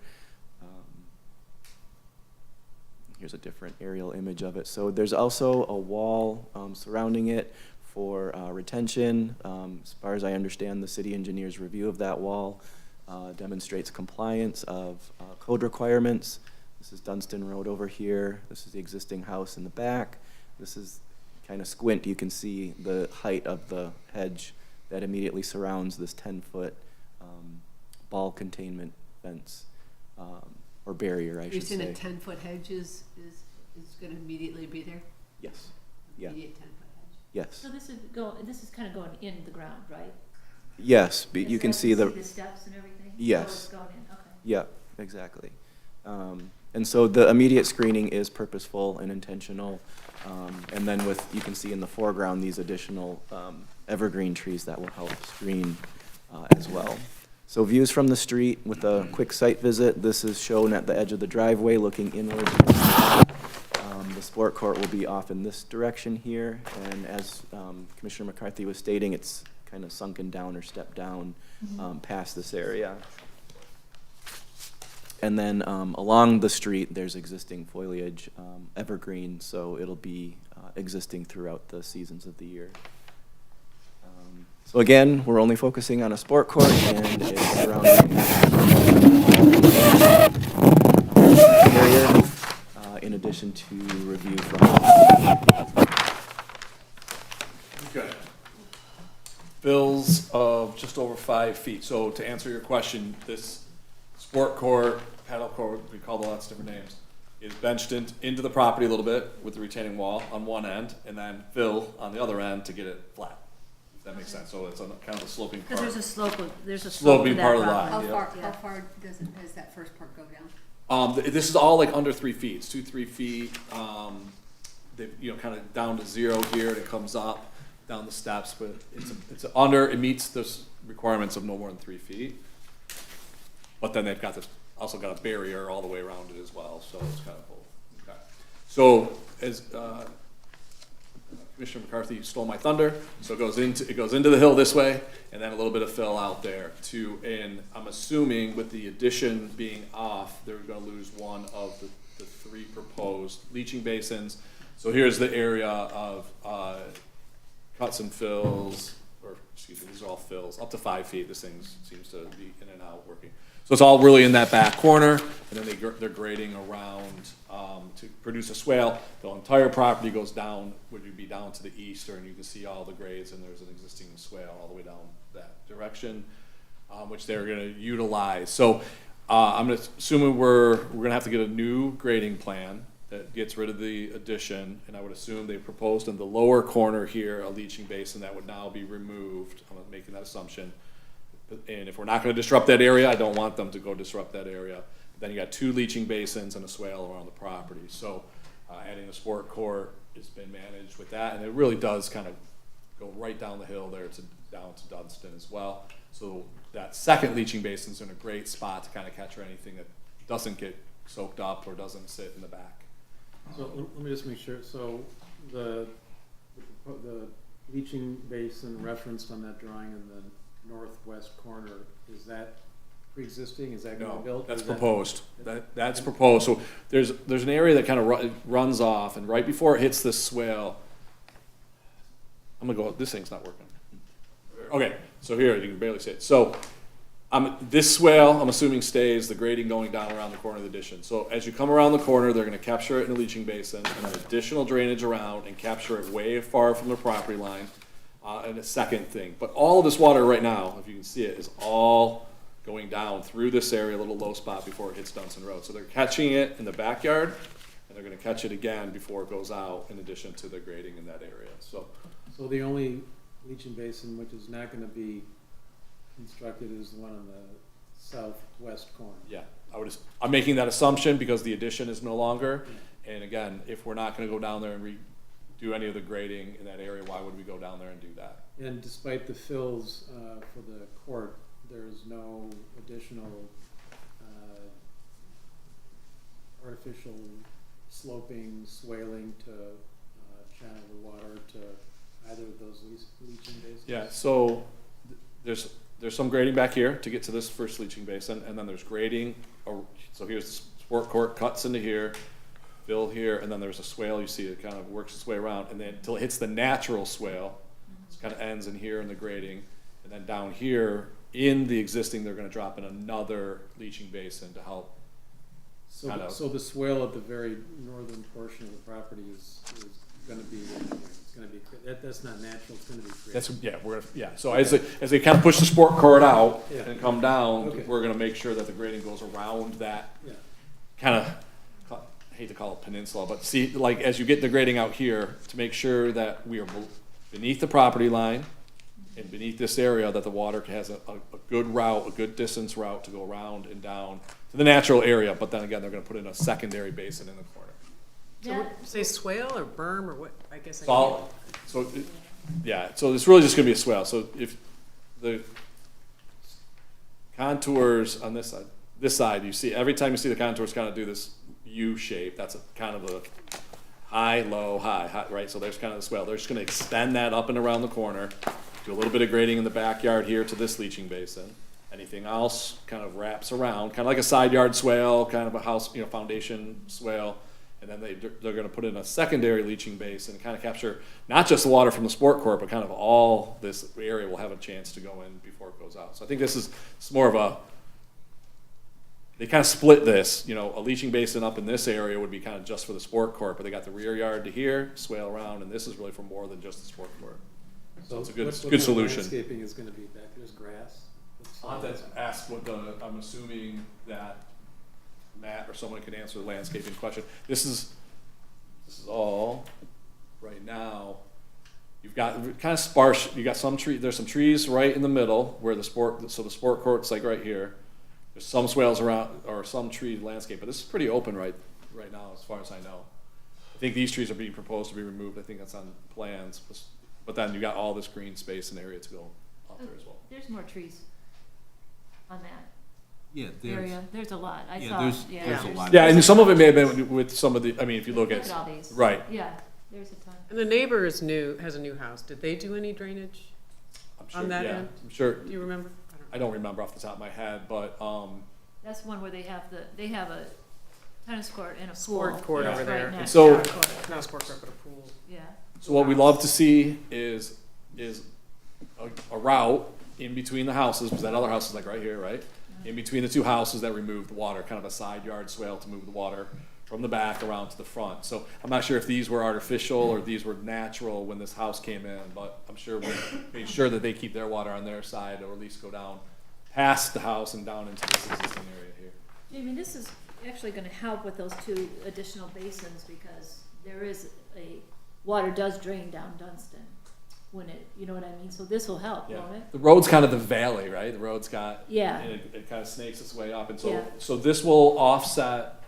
Speaker 4: Here's a different aerial image of it. So there's also a wall surrounding it for retention. As far as I understand, the city engineer's review of that wall demonstrates compliance of code requirements. The This is Dunstan Road over here. This is the existing house in the back. This is kind of squint, you can see the height of the hedge that immediately surrounds this 10-foot ball containment fence, or barrier, I
Speaker 13: You're
Speaker 4: should
Speaker 13: saying
Speaker 4: say.
Speaker 13: a 10-foot hedge is gonna immediately be there?
Speaker 4: Yes, yeah,
Speaker 13: Immediate 10-foot hedge?
Speaker 4: yes.
Speaker 9: So this is kind of going in the ground, right?
Speaker 4: Yes, but you
Speaker 9: Is
Speaker 4: can
Speaker 9: that-
Speaker 4: see the,
Speaker 9: the steps and everything?
Speaker 4: Yes.
Speaker 9: Oh, it's going in, okay.
Speaker 4: yeah, exactly. And so the immediate screening is purposeful and intentional. And then you can see in the foreground, these additional evergreen trees that will help screen as well. So views from the street with a quick site visit. This is shown at the edge of the driveway, looking inward. The sport court will be off in this direction here, and as Commissioner McCarthy was stating, it's kind of sunken down or stepped down past this area. And then along the street, there's existing foliage, evergreen, so it'll be existing throughout the seasons of the year. So again, we're only focusing on a sport court and its surrounding area, in addition to review from.
Speaker 5: Okay. Fills of just over 5 feet. So to answer your question, this sport court, paddle court, we call them lots of different names, is benched into the property a little bit with the retaining wall on one end, and then fill on the other end to get it flat. If that makes sense. So it's on kind of a sloping part.
Speaker 9: Because there's a slope to
Speaker 5: Sloping
Speaker 9: that
Speaker 5: part of the
Speaker 9: property.
Speaker 5: lot.
Speaker 13: How far does that first part go down?
Speaker 5: This is all like under 3 feet. It's 2-3 feet. They, kind of down to 0 here, and it comes up down the steps, but it's under. It meets the requirements of no more than 3 feet. But then they've also got a barrier all the way around it as well. So it's kind of both. Okay. So as Commissioner McCarthy stole my thunder, so it goes into the hill this way, and then a little bit of fill out there too. And I'm assuming with the addition being off, they're going to lose one of the 3 proposed leaching basins. So here's the area of cuts and fills, or excuse me, these are all fills up to 5 feet. This thing seems to be in and out working. So it's all really in that back corner, and then they're grading around to produce a swale. The entire property goes down, would be down to the east, and you can see all the grades, and there's an existing swale all the way down that direction, which they're going to utilize. So I'm assuming we're going to have to get a new grading plan that gets rid of the addition, and I would assume they proposed in the lower corner here a leaching basin that would now be removed. I'm making that assumption. And if we're not going to disrupt that area, I don't want them to go disrupt that area. Then you got 2 leaching basins and a swale around the property. So adding a sport court has been managed with that, and it really does kind of go right down the hill there down to Dunstan as well. So that second leaching basin is in a great spot to kind of capture anything that doesn't get soaked up or doesn't sit in the back.
Speaker 2: So let me just make sure. So the leaching basin referenced on that drawing in the northwest corner, is that pre-existing? Is that going to be built?
Speaker 5: That's proposed. That's proposed. So there's an area that kind of runs off, and right before it hits this swale, I'm gonna go. This thing's not working. Okay, so here you can barely see it. So this swale, I'm assuming, stays the grading going down around the corner of the addition. So as you come around the corner, they're going to capture it in a leaching basin, and then additional drainage around and capture it way far from the property line. And a second thing, but all of this water right now, if you can see it, is all going down through this area, a little low spot before it hits Dunstan Road. So they're catching it in the backyard, and they're going to catch it again before it goes out, in addition to the grading in that area. So
Speaker 2: the only leaching basin which is not going to be constructed is the one on the southwest corner.
Speaker 5: yeah, I'm making that assumption because the addition is no longer. And again, if we're not going to go down there and do any of the grading in that area, why would we go down there and do that?
Speaker 2: And despite the fills for the court, there's no additional artificial sloping, swaling to channel the water to either of those leaching basins?
Speaker 5: Yeah, so there's some grading back here to get to this first leaching basin, and then there's grading. So here's the sport court, cuts into here, fill here, and then there's a swale. You see it kind of works its way around, and then until it hits the natural swale, it kind of ends in here in the grading, and then down here in the existing, they're going to drop in another leaching basin to help
Speaker 2: So,
Speaker 5: kind of.
Speaker 2: so the swale at the very northern portion of the property is gonna be, it's gonna be, that's not natural, it's gonna be created.
Speaker 5: That's, so as they kind of push the sport court out
Speaker 2: Yeah.
Speaker 5: and come down,
Speaker 2: Okay.
Speaker 5: we're gonna make sure that the grading goes around that
Speaker 2: Yeah.
Speaker 5: kind of, I hate to call it peninsula, but see, like, as you get the grading out here, to make sure that we are beneath the property line and beneath this area, that the water has a good route, a good distance route to go around and down to the natural area, but then again, they're gonna put in a secondary basin in the corner.
Speaker 6: So
Speaker 9: Yeah.
Speaker 6: what, say swale or berm or what, I guess I
Speaker 5: So I'll- so, yeah, so it's really just gonna be a swale, so if the contours on this side, you see, every time you see the contours kind of do this U shape, that's a kind of a high, low, high, right? So there's kind of the swale, they're just gonna extend that up and around the corner, do a little bit of grading in the backyard here to this leaching basin. Anything else kind of wraps around, kind of like a side yard swale, kind of a house, foundation swale. And then they're gonna put in a secondary leaching basin and kind of capture not just the water from the sport court, but kind of all this area will have a chance to go in before it goes out. So I think it's more of they kind of split this, a leaching basin up in this area would be kind of just for the sport court, but they got the rear yard to here, swale around, and this is really for more than just the sport court. So it's a good
Speaker 2: what kind of
Speaker 5: solution.
Speaker 2: landscaping is gonna be back, there's grass?
Speaker 5: I'll have to ask I'm assuming that Matt or someone can answer the landscaping question. This is all, right now, you've got kind of sparse, you got there's some trees right in the middle where the sport court's like right here. There's some swales around, or some tree landscape, but this is pretty open right now, as far as I know. I think these trees are being proposed to be removed, I think that's on plans, but then you got all this green space and area to go up there as well.
Speaker 9: There's more trees on that
Speaker 1: Yeah,
Speaker 9: area. There's a lot. I
Speaker 1: yeah,
Speaker 9: saw,
Speaker 1: there's a lot.
Speaker 5: Yeah, and some of it may have been with some of the, if you look
Speaker 9: Look
Speaker 5: at,
Speaker 9: at all these.
Speaker 5: right.
Speaker 9: Yeah, there's a ton.
Speaker 6: And the neighbor has a new house. Did they do any drainage
Speaker 5: I'm sure,
Speaker 6: on that
Speaker 5: yeah,
Speaker 6: end?
Speaker 5: I'm sure,
Speaker 6: Do you remember?
Speaker 5: I don't remember off the top of my head, but,
Speaker 9: That's one where they have a tennis court and a pool.
Speaker 6: Sport court
Speaker 5: Yeah.
Speaker 6: over
Speaker 9: Right
Speaker 6: there.
Speaker 9: next
Speaker 5: So-
Speaker 9: to it.
Speaker 6: Not a sport court, but a pool.
Speaker 9: Yeah.
Speaker 5: so what we love to see is a route in between the houses, because that other house is like right here, right? In between the two houses that remove the water, kind of a side yard swale to move the water from the back around to the front. So I'm not sure if these were artificial or these were natural when this house came in, but I'm sure we made sure that they keep their water on their side, or at least go down past the house and down into this existing area here.
Speaker 9: Jamie, this is actually gonna help with those two additional basins because water does drain down Dunstan when you know what I mean? So this will help,
Speaker 5: Yeah.
Speaker 9: won't it?
Speaker 5: The road's kind of the valley, right? The road's got,
Speaker 9: Yeah.
Speaker 5: and it kind of snakes its way up, and
Speaker 9: Yeah.
Speaker 5: so this will offset,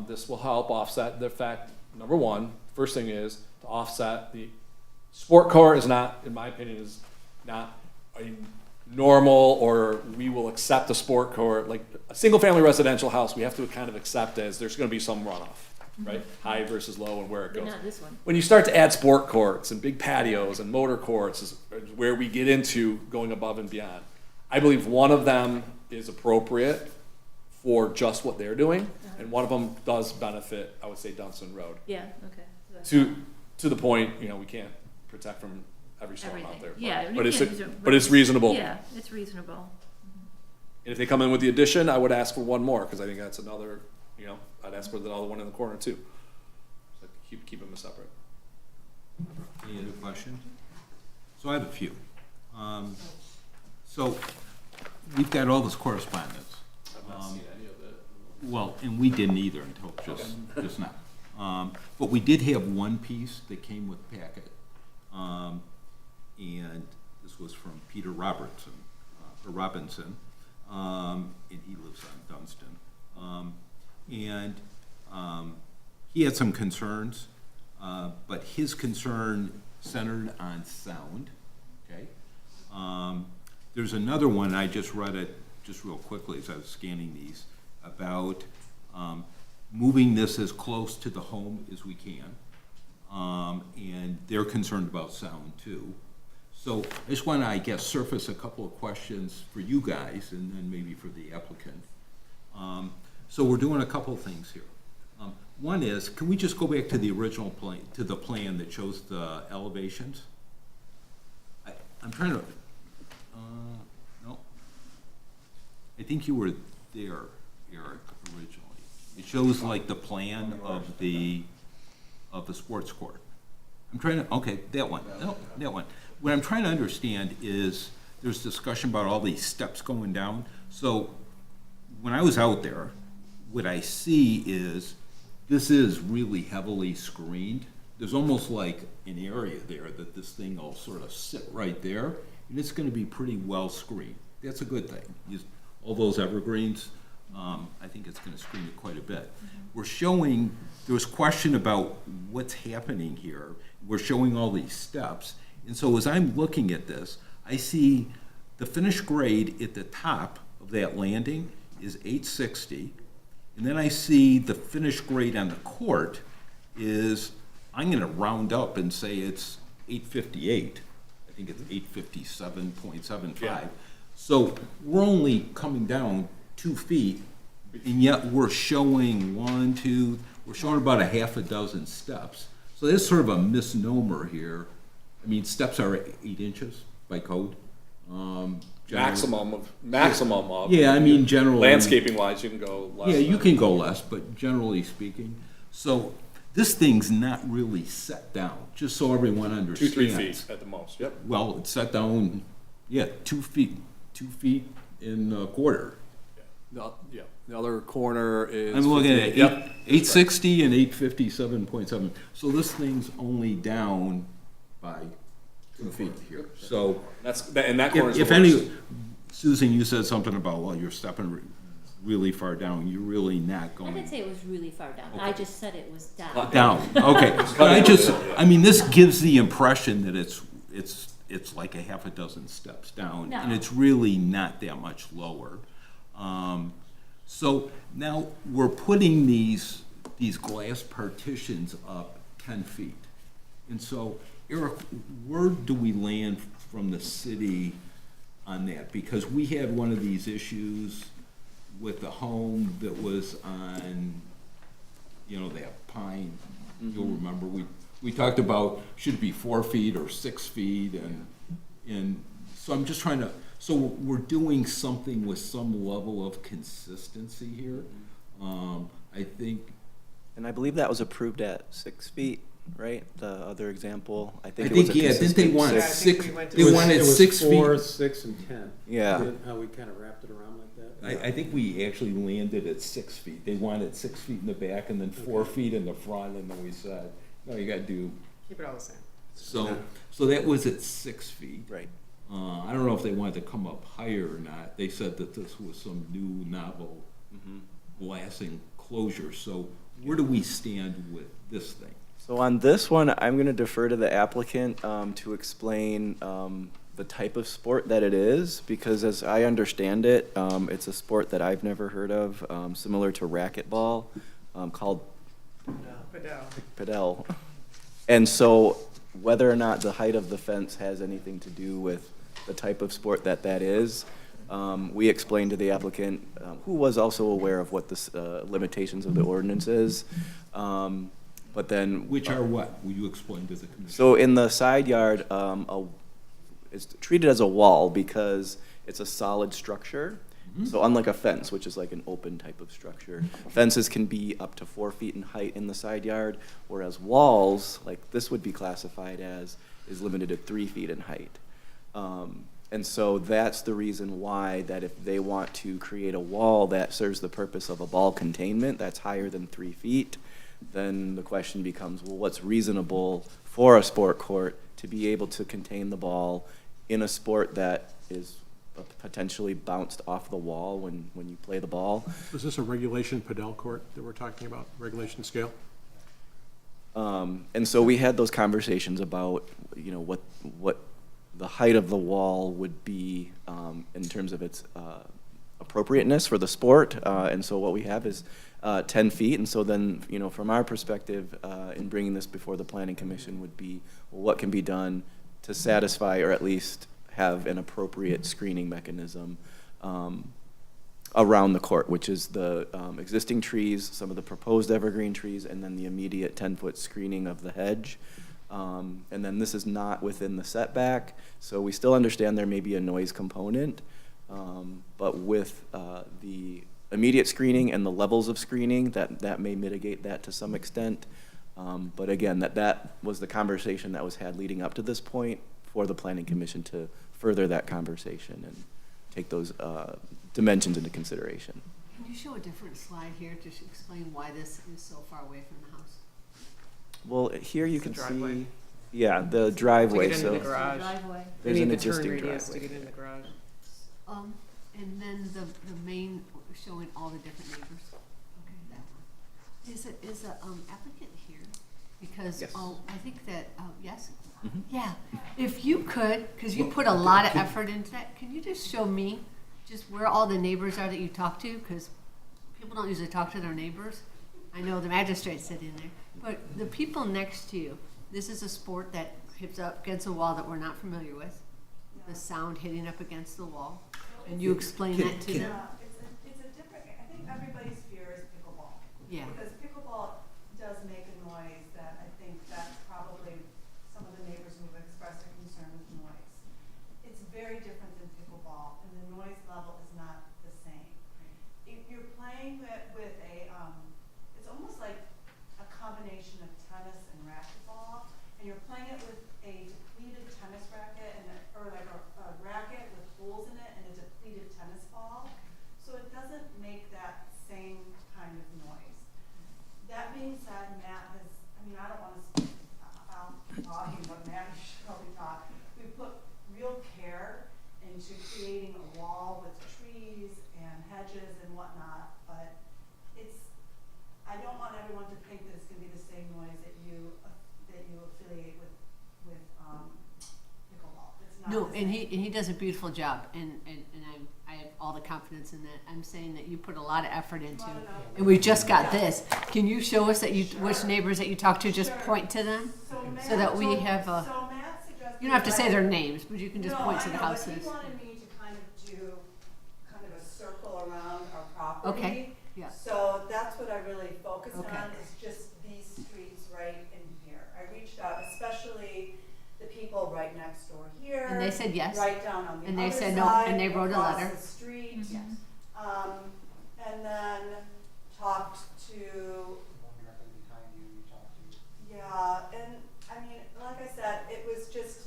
Speaker 5: this will help offset the fact, number one, first thing is to offset the sport court is not, in my opinion, is not a normal, or we will accept a sport court, like a single family residential house, we have to kind of accept as there's gonna be some runoff, right? High versus low and where it
Speaker 9: But
Speaker 5: goes.
Speaker 9: not this one.
Speaker 5: When you start to add sport courts and big patios and motor courts is where we get into going above and beyond. I believe one of them is appropriate for just what they're doing, and one of them does benefit, I would say, Dunstan Road.
Speaker 9: Yeah, okay. So that's
Speaker 5: To the point, we can't protect from every storm out
Speaker 9: everything.
Speaker 5: there.
Speaker 9: Yeah. you
Speaker 5: But it's,
Speaker 9: can't use it,
Speaker 5: but it's reasonable.
Speaker 9: Yeah, it's reasonable.
Speaker 5: And if they come in with the addition, I would ask for one more, because I think that's another, I'd ask for the other one in the corner too. So keep them separate.
Speaker 1: Any other questions? So I have a few. So we've got all this correspondence.
Speaker 5: I've not seen any of it.
Speaker 1: Well, and we didn't either until just now. But we did have one piece that came with the packet. And this was from Peter Robinson, and he lives on Dunstan. He had some concerns, but his concern centered on sound, okay? There's another one, I just read it just real quickly as I was scanning these, about moving this as close to the home as we can. And they're concerned about sound too. So I just want to, I guess, surface a couple of questions for you guys and then maybe for the applicant. So we're doing a couple of things here. One is, can we just go back to the original plan, to the plan that shows the elevations? I'm trying to, no. I think you were there, Eric, originally. It shows like the plan of the sports court. I'm trying to, okay, that one, no, that one. What I'm trying to understand is, there's discussion about all these steps going down. So when I was out there, what I see is, this is really heavily screened. There's almost like an area there that this thing will sort of sit right there, and it's gonna be pretty well screened. That's a good thing. All those evergreens, I think it's gonna screen it quite a bit. We're showing, there was question about what's happening here. We're showing all these steps. And so as I'm looking at this, I see the finished grade at the top of that landing is 860. And then I see the finished grade on the court is, I'm gonna round up and say it's 858. I think it's 857.75.
Speaker 5: Yeah.
Speaker 1: So we're only coming down 2 feet, and yet we're showing we're showing about a half a dozen steps. So there's sort of a misnomer here. I mean, steps are 8 inches by code.
Speaker 5: Maximum of.
Speaker 1: Yeah, I mean, generally.
Speaker 5: Landscaping wise, you can go less.
Speaker 1: Yeah, you can go less, but generally speaking. So this thing's not really set down, just so everyone
Speaker 5: 2,
Speaker 1: understands.
Speaker 5: 3 feet at the most, yep.
Speaker 1: Well, it's set down, yeah, 2 feet in a quarter.
Speaker 5: The other corner is.
Speaker 1: I'm looking at
Speaker 5: 58.
Speaker 1: 860 and 857.7. So this thing's only down by 2 feet here. So
Speaker 5: And that corner's
Speaker 1: if
Speaker 5: the
Speaker 1: any,
Speaker 5: worst.
Speaker 1: Susan, you said something about, well, you're stepping really far down. You're really not
Speaker 9: I
Speaker 1: going.
Speaker 9: didn't say it was really far down.
Speaker 1: Okay.
Speaker 9: I just said it was down.
Speaker 1: Down, okay. But I mean, this gives the impression that it's like a half a dozen steps down,
Speaker 9: No.
Speaker 1: and it's really not that much lower. So now we're putting these glass partitions up 10 feet. And so, Eric, where do we land from the city on that? Because we had one of these issues with the home that was on, that Pine. You'll remember, we talked about should it be 4 feet or 6 feet, and so I'm just trying to, so we're doing something with some level of consistency here. I think.
Speaker 4: And I believe that was approved at 6 feet, right? The other example, I think
Speaker 1: I
Speaker 4: it was
Speaker 1: think,
Speaker 4: a
Speaker 1: yeah, didn't they
Speaker 4: consistent
Speaker 1: want
Speaker 6: Yeah, I think
Speaker 1: 6,
Speaker 6: we went to
Speaker 1: they
Speaker 6: six.
Speaker 1: wanted
Speaker 2: It was
Speaker 1: 6 feet?
Speaker 2: 4, 6, and 10.
Speaker 4: Yeah.
Speaker 2: Isn't how we kind of wrapped it around like that?
Speaker 1: I think we actually landed at 6 feet. They wanted 6 feet in the back and then 4 feet in the front, and then we said, no, you gotta do,
Speaker 6: Keep it all the same.
Speaker 1: so that was at 6 feet.
Speaker 4: Right.
Speaker 1: I don't know if they wanted to come up higher or not. They said that this was some new novel glassing closure. So where do we stand with this thing?
Speaker 4: So on this one, I'm going to defer to the applicant to explain the type of sport that it is, because as I understand it, it's a sport that I've never heard of, similar to racquetball, called padel. And so whether or not the height of the fence has anything to do with the type of sport that is, we explained to the applicant, who was also aware of what the limitations of the ordinance is. But then.
Speaker 1: Which are what? Will you explain to the commission?
Speaker 4: So in the side yard, it's treated as a wall because it's a solid structure. So unlike a fence, which is like an open type of structure, fences can be up to 4 feet in height in the side yard, whereas walls, like this would be classified as, is limited to 3 feet in height. And so that's the reason why that if they want to create a wall that serves the purpose of a ball containment that's higher than 3 feet, then the question becomes, well, what's reasonable for a sport court to be able to contain the ball in a sport that is potentially bounced off the wall when you play the ball?
Speaker 11: Is this a regulation padel court that we're talking about, regulation scale?
Speaker 4: And so we had those conversations about, what the height of the wall would be in terms of its appropriateness for the sport. And so what we have is 10 feet. And so then, from our perspective, in bringing this before the Planning Commission would be, well, what can be done to satisfy or at least have an appropriate screening mechanism around the court, which is the existing trees, some of the proposed evergreen trees, and then the immediate 10-foot screening of the hedge. And then this is not within the setback, so we still understand there may be a noise component, but with the immediate screening and the levels of screening, that may mitigate that to some extent. But again, that was the conversation that was had leading up to this point for the planning commission to further that conversation and take those dimensions into consideration.
Speaker 13: Can you show a different slide here to explain why this is so far away from the house?
Speaker 4: Well, here you
Speaker 6: It's the
Speaker 4: can
Speaker 6: driveway.
Speaker 4: see, yeah, the driveway,
Speaker 6: To get into
Speaker 4: so
Speaker 6: the garage.
Speaker 13: Driveway.
Speaker 4: there's
Speaker 6: We
Speaker 4: an
Speaker 6: need the turn
Speaker 4: existing
Speaker 6: radius to
Speaker 4: driveway.
Speaker 6: get in the garage.
Speaker 13: And then the main, showing all the different neighbors. Okay, that one. Is the applicant here? Because,
Speaker 4: Yes.
Speaker 13: I think that, yes?
Speaker 4: Mhm.
Speaker 13: Yeah, if you could, because you put a lot of effort into that, can you just show me just where all the neighbors are that you talk to? Because people don't usually talk to their neighbors. I know the magistrate's sitting there, but the people next to you, this is a sport that hits up against a wall that we're not familiar with. The sound hitting up against the wall, and you explain that to them?
Speaker 19: It's a different, I think everybody's fear is pickleball.
Speaker 13: Yeah.
Speaker 19: Because pickleball does make a noise that I think that's probably some of the neighbors who have expressed a concern with noise. It's very different than pickleball, and the noise level is not the same. If you're playing with a, it's almost like a combination of tennis and racquetball, and you're playing it with a depleted tennis racket or like a racket with holes in it and a depleted tennis ball. So it doesn't make that same kind of noise. That being said, Matt has, I mean, I don't want to speak out talking, but Matt should probably talk. We put real care into creating a wall with trees and hedges and whatnot, but I don't want everyone to think that it's going to be the same noise that you affiliate with pickleball. It's not.
Speaker 13: No,
Speaker 19: the
Speaker 13: and
Speaker 19: same.
Speaker 13: he does a beautiful job, and I have all the confidence in that. I'm saying that you put a lot of effort into, and we just got this. Can you show us that which neighbors that you talk to, just point to them? So that we have a,
Speaker 19: So Matt suggested.
Speaker 13: you don't have to say their names, but you can just point to the
Speaker 19: No, I know, but
Speaker 13: houses.
Speaker 19: he wanted me to kind of do kind of a circle around our property.
Speaker 13: Okay, yeah.
Speaker 19: So that's what I really focus
Speaker 13: Okay.
Speaker 19: on, is just these streets right in here. I reached out, especially the people right next door here.
Speaker 13: And they said yes.
Speaker 19: Right down on the
Speaker 13: And
Speaker 19: other
Speaker 13: they
Speaker 19: side.
Speaker 13: said no, and they wrote a
Speaker 19: across
Speaker 13: letter.
Speaker 19: the street.
Speaker 13: Yes.
Speaker 19: And then talked to,
Speaker 10: One directly behind you, you talk to.
Speaker 19: yeah, and I mean, like I said, it was just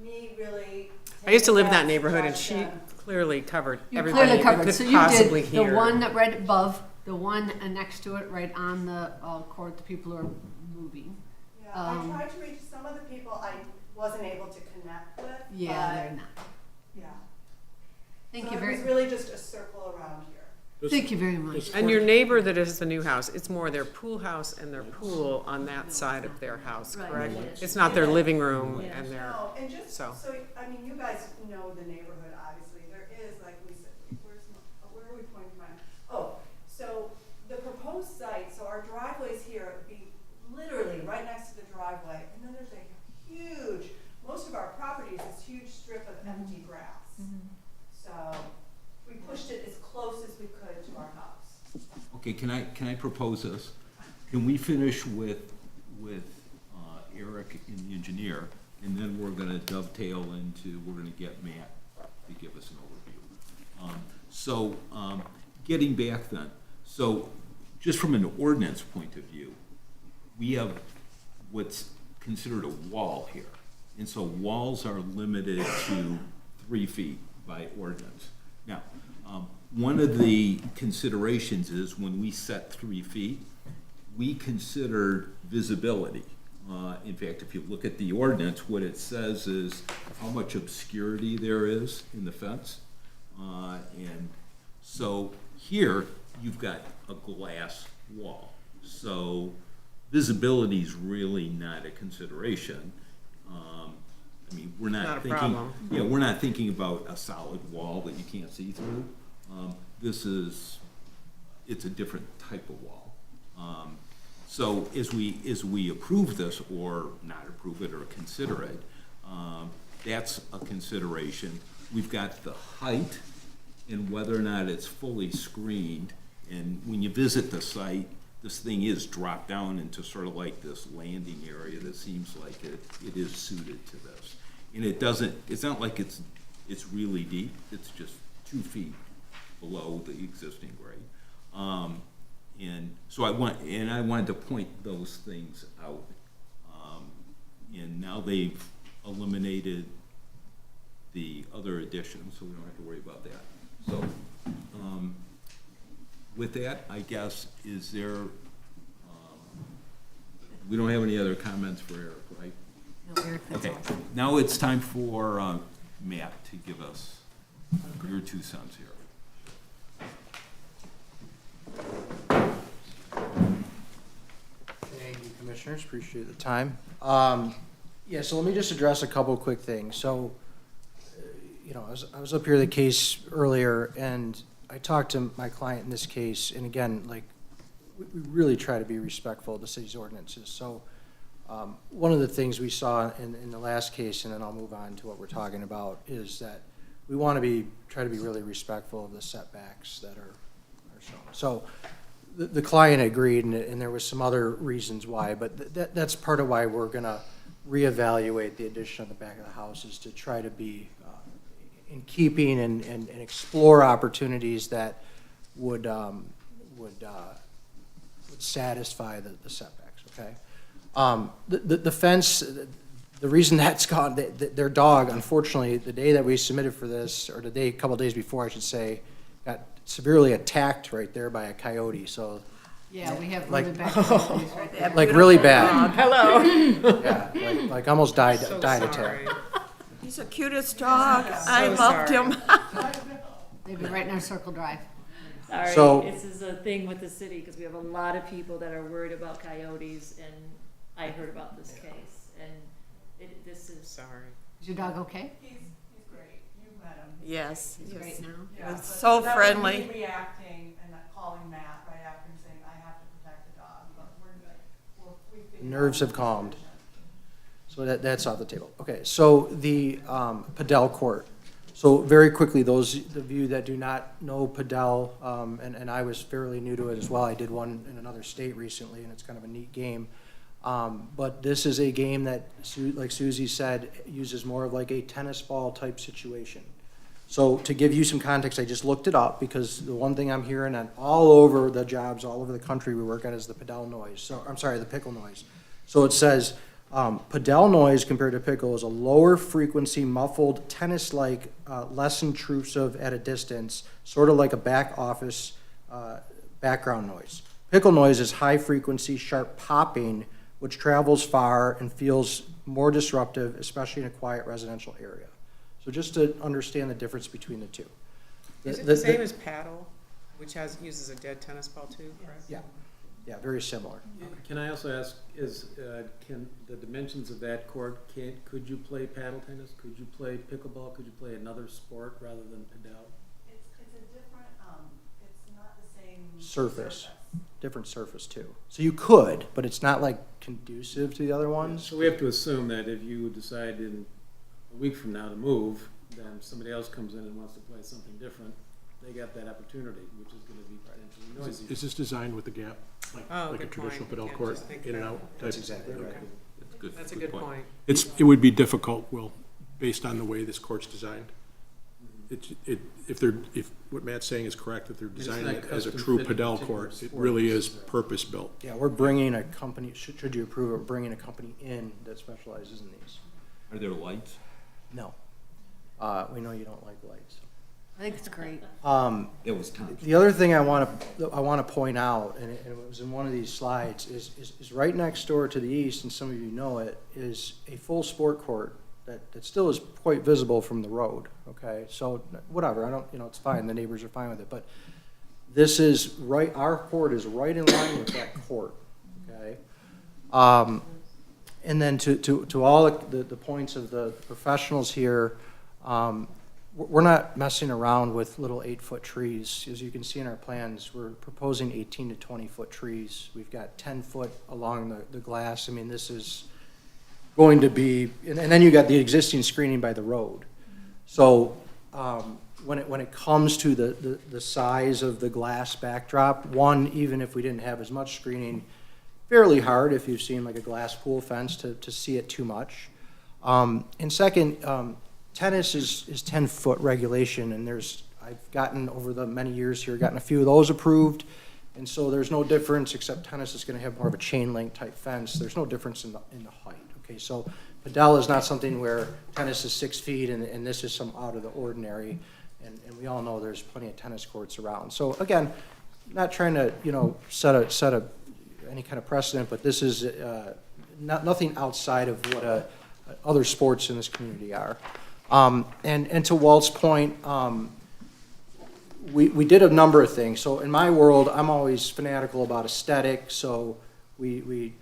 Speaker 19: me really.
Speaker 6: I used to live in that
Speaker 19: taking
Speaker 6: neighborhood, and she
Speaker 19: suggestion.
Speaker 6: clearly covered
Speaker 13: You
Speaker 6: everybody
Speaker 13: clearly
Speaker 6: that
Speaker 13: covered,
Speaker 6: could
Speaker 13: so you
Speaker 6: possibly
Speaker 13: did
Speaker 6: hear.
Speaker 13: the one that right above, the one next to it, right on the court, the people who are moving.
Speaker 19: Yeah, I tried to reach some of the people I wasn't able to connect with.
Speaker 13: Yeah,
Speaker 19: but,
Speaker 13: they're not.
Speaker 19: Yeah.
Speaker 13: Thank
Speaker 19: So
Speaker 13: you
Speaker 19: it
Speaker 13: very,
Speaker 19: was really just a circle around here.
Speaker 13: thank you very much.
Speaker 6: And your neighbor that is the new house, it's more their pool house and their pool on that side of their house,
Speaker 13: Right.
Speaker 6: correct?
Speaker 13: Yes.
Speaker 6: It's not their living room
Speaker 13: Yeah.
Speaker 6: and their,
Speaker 19: No, and just,
Speaker 6: so.
Speaker 19: so, I mean, you guys know the neighborhood, obviously, there is, like we said, where are we pointing mine? Oh, so the proposed site, so our driveway's here, it'd be literally right next to the driveway, and then there's a huge, most of our property is this huge strip of empty grass. So, we pushed it as close as we could to our house.
Speaker 1: Okay, can I propose this? Can we finish with Eric and the engineer, and then we're gonna dovetail into, we're gonna get Matt to give us an overview. Getting back then, so just from an ordinance point of view, we have what's considered a wall here. And so walls are limited to 3 feet by ordinance. Now, one of the considerations is when we set 3 feet, we considered visibility. In fact, if you look at the ordinance, what it says is how much obscurity there is in the fence. And so here, you've got a glass wall. So visibility is really not a consideration. I mean, we're not
Speaker 6: Not a
Speaker 1: thinking,
Speaker 6: problem.
Speaker 1: yeah, we're not thinking about a solid wall that you can't see through. It's a different type of wall. So as we approve this or not approve it or consider it, that's a consideration. We've got the height and whether or not it's fully screened. And when you visit the site, this thing is dropped down into sort of like this landing area that seems like it is suited to this. And it's not like it's really deep, it's just 2 feet below the existing grade. And so I wanted to point those things out. And now they've eliminated the other additions, so we don't have to worry about that. So, with that, I guess, is there, we don't have any other comments for Eric, right?
Speaker 13: No, Eric, that's
Speaker 1: Okay,
Speaker 13: all.
Speaker 1: now it's time for Matt to give us your 2 cents here.
Speaker 10: Thank you, Commissioners, appreciate the time. Yeah, so let me just address a couple of quick things. So, I was up here the case earlier, and I talked to my client in this case, and again, like, we really try to be respectful of the city's ordinances. So, one of the things we saw in the last case, and then I'll move on to what we're talking about, is that we want to try to be really respectful of the setbacks that are shown. So, the client agreed, and there was some other reasons why, but that's part of why we're gonna reevaluate the addition on the back of the house, is to try to be in keeping and explore opportunities that would satisfy the setbacks, okay? The fence, the reason that's gone, their dog, unfortunately, the day that we submitted for this, or a couple days before, I should say, got severely attacked right there by a coyote, so.
Speaker 13: Yeah, we have
Speaker 10: Like-
Speaker 13: really bad qualities right there.
Speaker 10: Like really bad.
Speaker 6: Hello.
Speaker 10: Yeah, like almost died attack.
Speaker 20: He's the cutest dog. I
Speaker 6: So
Speaker 20: loved
Speaker 6: sorry.
Speaker 20: him.
Speaker 13: They'd be right in our Circle Drive.
Speaker 9: Sorry,
Speaker 10: So-
Speaker 9: this is a thing with the city, because we have a lot of people that are worried about coyotes, and I heard about this case, and this is.
Speaker 6: Sorry.
Speaker 13: Is your dog okay?
Speaker 19: He's great. You met him.
Speaker 20: Yes,
Speaker 13: He's
Speaker 20: yes.
Speaker 13: great now.
Speaker 19: Yeah,
Speaker 20: was
Speaker 19: but
Speaker 20: so
Speaker 19: that was
Speaker 20: friendly.
Speaker 19: me reacting and calling Matt right after and saying, I have to protect the dog, but we figured
Speaker 10: Nerves
Speaker 19: out
Speaker 10: have
Speaker 19: a
Speaker 10: calmed.
Speaker 19: solution.
Speaker 10: So that's off the table. Okay, so the Padel Court. So very quickly, those of you that do not know Padel, and I was fairly new to it as well. I did one in another state recently, and it's kind of a neat game. But this is a game that, like Susie said, uses more of like a tennis ball type situation. So to give you some context, I just looked it up, because the one thing I'm hearing on all over the jobs, all over the country we work at, is the Padel noise. So, I'm sorry, the pickle noise. So it says, Padel noise compared to pickle is a lower frequency, muffled, tennis-like, less intrusive at a distance, sort of like a back office background noise. Pickle noise is high frequency, sharp popping, which travels far and feels more disruptive, especially in a quiet residential area. So just to understand the difference between the two.
Speaker 6: Is it the same as paddle, which uses a dead tennis ball too, correct?
Speaker 10: Yeah, very similar.
Speaker 2: Can I also ask, can the dimensions of that court, could you play paddle tennis? Could you play pickleball? Could you play another sport rather than padel?
Speaker 19: It's a different, it's not the same
Speaker 10: Surface. Different surface too. So you could, but it's not like conducive to the other ones.
Speaker 2: So we have to assume that if you decide in a week from now to move, then somebody else comes in and wants to play something different, they got that opportunity, which is gonna be potentially noisy.
Speaker 11: Is this designed with the gap,
Speaker 6: Oh,
Speaker 11: like a
Speaker 6: good
Speaker 11: traditional
Speaker 6: point.
Speaker 11: Padel
Speaker 6: Yeah,
Speaker 11: court,
Speaker 6: just think
Speaker 11: in and
Speaker 6: that.
Speaker 11: out type?
Speaker 10: That's exactly right.
Speaker 1: That's good.
Speaker 6: That's a good point.
Speaker 11: It would be difficult, Will, based on the way this court's designed. If what Matt's saying is correct, that they're
Speaker 2: It's
Speaker 11: designing
Speaker 2: not
Speaker 11: it as a
Speaker 2: custom
Speaker 11: true
Speaker 2: fit
Speaker 11: Padel
Speaker 2: to
Speaker 11: court, it
Speaker 2: sports.
Speaker 11: really is purpose-built.
Speaker 10: Yeah, we're bringing a company, should you approve it, we're bringing a company in that specializes in these.
Speaker 1: Are there lights?
Speaker 10: No. We know you don't like lights.
Speaker 13: I think it's great.
Speaker 1: It was time.
Speaker 10: The other thing I want to point out, and it was in one of these slides, is right next door to the east, and some of you know it, is a full sport court that still is quite visible from the road, okay? So whatever, I don't, it's fine, the neighbors are fine with it, but this is right, our court is right in line with that court, okay? And then to all the points of the professionals here, we're not messing around with little 8-foot trees. As you can see in our plans, we're proposing 18 to 20-foot trees. We've got 10 foot along the glass. I mean, this is going to be, and then you got the existing screening by the road. So when it comes to the size of the glass backdrop, one, even if we didn't have as much screening, fairly hard if you've seen like a glass pool fence to see it too much. And second, tennis is 10-foot regulation, and there's I've gotten, over the many years here, gotten a few of those approved. And so there's no difference, except tennis is gonna have more of a chain link type fence. There's no difference in the height, okay? So padel is not something where tennis is 6 feet and this is some out of the ordinary. And we all know there's plenty of tennis courts around. So again, not trying to, you know, set any kind of precedent, but this is, nothing outside of what, other sports in this community are. And to Walt's point, we did a number of things. So in my world, I'm always fanatical about aesthetic. So we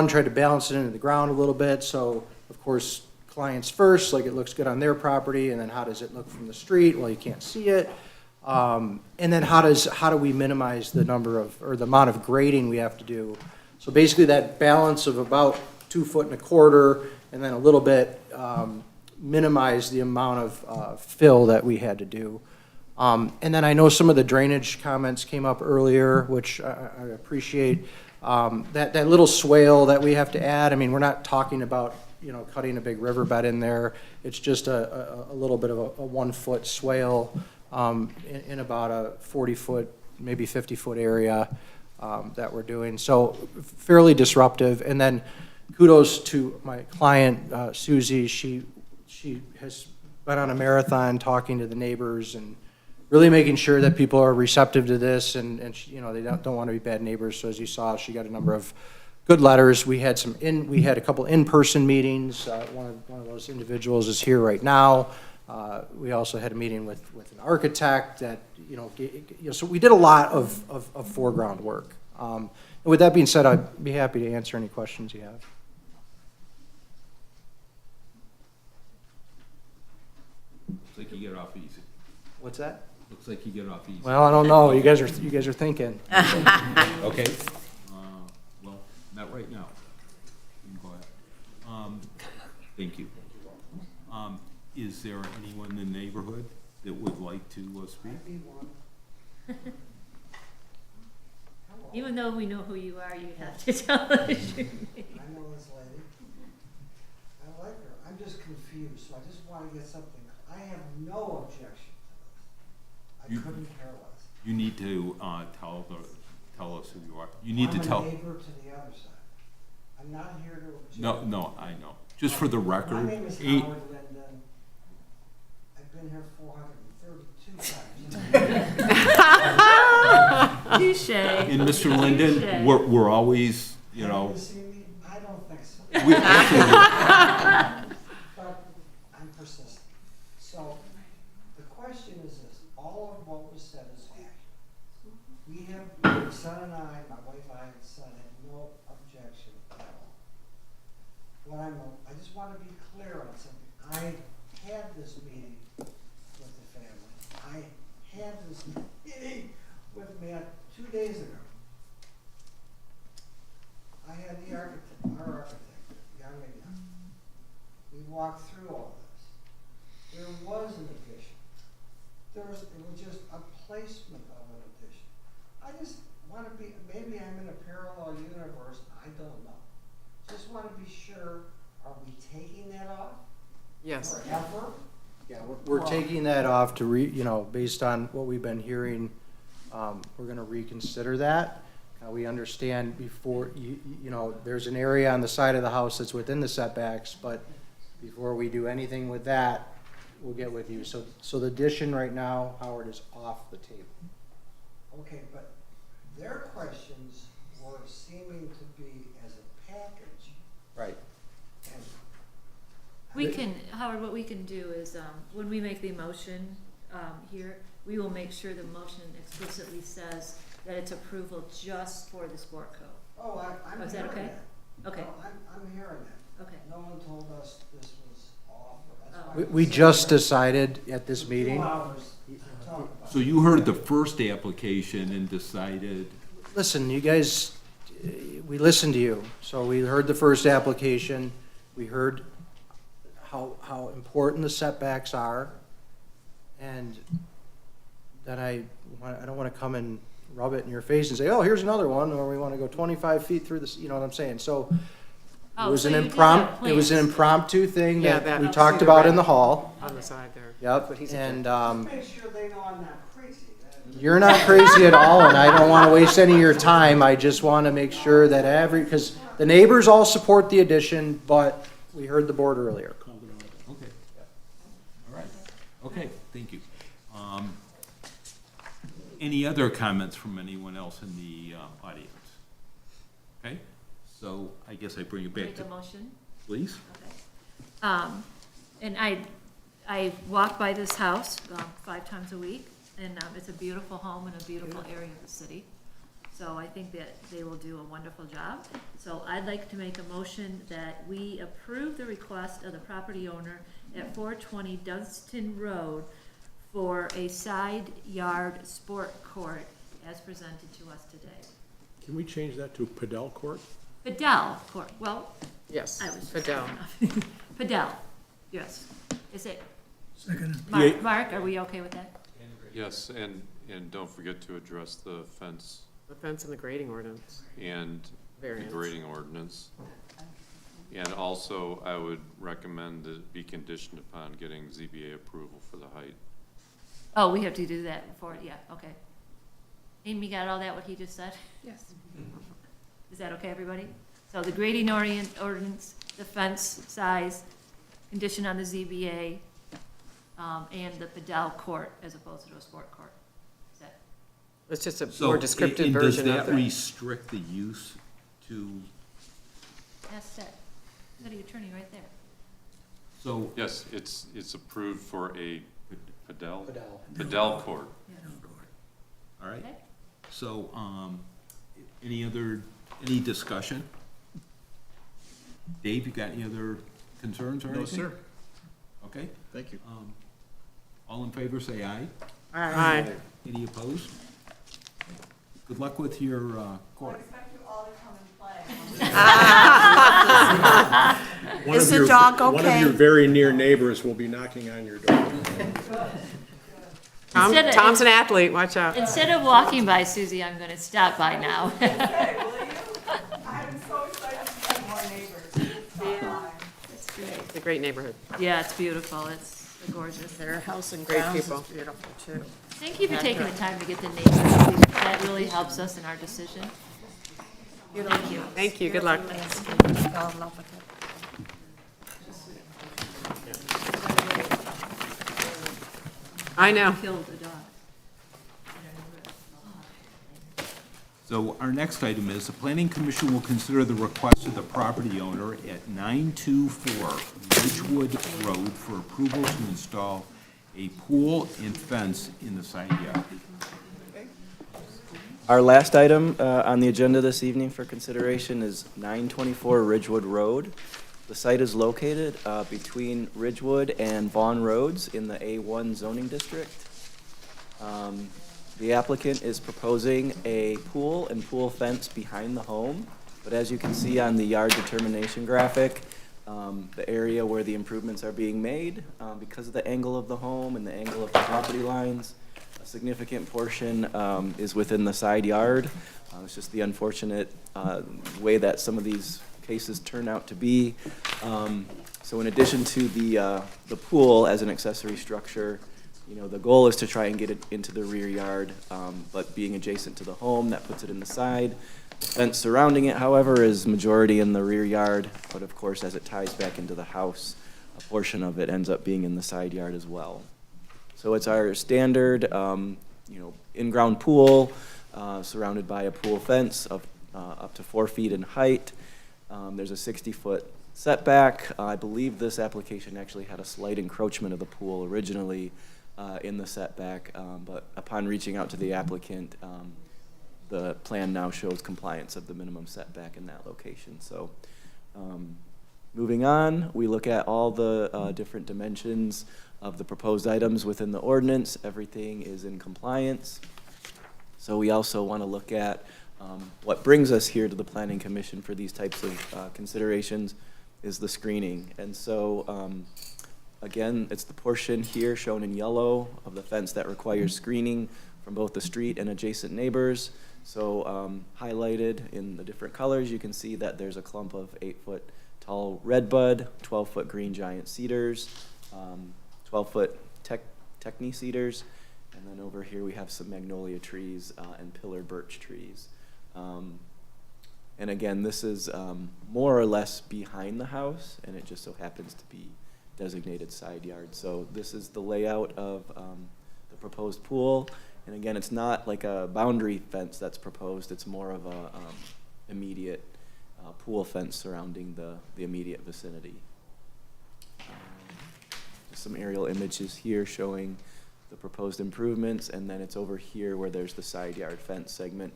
Speaker 10: tried to balance it into the ground a little bit. So of course, clients first, like it looks good on their property, and then how does it look from the street? Well, you can't see it. And then how do we minimize the number of, or the amount of grading we have to do? So basically that balance of about 2.25 feet and then a little bit, minimize the amount of fill that we had to do. And then I know some of the drainage comments came up earlier, which I appreciate. That little swale that we have to add, I mean, we're not talking about, you know, cutting a big riverbed in there. It's just a little bit of a 1 foot swale in about a 40-foot, maybe 50-foot area that we're doing. So fairly disruptive. And then kudos to my client, Susie. She has been on a marathon talking to the neighbors and really making sure that people are receptive to this, and she, you know, they don't want to be bad neighbors. So as you saw, she got a number of good letters. We had a couple in-person meetings. One of those individuals is here right now. We also had a meeting with an architect that, you know, so we did a lot of foreground work. And with that being said, I'd be happy to answer any questions you have.
Speaker 1: Looks like you get off easy.
Speaker 10: What's that?
Speaker 1: Looks like you get off easy.
Speaker 10: Well, I don't know. You guys are thinking.
Speaker 1: Okay. Well, not right now. You can go ahead. Thank you. Is there anyone in the neighborhood that would like to speak?
Speaker 9: Even though we know who you are, you have to tell us your name.
Speaker 21: I know this lady. I like her. I'm just confused, so I just want to get something. I have no objection to this. I couldn't care less.
Speaker 1: You need to tell us who you are. You need to tell.
Speaker 21: I'm a neighbor to the other side. I'm not here to object.
Speaker 1: No, I know. Just for the record.
Speaker 21: My name is Howard Linden. I've been here 432 times.
Speaker 9: Touche.
Speaker 1: And Mr. Linden, we're always, you know.
Speaker 21: You see me? I don't think so. But I'm persistent. So the question is this: all of what was said is accurate. We have, my son and I, my wife, I, and son had no objection at all. I just want to be clear on something. I had this meeting with the family. I had this meeting with Matt 2 days ago. I had our architect, young and young. We walked through all this. There was an addition. It was just a placement of an addition. I just want to be, maybe I'm in a parallel universe, I don't know. Just want to be sure, are we taking that off?
Speaker 6: Yes.
Speaker 21: Forever?
Speaker 10: Yeah, we're taking that off to you know, based on what we've been hearing, we're gonna reconsider that. We understand before, you know, there's an area on the side of the house that's within the setbacks, but before we do anything with that, we'll get with you. So the addition right now, Howard, is off the table.
Speaker 21: Okay, but their questions were seeming to be as a package.
Speaker 10: Right.
Speaker 21: And
Speaker 9: We can, Howard, what we can do is, when we make the motion here, we will make sure the motion explicitly says that it's approval just for the sport code.
Speaker 21: Oh, I'm
Speaker 9: is that
Speaker 21: hearing
Speaker 9: okay?
Speaker 21: that.
Speaker 9: Okay.
Speaker 21: No, I'm hearing that.
Speaker 9: Okay.
Speaker 21: No one told us this was off. That's why
Speaker 10: We just decided at this meeting.
Speaker 21: 2 hours to talk about
Speaker 1: So you heard the first application and decided.
Speaker 10: Listen, you guys, we listened to you. So we heard the first application. We heard how important the setbacks are. And then I don't want to come and rub it in your face and say, oh, here's another one, or we want to go 25 feet through this, you know what I'm saying? So
Speaker 6: Oh,
Speaker 13: It was
Speaker 6: so
Speaker 13: an
Speaker 6: you did have
Speaker 13: it was an
Speaker 6: plans.
Speaker 13: impromptu thing
Speaker 6: Yeah,
Speaker 13: that
Speaker 6: that-
Speaker 13: we
Speaker 6: I'll
Speaker 13: talked
Speaker 6: see the
Speaker 13: about
Speaker 6: red
Speaker 13: in the hall.
Speaker 6: On the side there.
Speaker 13: Yep,
Speaker 6: But he's a
Speaker 13: and,
Speaker 21: Make sure they know I'm not crazy.
Speaker 13: you're not crazy at all, and I don't want to waste any of your time. I just want to make sure that because the neighbors all support the addition, but we heard the board earlier.
Speaker 1: Okay. All right. Okay, thank you. Any other comments from anyone else in the audience? Okay, so I guess I bring it back
Speaker 9: Make
Speaker 1: to,
Speaker 9: a motion?
Speaker 1: please.
Speaker 9: Okay. And I walk by this house 5 times a week, and it's a beautiful home in a beautiful area of the city. So I think that they will do a wonderful job. So I'd like to make a motion that we approve the request of the property owner at 420 Dunstan Road for a side yard sport court as presented to us today.
Speaker 11: Can we change that to Padel Court?
Speaker 9: Padel court, well,
Speaker 6: Yes,
Speaker 9: I was.
Speaker 6: Fidel.
Speaker 9: Padel, yes. Is it,
Speaker 3: Second.
Speaker 9: Mark, are we okay with that?
Speaker 15: Yes, and don't forget to address the fence
Speaker 6: The fence and the grading ordinance.
Speaker 15: and the
Speaker 6: Variance.
Speaker 15: grading ordinance. And also, I would recommend that it be conditioned upon getting ZBA approval for the height.
Speaker 9: Oh, we have to do that before, yeah, okay. Amy got all that, what he just said?
Speaker 6: Yes.
Speaker 9: Is that okay, everybody? So the grading ordinance, the fence size, condition on the ZBA, and the Padel court as opposed to a sport court. Is that,
Speaker 6: It's just a
Speaker 1: So,
Speaker 6: more descriptive
Speaker 1: and
Speaker 6: version of
Speaker 1: does that
Speaker 6: the.
Speaker 1: restrict the use to,
Speaker 9: that's it. City attorney right there.
Speaker 1: so,
Speaker 15: Yes, it's approved for a Padel
Speaker 13: Padel.
Speaker 15: court.
Speaker 1: all right?
Speaker 9: Okay.
Speaker 1: So, any discussion? Dave, you got any other concerns or anything?
Speaker 14: No, sir.
Speaker 1: Okay,
Speaker 14: Thank you.
Speaker 1: all in favor, say aye.
Speaker 6: Aye.
Speaker 1: Any opposed? Good luck with your court.
Speaker 19: I expect you all to come and play.
Speaker 11: One
Speaker 19: Is
Speaker 11: of
Speaker 19: the
Speaker 11: your-
Speaker 19: dog
Speaker 11: One of
Speaker 19: okay?
Speaker 11: your very near neighbors will be knocking on your door.
Speaker 9: Instead of-
Speaker 6: Tom's an athlete, watch out.
Speaker 9: Instead of walking by, Susie, I'm gonna stop by now.
Speaker 19: Okay, will you? I'm so excited to see more neighbors.
Speaker 9: That's great.
Speaker 6: It's a great neighborhood.
Speaker 9: Yeah, it's beautiful, it's gorgeous.
Speaker 6: Their house and
Speaker 9: Great
Speaker 6: grounds is
Speaker 9: people.
Speaker 6: beautiful too.
Speaker 9: Thank you for taking the time to get the neighbors. That really helps us in our decision. Thank you.
Speaker 6: Thank you, good luck. I know.
Speaker 9: Killed a dog.
Speaker 1: So our next item is, the planning commission will consider the request of the property owner at 924 Ridgewood Road for approval to install a pool and fence in the side yard.
Speaker 4: Our last item on the agenda this evening for consideration is 924 Ridgewood Road. The site is located between Ridgewood and Vaughan Roads in the A1 zoning district. The applicant is proposing a pool and pool fence behind the home, but as you can see on the yard determination graphic, the area where the improvements are being made, because of the angle of the home and the angle of the property lines, a significant portion is within the side yard. It's just the unfortunate way that some of these cases turn out to be. So in addition to the pool as an accessory structure, you know, the goal is to try and get it into the rear yard, but being adjacent to the home, that puts it in the side. The fence surrounding it, however, is majority in the rear yard, but of course, as it ties back into the house, a portion of it ends up being in the side yard as well. So it's our standard, in-ground pool, surrounded by a pool fence of up to 4 feet in height. There's a 60-foot setback. I believe this application actually had a slight encroachment of the pool originally in the setback, but upon reaching out to the applicant, the plan now shows compliance of the minimum setback in that location. So moving on, we look at all the different dimensions of the proposed items within the ordinance. Everything is in compliance. So we also want to look at what brings us here to the Planning Commission for these types of considerations is the screening. And so, again, it's the portion here shown in yellow of the fence that requires screening from both the street and adjacent neighbors. So highlighted in the different colors, you can see that there's a clump of 8-foot tall redbud, 12-foot green giant cedars, 12-foot Techni cedars, and then over here we have some magnolia trees and pillar birch trees. And again, this is more or less behind the house, and it just so happens to be designated side yard. So this is the layout of the proposed pool. And again, it's not like a boundary fence that's proposed, it's more of a immediate pool fence surrounding the immediate vicinity. Just some aerial images here showing the proposed improvements, and then it's over here where there's the side yard fence segment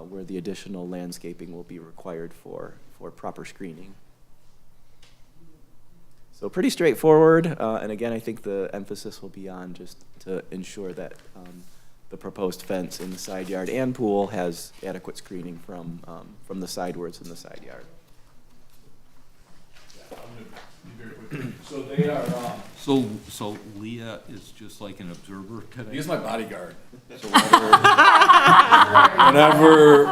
Speaker 4: where the additional landscaping will be required for proper screening. So pretty straightforward, and again, I think the emphasis will be on just to ensure that the proposed fence in the side yard and pool has adequate screening from the sidewards in the side yard.
Speaker 5: I'm gonna be very quick. So they are,
Speaker 1: So Leah is just like an observer today?
Speaker 5: he's my bodyguard. So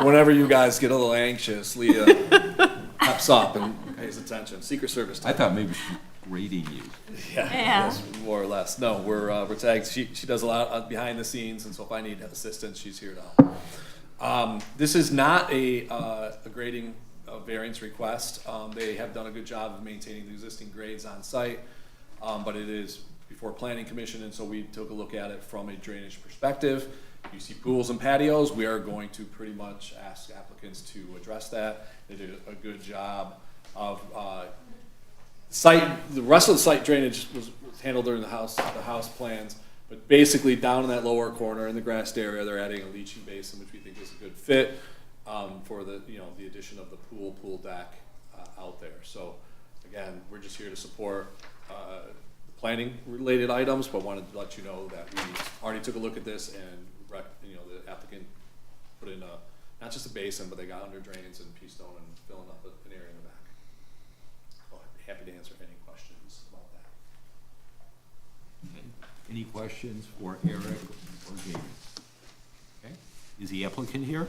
Speaker 5: whenever you guys get a little anxious, Leah pops up and pays attention. Secret Service
Speaker 1: I
Speaker 5: type.
Speaker 1: thought maybe she's grading you.
Speaker 5: Yeah, yes, more or less. No, we're tagged. She does a lot behind the scenes, and so if I need assistance, she's here to help. This is not a grading variance request. They have done a good job of maintaining the existing grades on site, but it is before Planning Commission, and so we took a look at it from a drainage perspective. You see pools and patios, we are going to pretty much ask applicants to address that. They did a good job of the rest of the site drainage was handled during the house plans, but basically down in that lower corner in the grassed area, they're adding a leaching basin, which we think is a good fit for the addition of the pool deck out there. So again, we're just here to support the planning related items, but wanted to let you know that we already took a look at this and the applicant put in not just a basin, but they got under drains and pea stone and filling up an area in the back. So I'd be happy to answer any questions about that.
Speaker 1: Okay. Any questions for Eric or Jamie? Okay. Is the applicant here?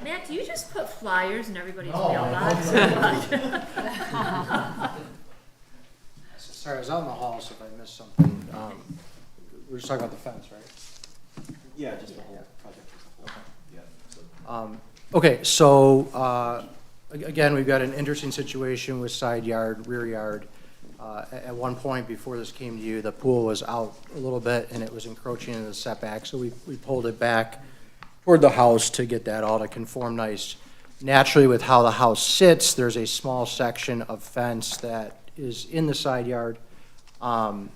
Speaker 9: Matt, do you just put flyers in everybody's
Speaker 10: No,
Speaker 9: mailbox?
Speaker 10: Sorry, I was out in the hall, so if I missed something, we're just talking about the fence, right?
Speaker 4: Yeah, just the whole project as a whole.
Speaker 10: Okay. Okay, so, again, we've got an interesting situation with side yard, rear yard. At one point before this came to you, the pool was out a little bit and it was encroaching into the setback, so we pulled it back toward the house to get that all to conform nice. Naturally, with how the house sits, there's a small section of fence that is in the side yard. I'm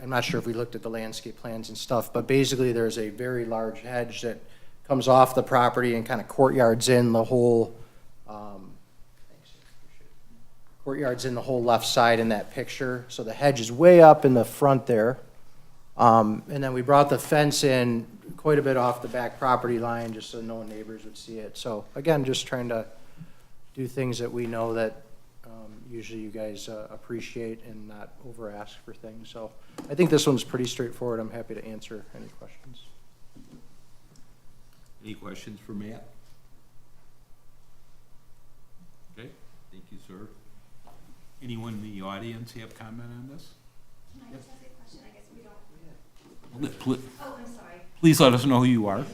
Speaker 10: not sure if we looked at the landscape plans and stuff, but basically there's a very large hedge that comes off the property and kind of courtyards in the whole, left side in that picture. So the hedge is way up in the front there. And then we brought the fence in quite a bit off the back property line just so no neighbors would see it. So again, just trying to do things that we know that usually you guys appreciate and not over ask for things. So I think this one's pretty straightforward. I'm happy to answer any questions.
Speaker 1: Any questions for Matt? Okay, thank you, sir. Anyone in the audience have comment on this?
Speaker 7: Can I just ask a question? I guess we don't. Oh, I'm sorry.
Speaker 1: Please let us know who you are.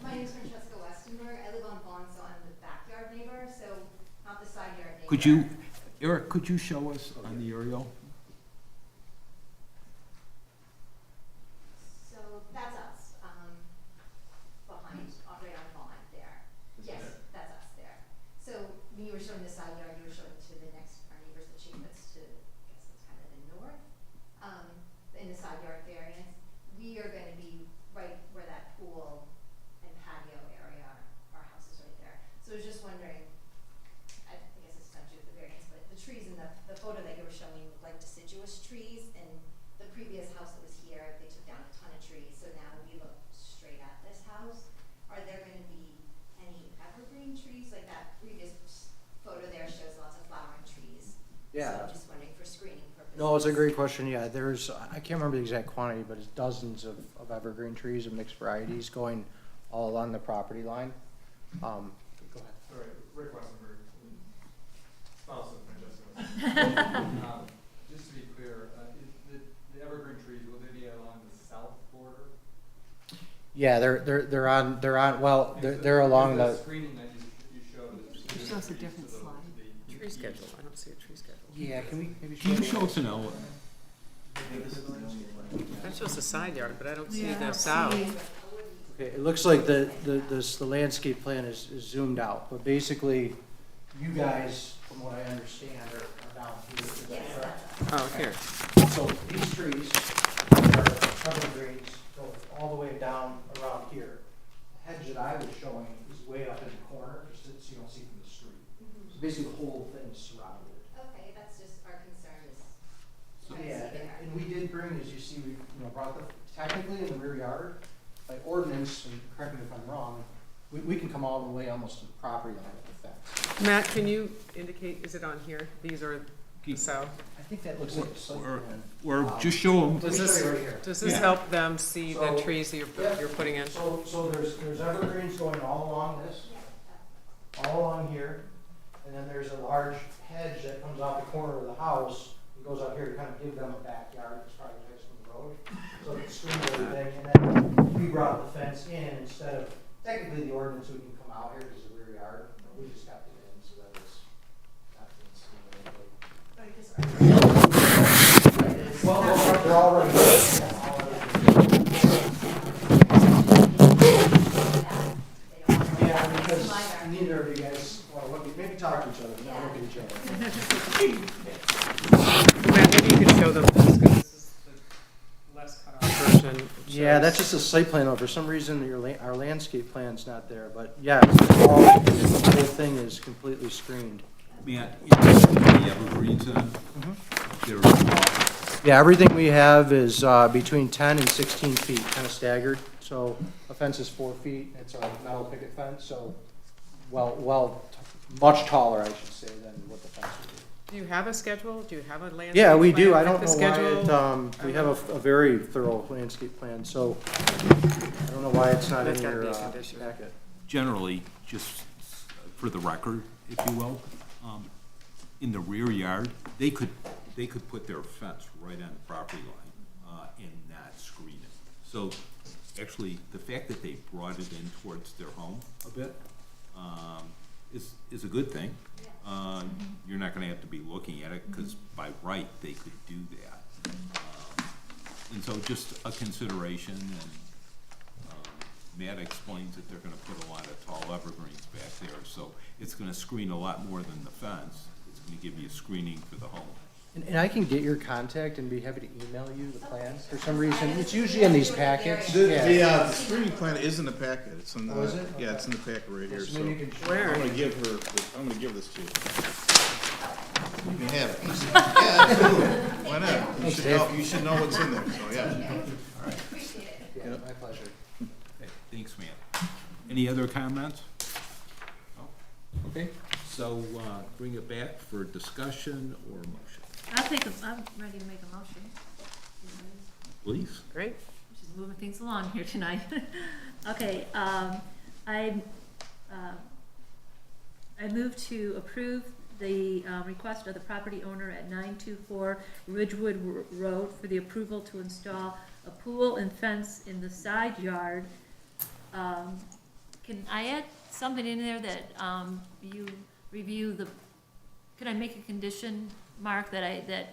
Speaker 7: My name is Francesca Westenberg. I live on Vaughn, so I'm the backyard neighbor, so not the side yard neighbor.
Speaker 1: Eric, could you show us on the aerial?
Speaker 7: So that's us, behind, right on Vaughn there. Yes, that's us there. So when you were showing the side yard, you were showing to the next, our neighbors, the chief, that's to, I guess it's kind of the north, in the side yard variance. We are gonna be right where that pool and patio area are. Our house is right there. So I was just wondering, I guess it's not due to the variance, but the trees in the photo that you were showing look like deciduous trees, and the previous house that was here, they took down a ton of trees, so now we look straight at this house. Are there gonna be any evergreen trees? Like that previous photo there shows lots of flowering trees.
Speaker 10: Yeah.
Speaker 7: So I'm just wondering for screening purposes.
Speaker 10: No, it's a great question. Yeah, there's, I can't remember the exact quantity, but it's dozens of evergreen trees of mixed varieties going all along the property line. Go ahead.
Speaker 8: All right, Rick Westenberg, spouse of Francesca. Just to be clear, the evergreen trees, will they be along the south border?
Speaker 10: Yeah, they're on, well, they're along
Speaker 8: The
Speaker 10: the,
Speaker 8: screening that you showed is.
Speaker 6: It shows a different slide. Tree schedule, I don't see a tree schedule.
Speaker 10: yeah, can we maybe
Speaker 1: Can you show us an L?
Speaker 6: That shows the side yard, but I don't see the south.
Speaker 10: Okay, it looks like the landscape plan is zoomed out, but basically, you guys, from what I understand, are down here. Is that correct?
Speaker 6: Oh, here.
Speaker 10: So these trees are evergreens, go all the way down around here. The hedge that I was showing is way up in the corner, just so you don't see from the street. So basically, the whole thing is surrounded.
Speaker 7: Okay, that's just our concern is privacy
Speaker 10: Yeah,
Speaker 7: there.
Speaker 10: and we did bring, as you see, we brought the, technically in the rear yard, by ordinance, and correct me if I'm wrong, we can come all the way almost to the property line with the fence.
Speaker 6: Matt, can you indicate, is it on here? These are the south?
Speaker 10: I think that looks like a site plan.
Speaker 1: Or just show them.
Speaker 10: Let me show you right here.
Speaker 6: Does this
Speaker 1: Yeah.
Speaker 6: help them see the
Speaker 10: So-
Speaker 6: trees that you're putting in?
Speaker 10: So there's evergreens going all along this, all along here, and then there's a large hedge that comes out the corner of the house, and goes out here to kind of give them a backyard, as far as from the road. So it screens everything, and then we brought the fence in instead of, technically the ordinance, we can come out here because the rear yard, but we just got it in so that it's not being seen. Well, they're already yeah, because neither of you guys, well, maybe talk to each other, not look at each other.
Speaker 6: Matt, maybe you can show them this, because this is the less cut off version.
Speaker 10: Yeah, that's just a site plan, though. For some reason, our landscape plan's not there, but yeah, the whole thing is completely screened.
Speaker 1: Matt, the evergreens in, they're,
Speaker 10: Yeah, everything we have is between 10 and 16 feet, kind of staggered. So a fence is 4 feet, it's a metal picket fence, so much taller, I should say, than what the fence would be.
Speaker 6: Do you have a schedule? Do you have a landscape?
Speaker 10: Yeah, we do.
Speaker 6: plan
Speaker 10: I
Speaker 6: with
Speaker 10: don't
Speaker 6: the
Speaker 10: know
Speaker 6: schedule?
Speaker 10: why we have a very thorough landscape plan, so I don't know why it's not in
Speaker 6: That's gotta
Speaker 10: your
Speaker 6: be a condition.
Speaker 10: packet.
Speaker 1: generally, just for the record, if you will, in the rear yard, they could put their fence right on the property line, and not screen it. So, actually, the fact that they brought it in towards their home a bit, is a good thing. You're not gonna have to be looking at it, because by right, they could do that. And so just a consideration, and Matt explains that they're gonna put a lot of tall evergreens back there, so it's gonna screen a lot more than the fence. It's gonna give you screening for the home.
Speaker 10: And I can get your contact and be happy to email you the plan. For some reason, it's usually in these packets.
Speaker 14: The screening plan is in the packet, it's in the.
Speaker 10: Oh, is it?
Speaker 14: Yeah, it's in the packet right here,
Speaker 10: So
Speaker 14: so.
Speaker 10: maybe you can-
Speaker 6: Where?
Speaker 14: I'm gonna give this to you. You can have it. Yeah, absolutely. Why not? You should know what's in there, so, yeah.
Speaker 10: Yeah, my pleasure.
Speaker 1: Okay, thanks, Matt. Any other comments? No? Okay, so, bring it back for discussion or motion,
Speaker 9: I'm ready to make a motion.
Speaker 1: please.
Speaker 6: Great.
Speaker 9: Just moving things along here tonight. Okay, I move to approve the request of the property owner at 924 Ridgewood Road for the approval to install a pool and fence in the side yard. Can I add something in there that you review the, can I make a condition, Mark, that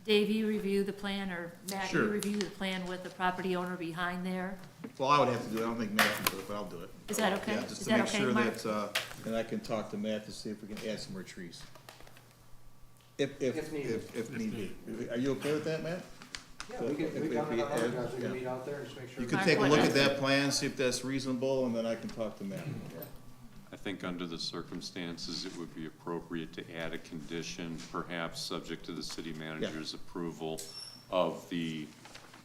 Speaker 9: Dave, you review the plan, or Matt, you
Speaker 14: Sure.
Speaker 9: review the plan with the property owner behind there?
Speaker 14: Well, I would have to do it, I don't think Matt can do it, but I'll do it.
Speaker 9: Is that okay?
Speaker 14: Yeah, just
Speaker 9: Is
Speaker 14: to
Speaker 9: that
Speaker 14: make
Speaker 9: okay,
Speaker 14: sure
Speaker 9: Mark?
Speaker 14: that, and I can talk to Matt to see if we can add some more trees. If
Speaker 10: needed.
Speaker 14: If need be. Are you okay with that, Matt?
Speaker 10: Yeah, we can meet out there and just make sure.
Speaker 14: You can take a look at that plan, see if that's reasonable, and then I can talk to Matt.
Speaker 15: I think under the circumstances, it would be appropriate to add a condition, perhaps subject to the city manager's approval of the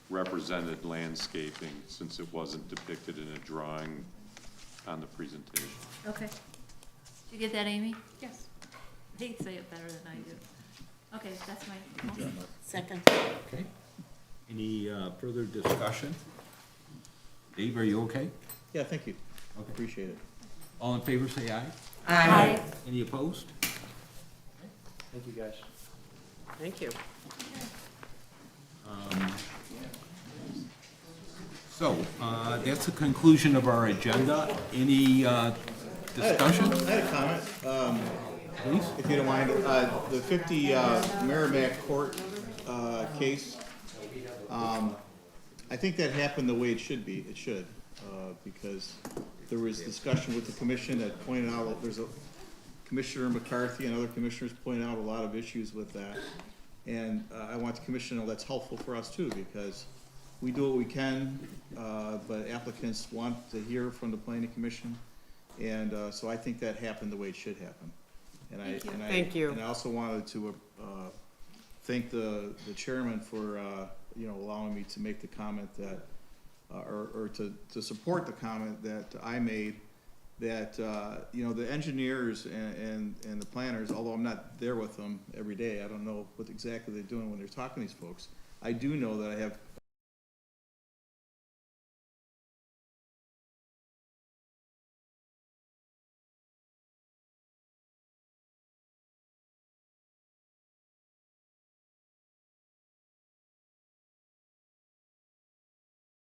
Speaker 15: represented landscaping, since it wasn't depicted in a drawing on the presentation.
Speaker 9: Okay. Did you get that, Amy?
Speaker 6: Yes.
Speaker 9: They say it better than I do. Okay, that's my motion.
Speaker 13: Second.
Speaker 1: Okay. Any further discussion? Dave, are you okay?
Speaker 14: Yeah, thank you.
Speaker 1: Okay.
Speaker 14: Appreciate it.
Speaker 1: All in favor, say aye.
Speaker 6: Aye.
Speaker 1: Any opposed?
Speaker 4: Thank you, guys.
Speaker 6: Thank you.
Speaker 1: So, that's the conclusion of our agenda. Any discussion?
Speaker 14: I had a comment,
Speaker 1: Please?
Speaker 14: if you don't mind. The 50 Merrimack Court case, I think that happened the way it should be. It should, because there was discussion with the commission that pointed out, there's a Commissioner McCarthy and other commissioners pointed out a lot of issues with that. And I want the commission to know that's helpful for us too, because we do what we can, but applicants want to hear from the planning commission. And so I think that happened the way it should happen. And
Speaker 6: Thank you.
Speaker 14: And I also wanted to thank the chairman for, allowing me to make the comment that, or to support the comment that I made, that, the engineers and the planners, although I'm not there with them every day, I don't know what exactly they're doing when they're talking to these folks. I do know that I have